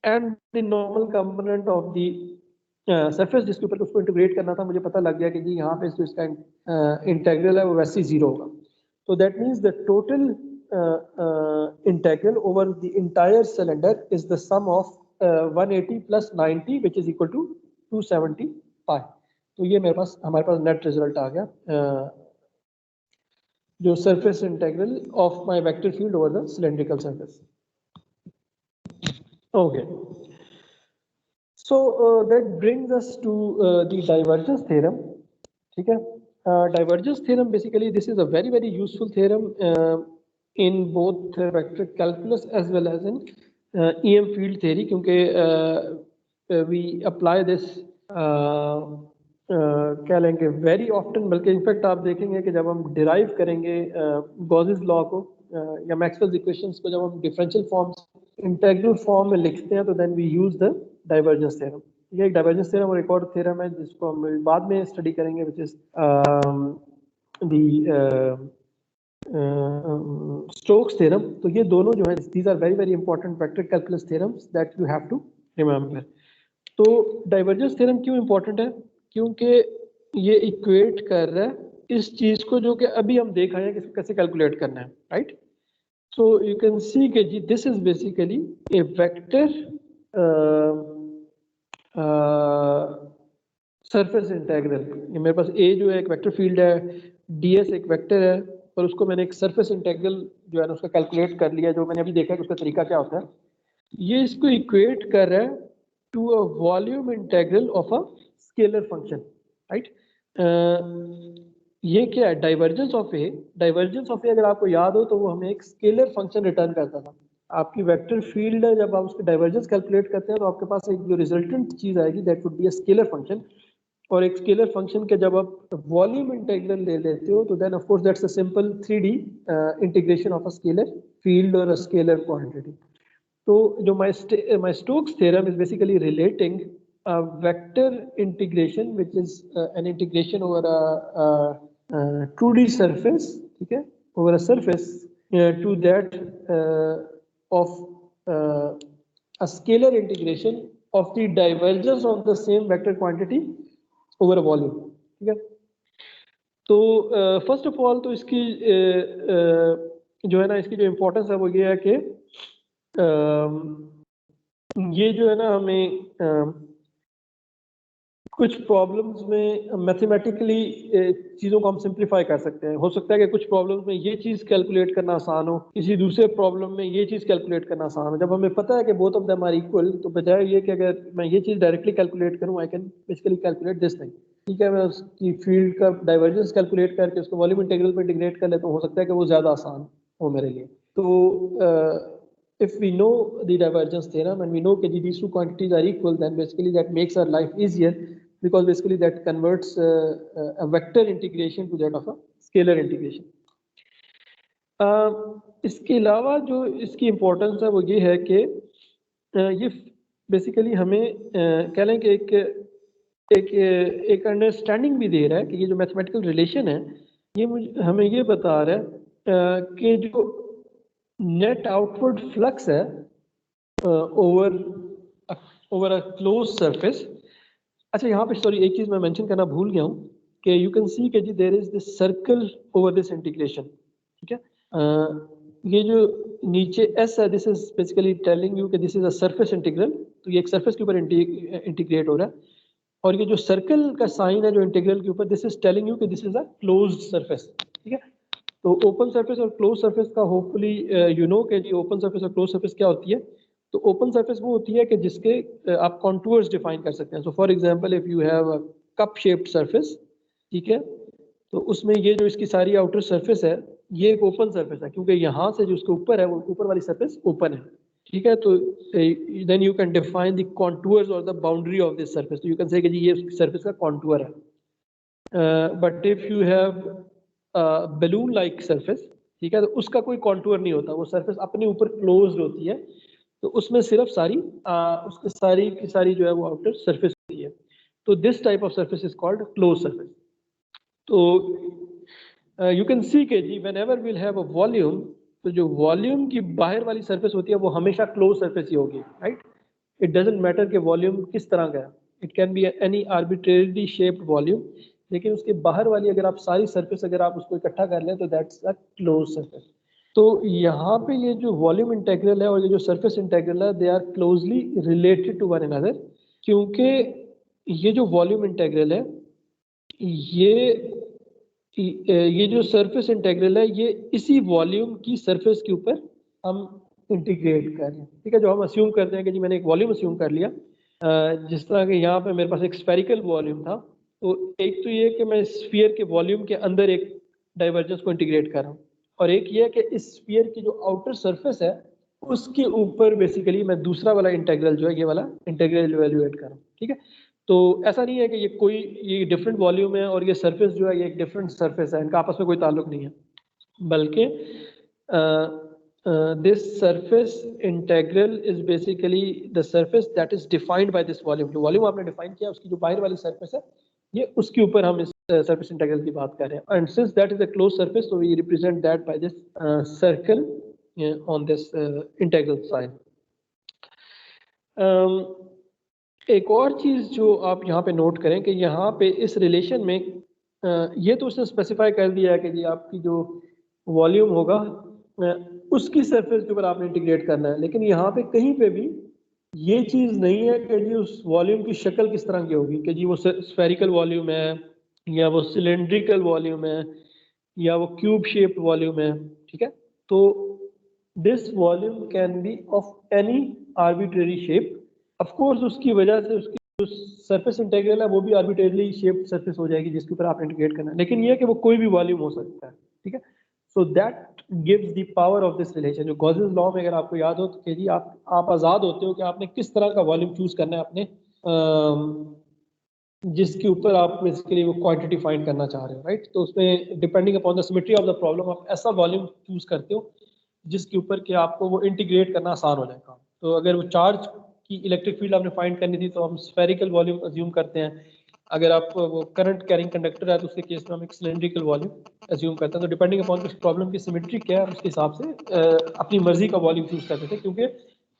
and the normal component of the surface जिसके ऊपर उसको इंटीग्रेट करना था, मुझे पता लग गया कि जी यहाँ पे जो इसका इंटीग्रल है वो वैसे ही 0 होगा। तो that means the total integral over the entire cylinder is the sum of 180 plus 90 which is equal to 270 pi. तो ये हमारे पास नेट रिजल्ट आ गया जो surface integral of my vector field over the cylindrical surface. Okay, so that brings us to the divergence theorem. ठीक है, divergence theorem basically this is a very useful theorem in both vector calculus as well as in EM field theory, क्योंकि we apply this क्या लेंगे very often, बल्कि in fact आप देखेंगे कि जब हम डिराइव करेंगे गॉसेस लॉ को या मैक्सवेल्स इक्वेशंस को, जब हम डिफरेंशियल फॉर्म्स इंटीग्रल फॉर्म में लिखते हैं तो then we use the divergence theorem. ये एक डाइवर्जेंस थ्योरम और एक और थ्योरम है जिसको हम बाद में स्टडी करेंगे, which is the Stokes theorem. तो ये दोनों जो है these are very important vector calculus theorems that you have to remember. तो डाइवर्जेंस थ्योरम क्यों इंपॉर्टेंट है? क्योंकि ये इक्वेट कर रहा है इस चीज को जो कि अभी हम देख रहे हैं कि इसको कैसे कैलकुलेट करना है, right? So you can see कि जी this is basically a vector surface integral. ये मेरे पास ए जो है एक वेक्टर फील्ड है, ds एक वेक्टर है, और उसको मैंने एक सरफेस इंटीग्रल जो है ना उसका कैलकुलेट कर लिया, जो मैंने अभी देखा कि उसका तरीका क्या होता है। ये इसको इक्वेट कर रहा है to a volume integral of a scalar function, right? ये क्या है? Divergence of A. Divergence of A अगर आपको याद हो तो वो हमें एक स्केलर फंक्शन रिटर्न करता था। आपकी वेक्टर फील्ड है, जब आप उसकी डाइवर्जेंस कैलकुलेट करते हैं तो आपके पास एक जो रिजल्टेंट चीज आएगी that would be a scalar function. और एक स्केलर फंक्शन के जब आप वॉल्यूम इंटीग्रल ले लेते हो तो then of course that's a simple 3D integration of a scalar field और अ स्केलर क्वांटिटी। तो जो my Stokes theorem is basically relating a vector integration which is an integration over a 2D surface, ठीक है, over a surface to that of a scalar integration of the divergence of the same vector quantity over a volume, ठीक है। तो first of all तो इसकी जो है ना इसकी जो इम्पोर्टेंस है वो ये है कि ये जो है ना हमें कुछ प्रॉब्लम्स में मैथमेटिकली चीज़ों को हम सिंप्लीफाई कर सकते हैं। हो सकता है कि कुछ प्रॉब्लम्स में ये चीज़ कैलकुलेट करना आसान हो, किसी दूसरे प्रॉब्लम में ये चीज़ कैलकुलेट करना आसान हो। जब हमें पता है कि both of them are equal, तो बजाय ये कि अगर मैं ये चीज़ डायरेक्टली कैलकुलेट करूँ, I can basically calculate this thing, ठीक है। मैं उसकी फील्ड का डाइवर्जेंस कैलकुलेट करके उसको वॉल्यूम इंटीग्रल पर इंटीग्रेट कर लेता हूँ, हो सकता है कि वो ज़्यादा आसान हो मेरे लिए। तो if we know the divergence theorem and we know that these two quantities are equal, then basically that makes our life easier, because basically that converts a vector integration to that of a scalar integration. इसके अलावा जो इसकी importance है वो ये है कि ये बेसिकली हमें कह लें कि एक अंडरस्टैंडिंग भी दे रहा है कि ये जो मैथमेटिकल रिलेशन है ये हमें ये बता रहा है कि जो नेट आउटवर्ड फ्लक्स है ओवर अ क्लोज सरफेस। अच्छा, यहाँ पे सॉरी एक चीज मैं मेंशन करना भूल गया हूँ कि यू कैन सी कि जी there is this circle over this integration, ठीक है। ये जो नीचे एस है this is basically telling you कि this is a surface integral, तो ये एक सरफेस के ऊपर इंटीग्रेट हो रहा है। और ये जो सर्कल का साइन है जो इंटीग्रल के ऊपर, दिस इज टेलिंग यू कि this is a closed surface, ठीक है। तो ओपन सरफेस और क्लोज सरफेस का होपफुली यू नो कि जी ओपन सरफेस और क्लोज सरफेस क्या होती है। तो ओपन सरफेस वो होती है कि जिसके आप कॉन्टूर्स डिफाइन कर सकते हैं। So for example if you have a cup shaped surface, ठीक है, तो उसमें ये जो इसकी सारी आउटर सरफेस है ये एक ओपन सरफेस है, क्योंकि यहाँ से जो उसके ऊपर है वो ऊपर वाली सरफेस ओपन है, ठीक है। तो then you can define the contours और the boundary of this surface. तो यू कैन से कि जी ये सरफेस का कॉन्टूर है। But if you have balloon like surface, ठीक है, तो उसका कोई कॉन्टूर नहीं होता, वो सरफेस अपने ऊपर क्लोज्ड होती है, तो उसमें सिर्फ सारी उसकी सारी की सारी जो है वो आउटर सरफेस होती है। तो this type of surface is called close surface. तो यू कैन सी के जी whenever will have a volume, तो जो वॉल्यूम की बाहर वाली सरफेस होती है वो हमेशा क्लोज सरफेस ही होगी, राइट। इट डजेंट मैटर कि वॉल्यूम किस तरह का है, it can be any arbitrarily shaped volume, लेकिन उसके बाहर वाली अगर आप सारी सरफेस अगर आप उसको इकट्ठा कर लें तो दैट्स अ क्लोज सरफेस। तो यहाँ पे ये जो वॉल्यूम इंटेग्रल है और ये जो सरफेस इंटेग्रल है, they are closely related to one another, क्योंकि ये जो वॉल्यूम इंटेग्रल है, ये जो सरफेस इंटेग्रल है, ये इसी वॉल्यूम की सरफेस के ऊपर हम इंटीग्रेट कर रहे हैं, ठीक है। जो हम अस्यूम करते हैं कि जी मैंने एक वॉल्यूम अस्यूम कर लिया, जिस तरह के यहाँ पे मेरे पास एक स्फेरिकल वॉल्यूम था, तो एक तो ये कि मैं स्फीयर के वॉल्यूम के अंदर एक डाइवर्जेंस को इंटीग्रेट कर रहा हूँ, और एक ये है कि इस स्फीयर की जो आउटर सरफेस है उसके ऊपर बेसिकली मैं दूसरा वाला इंटेग्रल जो है ये वाला इंटेग्रल इवेल्युएट कर रहा हूँ, ठीक है। तो ऐसा नहीं है कि ये डिफरेंट वॉल्यूम है और ये सरफेस जो है ये एक डिफरेंट सरफेस है, इनका आपस में कोई ताल्लुक नहीं है, बल्कि this surface integral is basically the surface that is defined by this volume. जो वॉल्यूम आपने डिफाइन किया उसकी जो बाहर वाली सरफेस है, ये उसके ऊपर हम इस सरफेस इंटेग्रल की बात कर रहे हैं, and since that is a close surface, so we represent that by this circle on this integral sign. एक और चीज़ जो आप यहाँ पे नोट करें कि यहाँ पे इस रिलेशन में ये तो उसने स्पेसिफाई कर दिया है कि जी आपकी जो वॉल्यूम होगा उसकी सरफेस के ऊपर आपने इंटीग्रेट करना है, लेकिन यहाँ पे कहीं पे भी ये चीज़ नहीं है कि जी उस वॉल्यूम की शक्ल किस तरह की होगी, कि जी वो स्फेरिकल वॉल्यूम है या वो सिलेंड्रिकल वॉल्यूम है या वो क्यूब शेप्ड वॉल्यूम है, ठीक है। तो this volume can be of any arbitrary shape, of course उसकी वजह से उसकी जो सरफेस इंटीग्रल है वो भी आर्बिट्रेरली शेप्ड सरफेस हो जाएगी जिसके ऊपर आप इंटीग्रेट करना है, लेकिन ये है कि वो कोई भी वॉल्यूम हो सकता है, ठीक है। So that gives the power of this relation. जो गॉसेस लॉ में अगर आपको याद हो तो कि जी आप आज़ाद होते हो कि आपने किस तरह का वॉल्यूम चूज करना है अपने जिसके ऊपर आप बेसिकली वो क्वांटिटी फाइंड करना चाह रहे हो, राइट। तो उसमें depending upon the symmetry of the problem आप ऐसा वॉल्यूम चूज करते हो जिसके ऊपर कि आपको वो इंटीग्रेट करना आसान हो जाएगा। तो अगर वो चार्ज की इलेक्ट्रिक फील्ड आपने फाइंड करनी थी तो हम स्फेरिकल वॉल्यूम अज्यूम करते हैं, अगर आप वो करंट कैरिंग कंडक्टर है तो उसके केस में हम एक सिलेंड्रिकल वॉल्यूम अज्यूम करते हैं। तो डिपेंडिंग अपॉन उस प्रॉब्लम की सिमेट्री क्या है उसके हिसाब से अपनी मर्जी का वॉल्यूम चूज करते थे, क्योंकि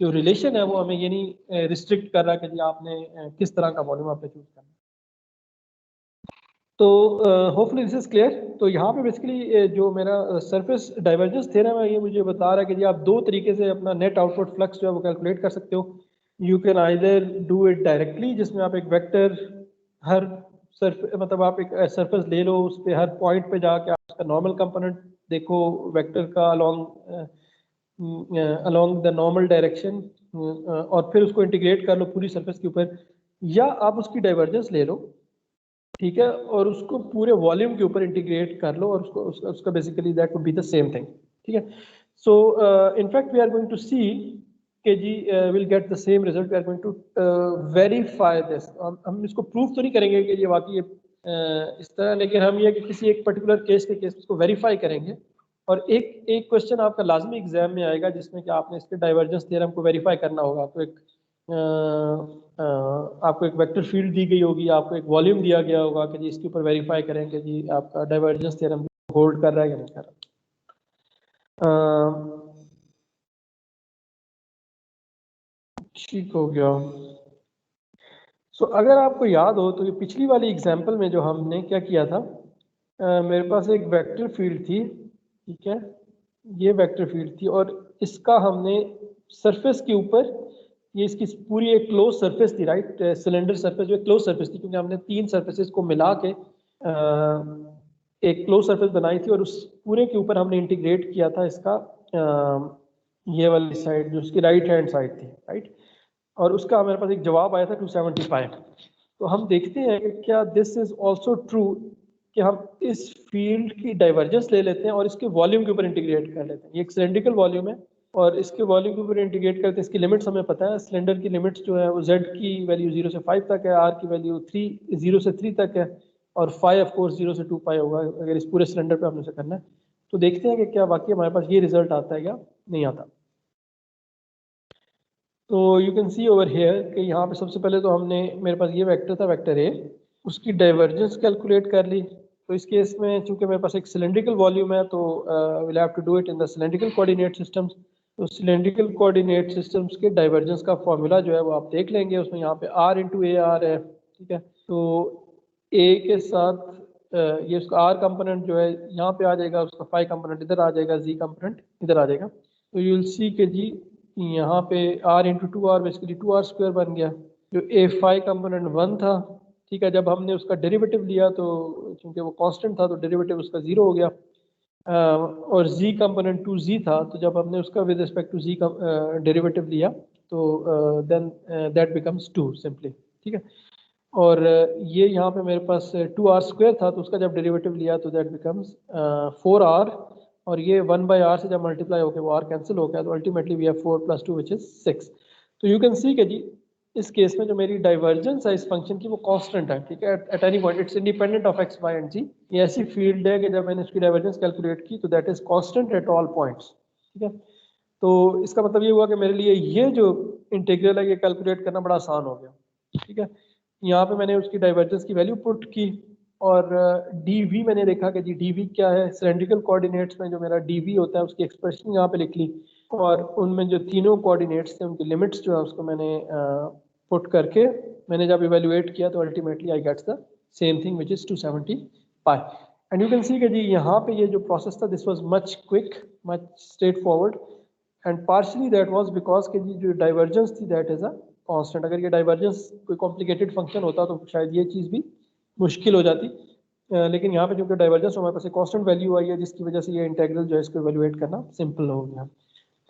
जो रिलेशन है वो हमें ये नहीं रिस्ट्रिक्ट कर रहा कि जी आपने किस तरह का वॉल्यूम आपने चूज करना। तो होपफुली दिस इज क्लियर। तो यहाँ पे बेसिकली जो मेरा सरफेस डाइवर्जेंस थ्योरम है ये मुझे बता रहा है कि जी आप दो तरीके से अपना नेट आउटपुट फ्लक्स जो है वो कैलकुलेट कर सकते हो। You can either do it directly, जिसमें आप एक वेक्टर हर मतलब आप एक सरफेस ले लो, उस पर हर पॉइंट पे जाके आप उसका नॉर्मल कंपोनेंट देखो वेक्टर का अलोंग द नॉर्मल डायरेक्शन, और फिर उसको इंटीग्रेट कर लो पूरी सरफेस के ऊपर, या आप उसकी डाइवर्जेंस ले लो, ठीक है, और उसको पूरे वॉल्यूम के ऊपर इंटीग्रेट कर लो और उसका basically that would be the same thing, ठीक है। So in fact we are going to see के जी will get the same result, we are going to verify this. हम इसको प्रूव तो नहीं करेंगे कि ये वाकई इस तरह, लेकिन हम ये कि किसी एक पर्टिकुलर केस के केस को वेरीफाई करेंगे। और एक क्वेश्चन आपका लाजमी एग्जाम में आएगा जिसमें कि आपने इसके डाइवर्जेंस थ्योरम को वेरीफाई करना होगा। तो आपको एक वेक्टर फील्ड दी गई होगी, आपको एक वॉल्यूम दिया गया होगा कि जी इसके ऊपर वेरीफाई करें कि जी आपका डाइवर्जेंस थ्योरम होल्ड कर रहा है या नहीं कर रहा। ठीक हो गया। सो अगर आपको याद हो तो ये पिछली वाली एग्जांपल में जो हमने क्या किया था, मेरे पास एक वेक्टर फील्ड थी, ठीक है, ये वेक्टर फील्ड थी और इसका हमने सरफेस के ऊपर, ये इसकी पूरी एक क्लोज सरफेस थी, राइट, सिलेंडर सरफेस जो क्लोज सरफेस थी, क्योंकि हमने तीन सरफेसेस को मिला के एक क्लोज सरफेस बनाई थी और उस पूरे के ऊपर हमने इंटीग्रेट किया था इसका ये वाली साइड जो उसकी राइट हैंड साइड थी, राइट। और उसका हमारे पास एक जवाब आया था 275। तो हम देखते हैं कि क्या दिस इज ऑल्सो ट्रू कि हम इस फील्ड की डाइवर्जेंस ले लेते हैं और इसके वॉल्यूम के ऊपर इंटीग्रेट कर लेते हैं। ये एक सिलेंड्रिकल वॉल्यूम है और इसके वॉल्यूम के ऊपर इंटीग्रेट करते हैं। इसकी लिमिट्स हमें पता है, सिलेंडर की लिमिट्स जो है वो z की वैल्यू 0 से 5 तक है, r की वैल्यू 0 से 3 तक है, और फाई ऑफ कोर्स 0 से 2 पाई होगा अगर इस पूरे सिलेंडर पे आपने से करना है। तो देखते हैं कि क्या वाकई हमारे पास ये रिजल्ट आता है या नहीं आता। तो you can C over here कि यहाँ पे सबसे पहले तो हमने, मेरे पास ये वेक्टर था वेक्टर ए, उसकी डाइवर्जेंस कैलकुलेट कर ली। तो इस केस में चूंकि मेरे पास एक सिलेंड्रिकल वॉल्यूम है तो will have to do it in the cylindrical coordinate systems. तो सिलेंड्रिकल कोऑर्डिनेट सिस्टम्स के डाइवर्जेंस का फॉर्मूला जो है वो आप देख लेंगे, उसमें यहाँ पे r इंटू ए आर है, ठीक है। तो a के साथ ये उसका r कंपोनेंट जो है यहाँ पे आ जाएगा, उसका फाई कंपोनेंट इधर आ जाएगा, z कंपोनेंट इधर आ जाएगा। तो यू विल सी के जी यहाँ पे r into two r basically 2r square बन गया। जो a फाई कंपोनेंट 1 था, ठीक है, जब हमने उसका डेरिवेटिव लिया तो चूंकि वो कांस्टेंट था तो डेरिवेटिव उसका 0 हो गया। और z कंपोनेंट 2z था, तो जब हमने उसका विद रिस्पेक्ट टू z का डेरिवेटिव लिया तो देन दैट बिकम्स 2 सिंपली, ठीक है। और ये यहाँ पे मेरे पास 2r स्क्वायर था, तो उसका जब डेरिवेटिव लिया तो दैट बिकम्स 4r, और ये 1/r से जब मल्टीप्लाई होकर वो r कैंसिल हो गया, तो ultimately we have 4 + 2 which is 6। तो यू कैन सी कि जी इस केस में जो मेरी डाइवर्जेंस है इस फंक्शन की वो कांस्टेंट है, ठीक है, at any point it's independent of x, y and z। ये ऐसी फील्ड है कि जब मैंने उसकी डाइवर्जेंस कैलकुलेट की तो that is constant eight all points, ठीक है। तो इसका मतलब ये हुआ कि मेरे लिए ये जो इंटीग्रल है ये कैलकुलेट करना बड़ा आसान हो गया, ठीक है। यहाँ पे मैंने उसकी डाइवर्जेंस की वैल्यू पुट की और dv मैंने देखा कि जी dv क्या है, सिलेंड्रिकल कोऑर्डिनेट्स में जो मेरा dv होता है उसकी एक्सप्रेशन यहाँ पे लिख ली, और उनमें जो तीनों कोऑर्डिनेट्स थे उनकी लिमिट्स जो है उसको मैंने पुट करके मैंने जब इवेल्युएट किया तो ultimately I gets the same thing which is 270 pi. And you can see कि जी यहाँ पे ये जो प्रोसेस था this was much quick, much straightforward, and partially that was because कि जी जो डाइवर्जेंस थी दैट इज अ कांस्टेंट। अगर ये डाइवर्जेंस कोई कॉम्प्लिकेटेड फंक्शन होता तो शायद ये चीज़ भी मुश्किल हो जाती, लेकिन यहाँ पे जो डाइवर्जेंस हमारे पास एक कांस्टेंट वैल्यू आई है जिसकी वजह से ये इंटीग्रल जो है इसको इवेलुएट करना सिंपल हो गया।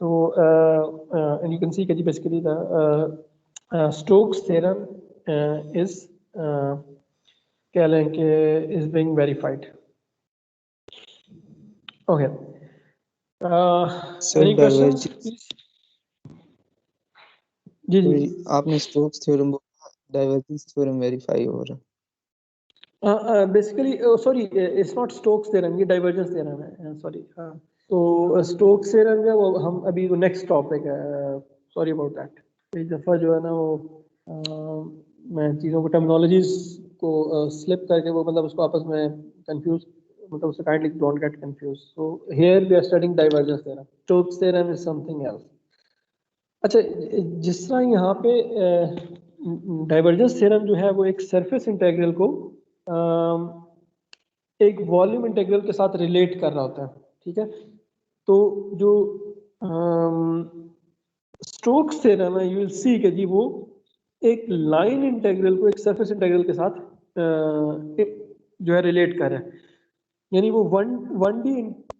तो एंड यू कैन सी कि basically the Stokes theorem is कह लें कि is being verified. Okay, sir any questions please? जी जी आपने स्टोक्स थ्योरम बोला, डाइवर्जेंस थ्योरम वेरीफाई हो रहा है। Basically sorry it's not Stokes theorem, ये डाइवर्जेंस थ्योरम है, सॉरी। तो स्टोक्स थ्योरम जो है वो हम अभी वो नेक्स्ट टॉपिक है, सॉरी अबाउट दैट। इस दफ़ा जो है ना वो मैं चीज़ों को टर्मिनोलॉजीज को स्लिप करके वो मतलब उसको आपस में कंफ्यूज, मतलब उससे kindly don't get confuse. So here we are studying divergence theorem, Stokes theorem is something else. अच्छा, जिस तरह यहाँ पे डाइवर्जेंस थ्योरम जो है वो एक सरफेस इंटीग्रल को एक वॉल्यूम इंटीग्रल के साथ रिलेट कर रहा होता है, ठीक है। तो जो स्टोक्स थ्योरम है, यू विल सी कि जी वो एक लाइन इंटीग्रल को एक सरफेस इंटीग्रल के साथ जो है रिलेट कर रहा है। यानी वो वन डी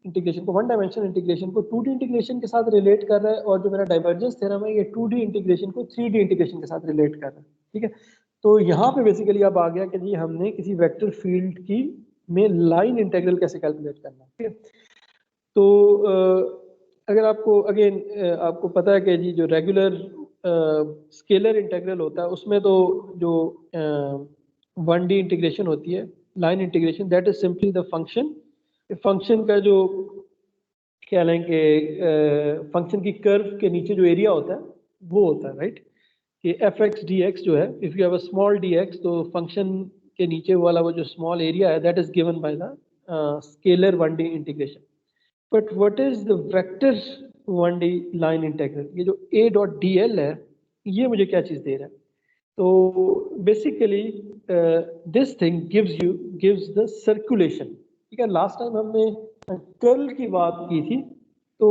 इंटीग्रेशन को, वन डायमेंशनल इंटीग्रेशन को 2D इंटीग्रेशन के साथ रिलेट कर रहा है, और जो मेरा डाइवर्जेंस थ्योरम है ये 2D इंटीग्रेशन को 3D इंटीग्रेशन के साथ रिलेट कर रहा है, ठीक है। तो यहाँ पे बेसिकली अब आ गया कि जी हमने किसी वेक्टर फील्ड की में लाइन इंटीग्रल कैसे कैलकुलेट करना है, ठीक है। तो अगर आपको अगेन आपको पता है कि जी जो रेगुलर स्केलर इंटीग्रल होता है उसमें तो जो 1D इंटीग्रेशन होती है, line integration, that is simply the function का जो क्या लेंगे फंक्शन की कर्व के नीचे जो एरिया होता है वो होता है, राइट। कि f(x) dx जो है, if you have a small dx, तो फंक्शन के नीचे वाला वो जो स्मॉल एरिया है that is given by the scalar 1D integration. But what is the vector 1D line integral? ये जो a.dl है ये मुझे क्या चीज दे रहा है? तो basically this thing gives the circulation, ठीक है। लास्ट टाइम हमने कर्ल की बात की थी, तो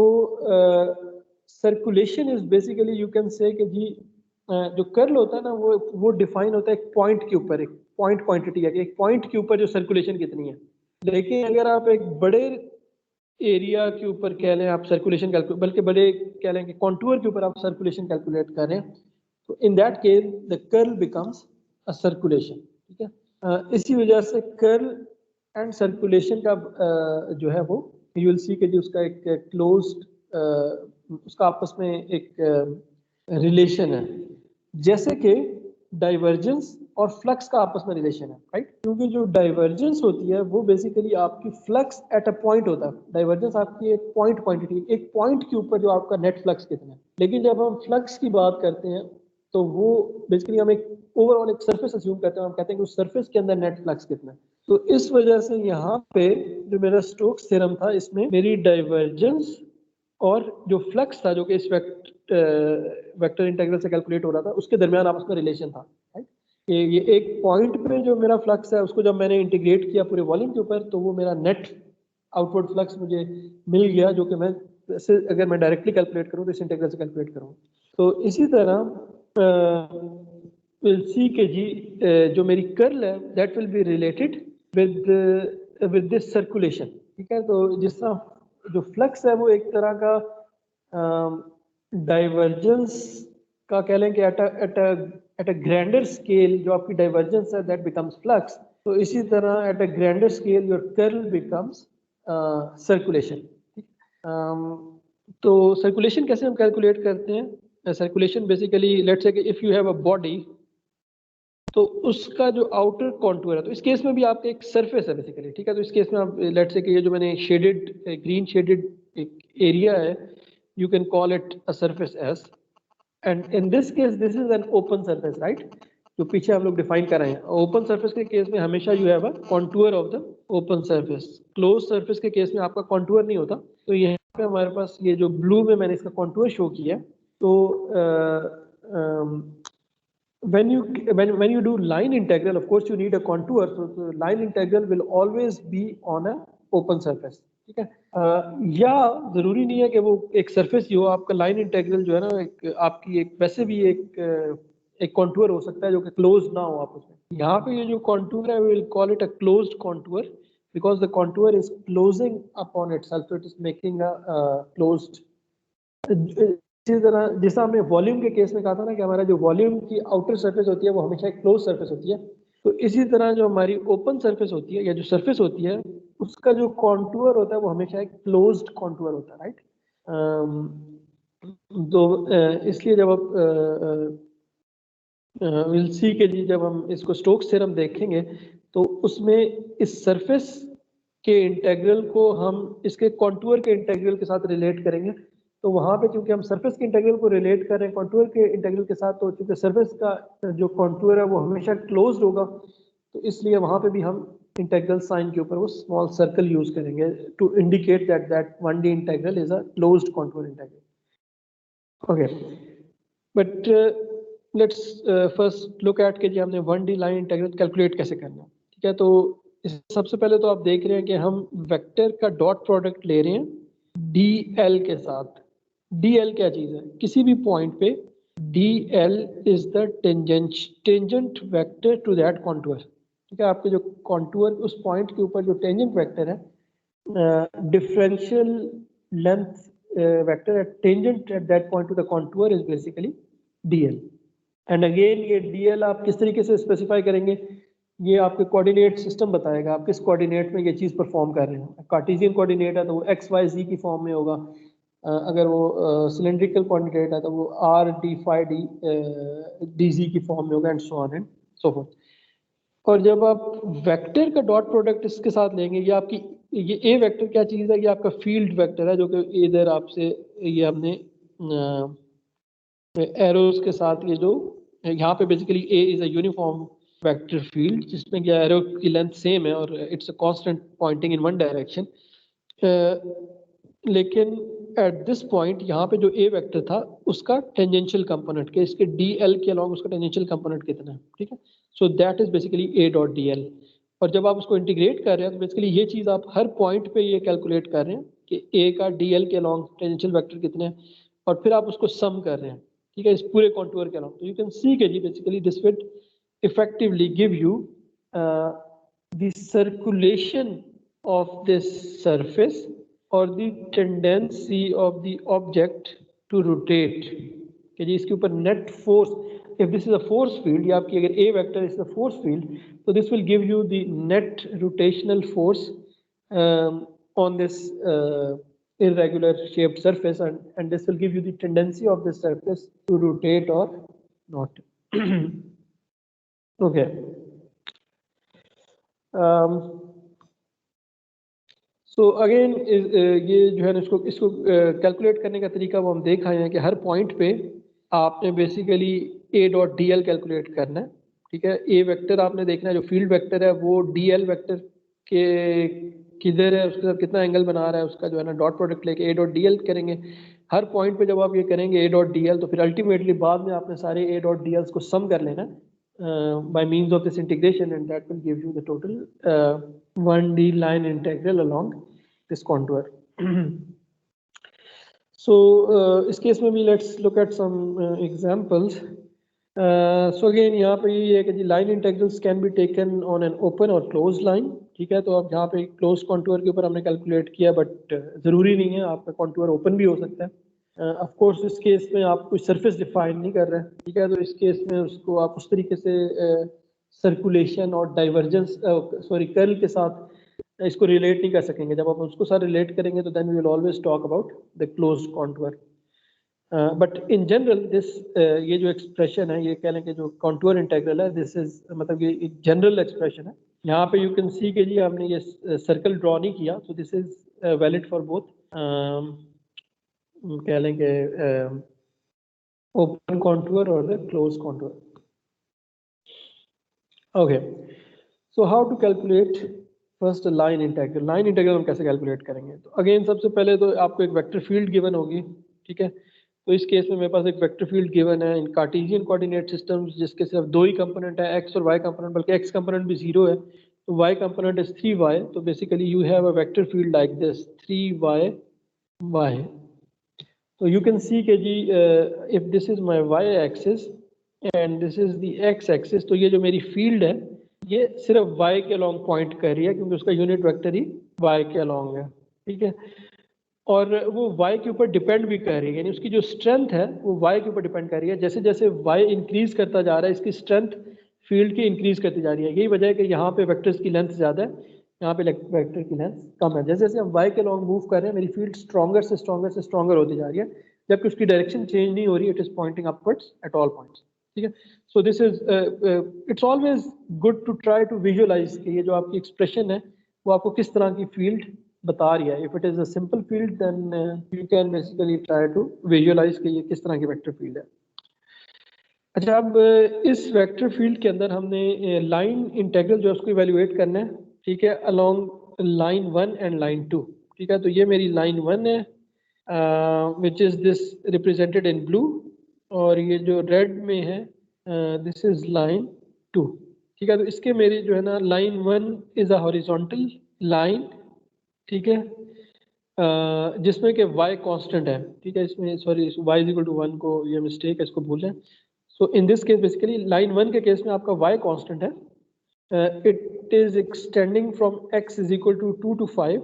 circulation is basically you can say कि जी जो कर्ल होता है ना वो डिफाइन होता है एक पॉइंट के ऊपर, एक पॉइंट क्वांटिटी है कि एक पॉइंट के ऊपर जो सर्कुलेशन कितनी है। लेकिन अगर आप एक बड़े एरिया के ऊपर कह लें आप सर्कुलेशन कैलकुलेट, बल्कि बड़े कह लें कि कॉन्टूर के ऊपर आप सर्कुलेशन कैलकुलेट करें, तो in that case the curl becomes a circulation, ठीक है। इसी वजह से कर्ल एंड सर्कुलेशन का जो है वो यू विल सी के जी उसका एक क्लोज्ड उसका आपस में एक रिलेशन है। जैसे कि डाइवर्जेंस और फ्लक्स का आपस में रिलेशन है, राइट? क्योंकि जो डाइवर्जेंस होती है वो बेसिकली आपकी फ्लक्स एट अ पॉइंट होता है। डाइवर्जेंस आपकी एक पॉइंट क्वांटिटी, एक पॉइंट के ऊपर जो आपका नेट फ्लक्स कितना है। लेकिन जब हम फ्लक्स की बात करते हैं तो वो बेसिकली हम एक ओवरऑल एक सरफेस अज्यूम करते हैं, हम कहते हैं कि उस सरफेस के अंदर नेट फ्लक्स कितना है। तो इस वजह से यहाँ पे जो मेरा स्टोक्स थ्योरम था, इसमें मेरी डाइवर्जेंस और जो फ्लक्स था जो कि इस वेक्टर इंटीग्रल से कैलकुलेट हो रहा था, उसके दरमियान आपस में रिलेशन था, राइट? ये एक पॉइंट पे जो मेरा फ्लक्स है उसको जब मैंने इंटीग्रेट किया पूरे वॉल्यूम के ऊपर, तो वो मेरा नेट आउटवर्ड फ्लक्स मुझे मिल गया, जो कि मैं अगर मैं डायरेक्टली कैलकुलेट करूँ तो इस इंटीग्रल से कैलकुलेट करूँ। तो इसी तरह विल सी के जी जो मेरी कर्ल है that will be related with this circulation, ठीक है? तो जिस तरह जो फ्लक्स है वो एक तरह का डाइवर्जेंस का कह लें कि एट अ ग्रैंडर स्केल जो आपकी डाइवर्जेंस है दैट बिकम्स फ्लक्स, तो इसी तरह at a grander scale your curl becomes circulation. तो सर्कुलेशन कैसे हम कैलकुलेट करते हैं? सर्कुलेशन बेसिकली लेट्स से कि if you have a body, तो उसका जो आउटर कॉन्टूर है, तो इस केस में भी आपका एक सरफेस है बेसिकली, ठीक है? तो इस केस में आप लेट्स से कि ये जो मैंने शेडेड ग्रीन शेडेड एक एरिया है, you can call it a surface S, and in this case this is an open surface, right? जो पीछे हम लोग डिफाइन कर रहे हैं, ओपन सरफेस के केस में हमेशा you have a contour of the open surface. Close surface के केस में आपका कॉन्टूर नहीं होता। तो यहाँ पे हमारे पास ये जो ब्लू में मैंने इसका कॉन्टूर शो किया, तो when you do line integral, of course you need a contour, so line integral will always be on a open surface, ठीक है? या जरूरी नहीं है कि वो एक सरफेस ही हो, आपका लाइन इंटीग्रल जो है ना, एक आपकी एक वैसे भी एक कॉन्टूर हो सकता है जो कि क्लोज ना हो आपस में। यहाँ पे ये जो कॉन्टूर है, we will call it a closed contour because the contour is closing upon itself, so it is making a closed। इसी तरह जैसा हमने वॉल्यूम के केस में कहा था ना कि हमारा जो वॉल्यूम की आउटर सरफेस होती है वो हमेशा एक क्लोज सरफेस होती है, तो इसी तरह जो हमारी ओपन सरफेस होती है या जो सरफेस होती है उसका जो कॉन्टूर होता है वो हमेशा एक क्लोज्ड कॉन्टूर होता है, राइट? तो इसलिए जब आप विल सी के जी जब हम इसको स्टोक्स थ्योरम देखेंगे तो उसमें इस सरफेस के इंटीग्रल को हम इसके कॉन्टूर के इंटीग्रल के साथ रिलेट करेंगे। तो वहाँ पे क्योंकि हम सरफेस के इंटीग्रल को रिलेट कर रहे हैं कॉन्टूर के इंटीग्रल के साथ, तो चूंकि सरफेस का जो कॉन्टूर है वो हमेशा क्लोज्ड होगा, तो इसलिए वहाँ पे भी हम इंटीग्रल साइन के ऊपर वो स्मॉल सर्कल यूज करेंगे to indicate that 1D integral is a closed contour integral. Okay, but let's first look at के जी हमने 1D लाइन इंटीग्रल कैलकुलेट कैसे करना है, ठीक है? तो सबसे पहले तो आप देख रहे हैं कि हम वेक्टर का डॉट प्रोडक्ट ले रहे हैं DL के साथ। DL क्या चीज़ है? किसी भी पॉइंट पे DL is the tangent vector to that contour, ठीक है? आपके जो कॉन्टूर उस पॉइंट के ऊपर जो टेंजेंट वेक्टर है, differential length vector eight tangent at that point two the contour is basically DL। And again ये DL आप किस तरीके से स्पेसिफाई करेंगे, ये आपके कोऑर्डिनेट सिस्टम बताएगा आप किस कोऑर्डिनेट में ये चीज़ परफॉर्म कर रहे हैं। कार्टेशियन कोऑर्डिनेट है तो वो XYZ की फॉर्म में होगा, अगर वो सिलेंड्रिकल कोऑर्डिनेट है तो वो R D phi DZ की फॉर्म में होगा, and so on and so fourth. और जब आप वेक्टर का डॉट प्रोडक्ट इसके साथ लेंगे, ये आपकी ये ए वेक्टर क्या चीज़ है, ये आपका फील्ड वेक्टर है, जो कि इधर आपसे ये हमने एरोज के साथ ये जो यहाँ पे basically A is a uniform vector field जिसमें कि एरो की लेंथ सेम है और it's a constant pointing in one direction. लेकिन एट दिस पॉइंट यहाँ पे जो ए वेक्टर था उसका टेंजेंशियल कंपोनेंट के इसके DL के अलॉन्ग उसका टेंजेंशियल कंपोनेंट कितना है, ठीक है? So that is basically A dot DL। और जब आप उसको इंटीग्रेट कर रहे हैं तो बेसिकली ये चीज़ आप हर पॉइंट पे ये कैलकुलेट कर रहे हैं कि A का DL के अलॉन्ग टेंजेंशियल वेक्टर कितने हैं, और फिर आप उसको सम कर रहे हैं, ठीक है, इस पूरे कॉन्टूर के अलॉन्ग। तो यू कैन सी के जी basically this will effectively give you the circulation of this surface or the tendency of the object to rotate, कि जी इसके ऊपर net force, if this is a force field, या आपकी अगर A vector is the force field, so this will give you the net rotational force on this irregular shaped surface, and this will give you the tendency of this surface to rotate or not। Okay, so again ये जो है ना इसको calculate करने का तरीका वो हम देख आए हैं कि हर पॉइंट पे आपने बेसिकली ए डॉट डी एल कैलकुलेट करना है, ठीक है। ए वेक्टर आपने देखना है, जो फील्ड वेक्टर है वो डी एल वेक्टर के किधर है, उसके साथ कितना एंगल बना रहा है, उसका जो है ना डॉट प्रोडक्ट लेके ए डॉट डी एल करेंगे हर पॉइंट पे। जब आप ये करेंगे ए डॉट डी एल, तो फिर अल्टीमेटली बाद में आपने सारे ए डॉट डी एल्स को सम कर लेना by means of this integration, and that will give you the total 1D line integral along this contour. So इस केस में भी let's look at some examples. So again यहाँ पे ये है कि जी line integrals can be taken on an open or closed line, ठीक है। तो अब यहाँ पे closed contour के ऊपर हमने कैलकुलेट किया, बट ज़रूरी नहीं है, आपका contour open भी हो सकता है। ऑफ कोर्स इस केस में आप कोई सरफेस डिफाइन नहीं कर रहे हैं, ठीक है। तो इस केस में उसको आप उस तरीके से सर्कुलेशन और डाइवर्जेंस कर्ल के साथ इसको रिलेट नहीं कर सकेंगे। जब आप उसको साथ रिलेट करेंगे तो then we will always talk about the closed contour. But in general this ये जो एक्सप्रेशन है, ये कह लें कि जो कॉन्टूर इंटीग्रल है, दिस इज मतलब ये एक जनरल एक्सप्रेशन है। यहाँ पे यू कैन सी कि जी हमने ये सर्कल ड्रॉ नहीं किया, so this is valid for both, कह लें कि ओपन कॉन्टूर और the close contour. Okay, so how to calculate first line integral. Line integral हम कैसे कैलकुलेट करेंगे? तो अगेन सबसे पहले तो आपको एक वेक्टर फील्ड गिवन होगी, ठीक है। तो इस केस में मेरे पास एक वेक्टर फील्ड गिवन है इन कार्टेशियन कोऑर्डिनेट सिस्टम्स, जिसके सिर्फ दो ही कंपोनेंट है, एक्स और वाई कंपोनेंट, बल्कि एक्स कंपोनेंट भी 0 है, तो वाई कंपोनेंट इज 3y। तो basically you have a vector field like this 3y y। So you can see कि जी if this is my y axis and this is the x axis, तो ये जो मेरी field है ये सिर्फ y के अलॉन्ग पॉइंट कर रही है, क्योंकि उसका यूनिट वेक्टर ही y के अलॉन्ग है, ठीक है। और वो y के ऊपर डिपेंड भी कर रही है, यानी उसकी जो स्ट्रेंथ है वो y के ऊपर डिपेंड कर रही है। जैसे जैसे y इंक्रीज करता जा रहा है, इसकी स्ट्रेंथ फील्ड की इंक्रीज करती जा रही है। यही वजह है कि यहाँ पे वेक्टर्स की लेंथ ज़्यादा है, यहाँ पे वेक्टर की लेंथ कम है। जैसे जैसे हम y के लॉन्ग मूव कर रहे हैं, मेरी फील्ड स्ट्रॉन्गर से स्ट्रॉन्गर होती जा रही है, जबकि उसकी डायरेक्शन चेंज नहीं हो रही, it is pointing upwards at all points, ठीक है। So this is its always good to try to visualize कि ये जो आपकी एक्सप्रेशन है वो आपको किस तरह की फील्ड बता रही है। If it is a simple field then you can basically try to visualize कि ये किस तरह की वेक्टर फील्ड है। अच्छा, अब इस वेक्टर फील्ड के अंदर हमने लाइन इंटीग्रल जो है उसको इवेल्युएट करना है, ठीक है, अलोंग लाइन 1 एंड लाइन 2, ठीक है। तो ये मेरी लाइन 1 है which is this represented in blue, और ये जो रेड में है दिस इज लाइन 2, ठीक है। तो इसके मेरी जो है ना line 1 is a horizontal line, ठीक है, जिसमें कि y कांस्टेंट है, ठीक है। इसमें sorry y is equal to 1 को ये मिस्टेक है, इसको भूलें। So in this case basically line 1 के केस में आपका y कांस्टेंट है, it is extending from x is equal to 2 to 5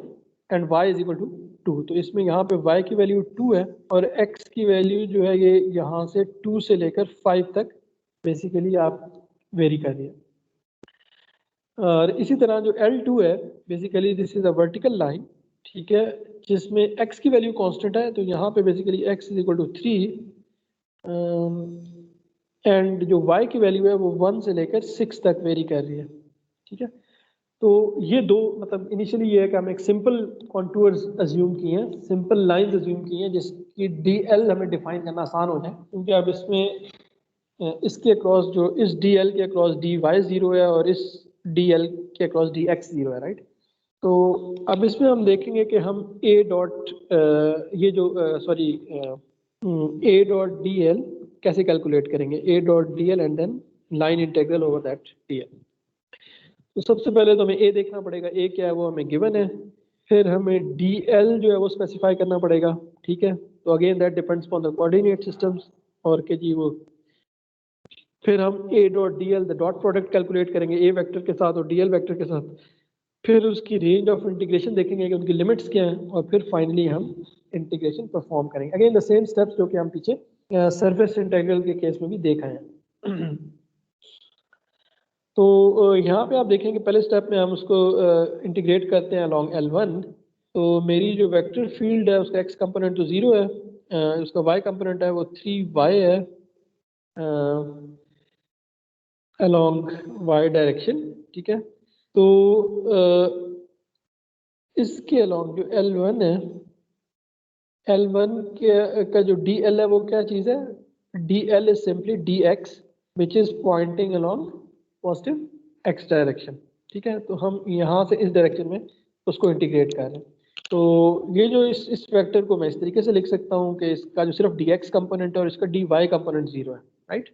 and y is equal to 2। तो इसमें यहाँ पे y की वैल्यू 2 है और x की वैल्यू जो है ये यहाँ से 2 से लेकर 5 तक बेसिकली आप वेरी कर रही है। और इसी तरह जो L2 है basically this is a vertical line, ठीक है, जिसमें x की वैल्यू कांस्टेंट है, तो यहाँ पे basically x is equal to 3 and जो y की वैल्यू है वो 1 से लेकर 6 तक वेरी कर रही है, ठीक है। तो ये दो मतलब इनिशियली ये है कि हम एक सिंपल कॉन्टूर्स अज्यूम किए हैं, सिंपल लाइंस अज्यूम की हैं जिसकी DL हमें डिफाइन करना आसान हो जाए, क्योंकि अब इसमें इसके अक्रॉस जो इस DL के अक्रॉस DY 0 है और इस DL के अक्रॉस DX 0 है, राइट। तो अब इसमें हम देखेंगे कि हम A डॉट ये जो सॉरी A डॉट DL कैसे कैलकुलेट करेंगे, A dot DL and then line integral over that DL। तो सबसे पहले तो हमें A देखना पड़ेगा, A क्या है वो हमें गिवन है, फिर हमें DL जो है वो स्पेसिफाई करना पड़ेगा, ठीक है। तो again that depends upon the coordinate systems, और के जी वो फिर हम A dot DL the dot product calculate करेंगे A वेक्टर के साथ और DL वेक्टर के साथ, फिर उसकी रेंज ऑफ इंटीग्रेशन देखेंगे कि उनकी लिमिट्स क्या हैं, और फिर फाइनली हम इंटीग्रेशन परफॉर्म करेंगे। अगेन द सेम स्टेप्स जो कि हम पीछे सरफेस इंटीग्रल के केस में भी देखा है। तो यहाँ पे आप देखेंगे पहले स्टेप में हम उसको इंटीग्रेट करते हैं अलोंग L1। तो मेरी जो वेक्टर फील्ड है उसका x कंपोनेंट तो 0 है, उसका y कंपोनेंट है वो 3y है, along y डायरेक्शन, ठीक है। तो इसके along जो L1 है, L1 का जो DL है वो क्या चीज़ है? DL is simply dx which is pointing along positive x direction, ठीक है। तो हम यहाँ से इस डायरेक्शन में उसको इंटीग्रेट कर रहे हैं। तो ये जो इस वेक्टर को मैं इस तरीके से लिख सकता हूँ कि इसका जो सिर्फ dx कंपोनेंट है और इसका dy कंपोनेंट 0 है, राइट।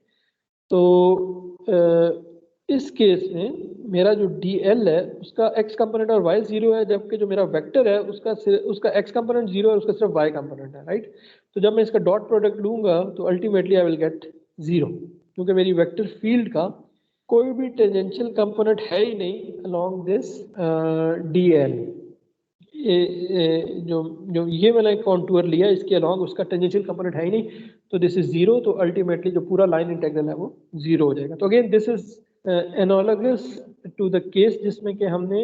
तो इस केस में मेरा जो DL है उसका x कंपोनेंट और y 0 है, जबकि जो मेरा वेक्टर है उसका x कंपोनेंट 0 है, उसका सिर्फ y कंपोनेंट है, राइट। तो जब मैं इसका डॉट प्रोडक्ट लूंगा तो अल्टीमेटली आई विल गेट 0, क्योंकि मेरी वेक्टर फील्ड का कोई भी टेंजेंशियल कंपोनेंट है ही नहीं अलोंग दिस DL। जो ये मैंने कॉन्टूर लिया इसके अलोंग, उसका टेंजेंशियल कंपोनेंट है ही नहीं, तो दिस इज 0। तो अल्टीमेटली जो पूरा लाइन इंटीग्रल है वो 0 हो जाएगा। तो again this is analogous to the case जिसमें कि हमने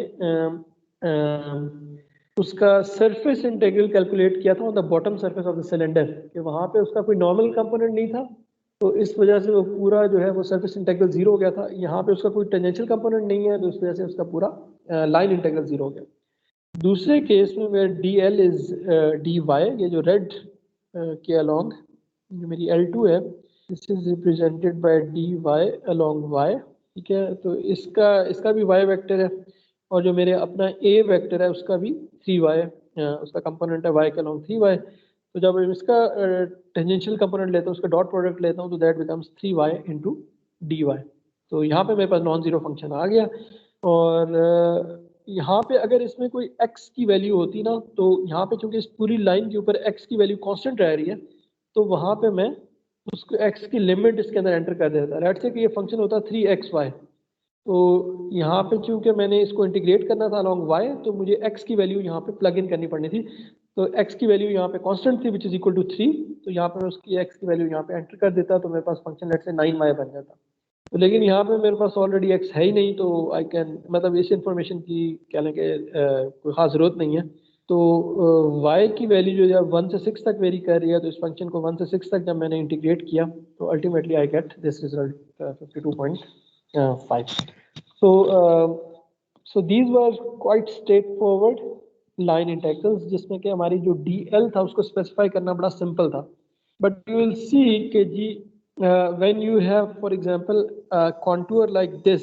उसका सरफेस इंटीग्रल कैलकुलेट किया था on the bottom surface of the cylinder, कि वहाँ पे उसका कोई नॉर्मल कंपोनेंट नहीं था, तो इस वजह से वो पूरा जो है वो सरफेस इंटीग्रल 0 हो गया था। यहाँ पे उसका कोई टेंजेंशियल कंपोनेंट नहीं है, तो इस वजह से उसका पूरा लाइन इंटीग्रल 0 हो गया। दूसरे केस में वेयर DL इज dy, ये जो रेड के अलोंग जो मेरी L2 है, this is represented by dy along y, ठीक है। तो इसका भी y वेक्टर है, और जो मेरे अपना a वेक्टर है उसका भी 3y, उसका कंपोनेंट है y के अलोंग 3y। तो जब मैं इसका टेंजेंशियल कंपोनेंट लेता हूँ, उसका डॉट प्रोडक्ट लेता हूँ, तो that becomes 3y into dy। तो यहाँ पे मेरे पास नॉन जीरो फंक्शन आ गया। और यहाँ पे अगर इसमें कोई x की वैल्यू होती ना, तो यहाँ पे चूंकि इस पूरी लाइन के ऊपर x की वैल्यू कांस्टेंट रह रही है, तो वहाँ पे मैं उसको x की लिमिट इसके अंदर एंटर कर देता। लेट्स से कि ये फंक्शन होता है 3xy, तो यहाँ पे चूंकि मैंने इसको इंटीग्रेट करना था अलॉन्ग y, तो मुझे x की वैल्यू यहाँ पे प्लग इन करनी पड़नी थी। तो x की वैल्यू यहाँ पे कांस्टेंट थी विच इज इक्वल टू 3, तो यहाँ पे मैं उसकी x की वैल्यू यहाँ पे एंटर कर देता, तो मेरे पास फंक्शन लेट्स से 9y बन जाता। तो लेकिन यहाँ पे मेरे पास ऑलरेडी x है ही नहीं, तो आई कैन, मतलब इस इंफॉर्मेशन की क्या लें कि कोई खास जरूरत नहीं है। तो y की वैल्यू जो है 1 से 6 तक वेरी कर रही है, तो इस फंक्शन को 1 से 6 तक जब मैंने इंटीग्रेट किया, तो ultimately I get this result 52.5। So these were quite straightforward line integrals, जिसमें कि हमारी जो DL था उसको स्पेसिफाई करना बड़ा सिंपल था। बट यू विल सी कि जी when you have for example a contour like this,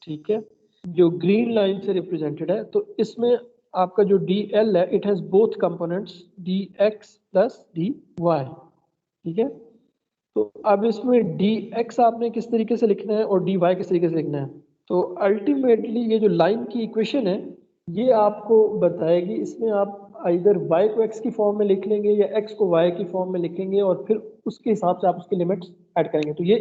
ठीक है, जो ग्रीन लाइन से रिप्रेजेंटेड है, तो इसमें आपका जो DL है it has both components dx plus dy, ठीक है। तो अब इसमें dx आपने किस तरीके से लिखना है और dy किस तरीके से लिखना है, तो अल्टीमेटली ये जो लाइन की इक्वेशन है ये आपको बताएगी, इसमें आप इधर y को x की फॉर्म में लिख लेंगे या x को y की फॉर्म में लिखेंगे, और फिर उसके हिसाब से आप उसकी लिमिट्स ऐड करेंगे। तो ये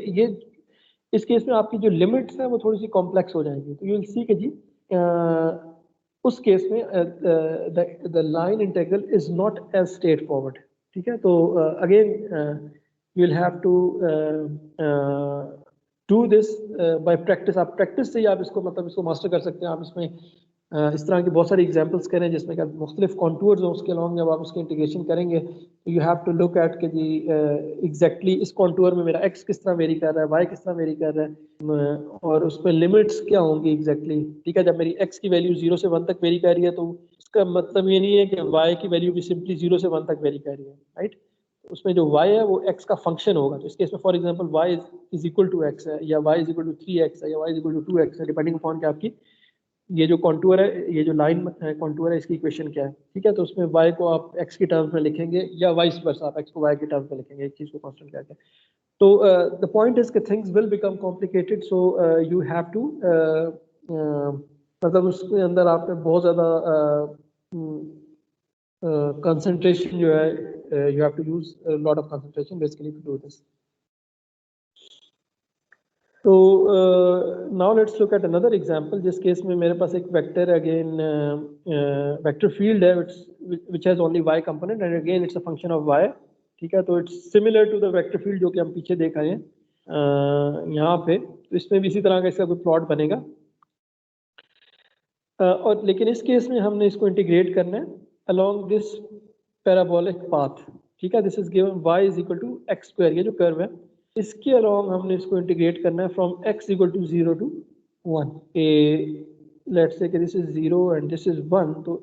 इस केस में आपकी जो लिमिट्स हैं वो थोड़ी सी कॉम्प्लेक्स हो जाएंगी। तो यू विल सी कि जी उस केस में the line integral is not as straightforward, ठीक है। तो again you will have to do this by practice. आप प्रैक्टिस से ही आप इसको मतलब इसको मास्टर कर सकते हैं। आप इसमें इस तरह की बहुत सारी एग्जांपल्स करें जिसमें कि मुख्तलिफ कॉन्टूर्स हो, उसके अलॉन्ग जब आप उसकी इंटीग्रेशन करेंगे तो you have to look at कि जी एग्जैक्टली इस कॉन्टूर में मेरा एक्स किस तरह वेरी कर रहा है, वाई किस तरह वेरी कर रहा है, और उस पर लिमिट्स क्या होंगी एग्जैक्टली, ठीक है। जब मेरी एक्स की वैल्यू 0 से 1 तक वेरी कर रही है, तो उसका मतलब ये नहीं है कि वाई की वैल्यू भी सिंपली 0 से 1 तक वेरी कर रही है, राइट। उसमें जो y है वो x का फंक्शन होगा। तो इस केस में for example y is equal to x है, या y is equal to 3x है, या y is equal to 2x है, डिपेंडिंग अपॉन कि आपकी ये जो कॉन्टूर है, ये जो लाइन कॉन्टूर है, इसकी इक्वेशन क्या है, ठीक है। तो उसमें y को आप x की टर्म्स में लिखेंगे या वाइस वर्सा आप x को y की टर्म्स में लिखेंगे, एक चीज को कांस्टेंट करके। तो द पॉइंट इज कि things will become complicated, so you have to मतलब उसके अंदर आपने बहुत ज़्यादा कंसंट्रेशन जो है, you have to use a lot of concentration basically to do this. So now let's look at another example. जिस केस में मेरे पास एक वेक्टर again वेक्टर फील्ड है which has only y component and again it's a function of y, ठीक है। तो it's similar to the vector field जो कि हम पीछे देखा है यहाँ पे। तो इसमें भी इसी तरह का इसका कोई प्लॉट बनेगा, और लेकिन इस केस में हमने इसको इंटीग्रेट करना है along this पैराबोलिक पाथ, ठीक है। This is given y is equal to x square, ये जो कर्व है इसके अलॉन्ग हमने इसको इंटीग्रेट करना है from x equal to 0 to 1। Let's say कि this is 0 and this is 1, तो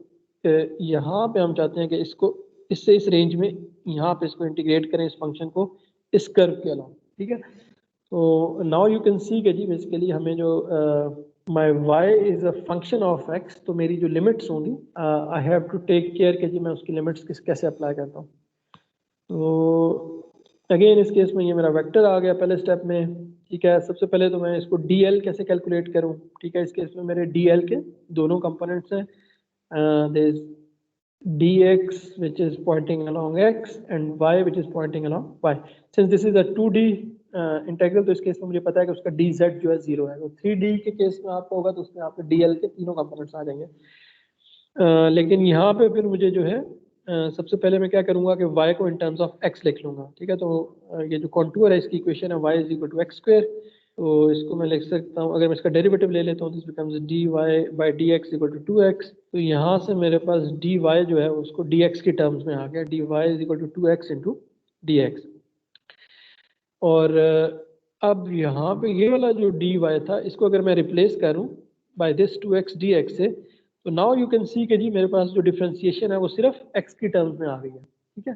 यहाँ पे हम चाहते हैं कि इसको इससे इस रेंज में यहाँ पे इसको इंटीग्रेट करें, इस फंक्शन को इस कर्व के अलॉन्ग, ठीक है। तो नाउ यू कैन सी कि जी बेसिकली हमें जो my y is a function of x, तो मेरी जो लिमिट्स होंगी I have to take care कि जी मैं उसकी लिमिट्स कैसे अप्लाई करता हूँ। तो अगेन इस केस में ये मेरा वेक्टर आ गया पहले स्टेप में, ठीक है। सबसे पहले तो मैं इसको dl कैसे कैलकुलेट करूं, ठीक है। इस केस में मेरे dl के दोनों कंपोनेंट्स हैं, there is dx which is pointing along x and y which is pointing along y. Since this is a 2D integral, तो इस केस में मुझे पता है कि उसका dz जो है 0 है। तो 3D के केस में आपका होगा तो उसमें आपके dl के तीनों कंपोनेंट्स आ जाएंगे। लेकिन यहाँ पे फिर मुझे जो है सबसे पहले मैं क्या करूँगा कि y को इन टर्म्स ऑफ x लिख लूँगा, ठीक है। तो ये जो कॉन्टूर है इसकी इक्वेशन है y is equal to x square, तो इसको मैं लिख सकता हूँ, अगर मैं इसका डेरिवेटिव ले लेता हूँ तो this becomes dy by dx equal to 2x। तो यहाँ से मेरे पास dy जो है उसको dx की टर्म्स में आ गया, dy is equal to 2x into dx। और अब यहाँ पे ये वाला जो dy था इसको अगर मैं रिप्लेस करूँ बाय दिस 2x dx से, तो नाउ यू कैन सी कि जी मेरे पास जो डिफरेंशिएशन है वो सिर्फ x की टर्म्स में आ गई है, ठीक है।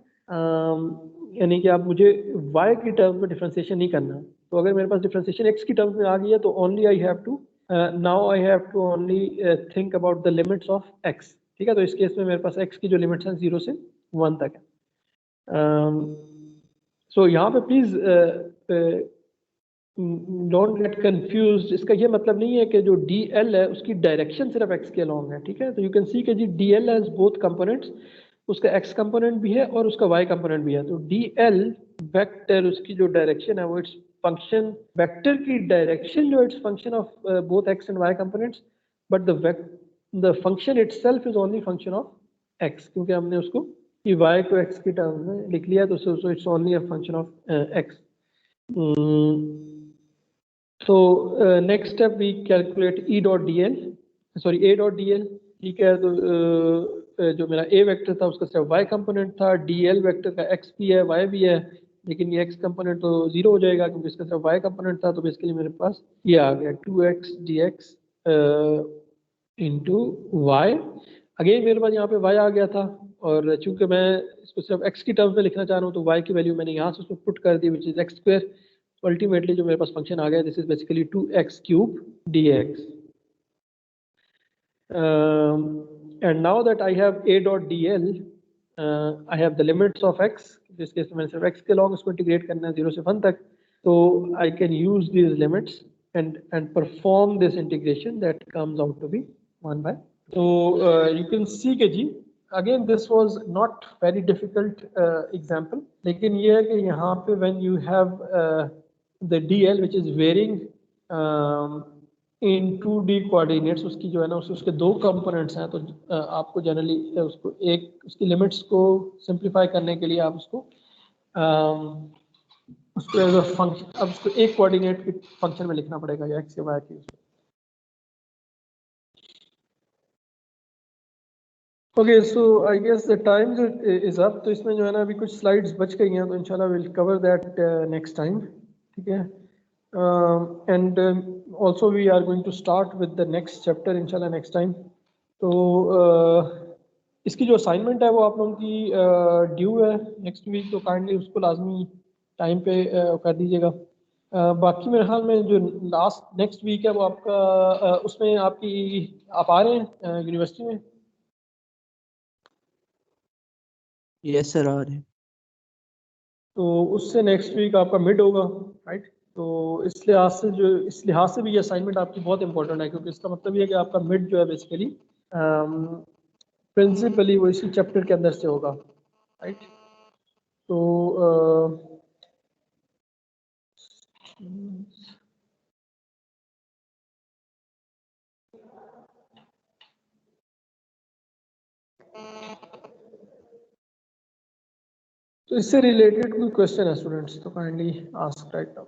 यानी कि आप मुझे y की टर्म्स में डिफरेंशिएशन नहीं करना। तो अगर मेरे पास डिफरेंशिएशन x की टर्म्स में आ गई है तो only I have to now I have to only think about the limits of x, ठीक है। तो इस केस में मेरे पास x की जो लिमिट्स हैं 0 से 1 तक है। सो यहाँ पे प्लीज डोंट गेट कंफ्यूज्ड। इसका ये मतलब नहीं है कि जो dl है उसकी डायरेक्शन सिर्फ x के अलॉन्ग है, ठीक है। तो यू कैन सी कि जी dl हैज बोथ कंपोनेंट्स, उसका x कंपोनेंट भी है और उसका y कंपोनेंट भी है। तो dl वेक्टर उसकी जो डायरेक्शन है वो इट्स फंक्शन, वेक्टर की डायरेक्शन जो it's function of both x and y components, but the function itself is only function of x, क्योंकि हमने उसको कि y को x की टर्म में लिख लिया, तो so it's only a function of x। So next step we calculate E dot dl, sorry A dot dl, ठीक है। तो जो मेरा A वेक्टर था उसका सिर्फ y कंपोनेंट था, dl वेक्टर का x भी है y भी है, लेकिन ये x कंपोनेंट तो 0 हो जाएगा क्योंकि इसका सिर्फ y कंपोनेंट था। तो बेसिकली मेरे पास ये आ गया 2x dx into y। Again मेरे पास यहाँ पे y आ गया था, और चूंकि मैं इसको सिर्फ x की टर्म्स में लिखना चाह रहा हूँ तो y की वैल्यू मैंने यहाँ से उसको पुट कर दी which is x square. Ultimately जो मेरे पास फंक्शन आ गया this is basically 2x cube dx। and now that I have a dot dl, I have the limits of x, जिस केस में मैंने सिर्फ x के लॉन्ग इसको इंटीग्रेट करना है 0 से 1 तक, तो I can use these limits and perform this integration that comes out to be 1 by। तो you can see कि जी again this was not very difficult example, लेकिन ये है कि यहाँ पे when you have the dl which is varying in 2D coordinates, उसकी जो है ना उसके दो कंपोनेंट्स हैं, तो आपको जनरली उसको एक उसकी लिमिट्स को सिंप्लीफाई करने के लिए आप उसको एज अ फंक्शन, अब उसको एक कोऑर्डिनेट के फंक्शन में लिखना पड़ेगा या एक्स या वाई की। Okay, so I guess the time is up. तो इसमें जो है ना अभी कुछ स्लाइड्स बच गई हैं, तो इंशाल्लाह will cover that next time, ठीक है। And also we are going to start with the next chapter इंशाल्लाह नेक्स्ट टाइम। तो इसकी जो असाइनमेंट है वो आप लोगों की ड्यू है नेक्स्ट वीक, तो काइंडली उसको लाजमी टाइम पे कर दीजिएगा। बाकी मेरे ख्याल में जो लास्ट नेक्स्ट वीक है वो आपका उसमें आपकी आप आ रहे हैं यूनिवर्सिटी में? यस सर, आ रहे हैं। तो उससे नेक्स्ट वीक आपका मिड होगा, राइट। तो इस लिहाज से भी ये असाइनमेंट आपकी बहुत इंपॉर्टेंट है, क्योंकि इसका मतलब ये है कि आपका मिड जो है बेसिकली प्रिंसिपली वो इसी चैप्टर के अंदर से होगा, राइट। तो इससे रिलेटेड कोई क्वेश्चन है स्टूडेंट्स, तो काइंडली आस्क राइट नाउ।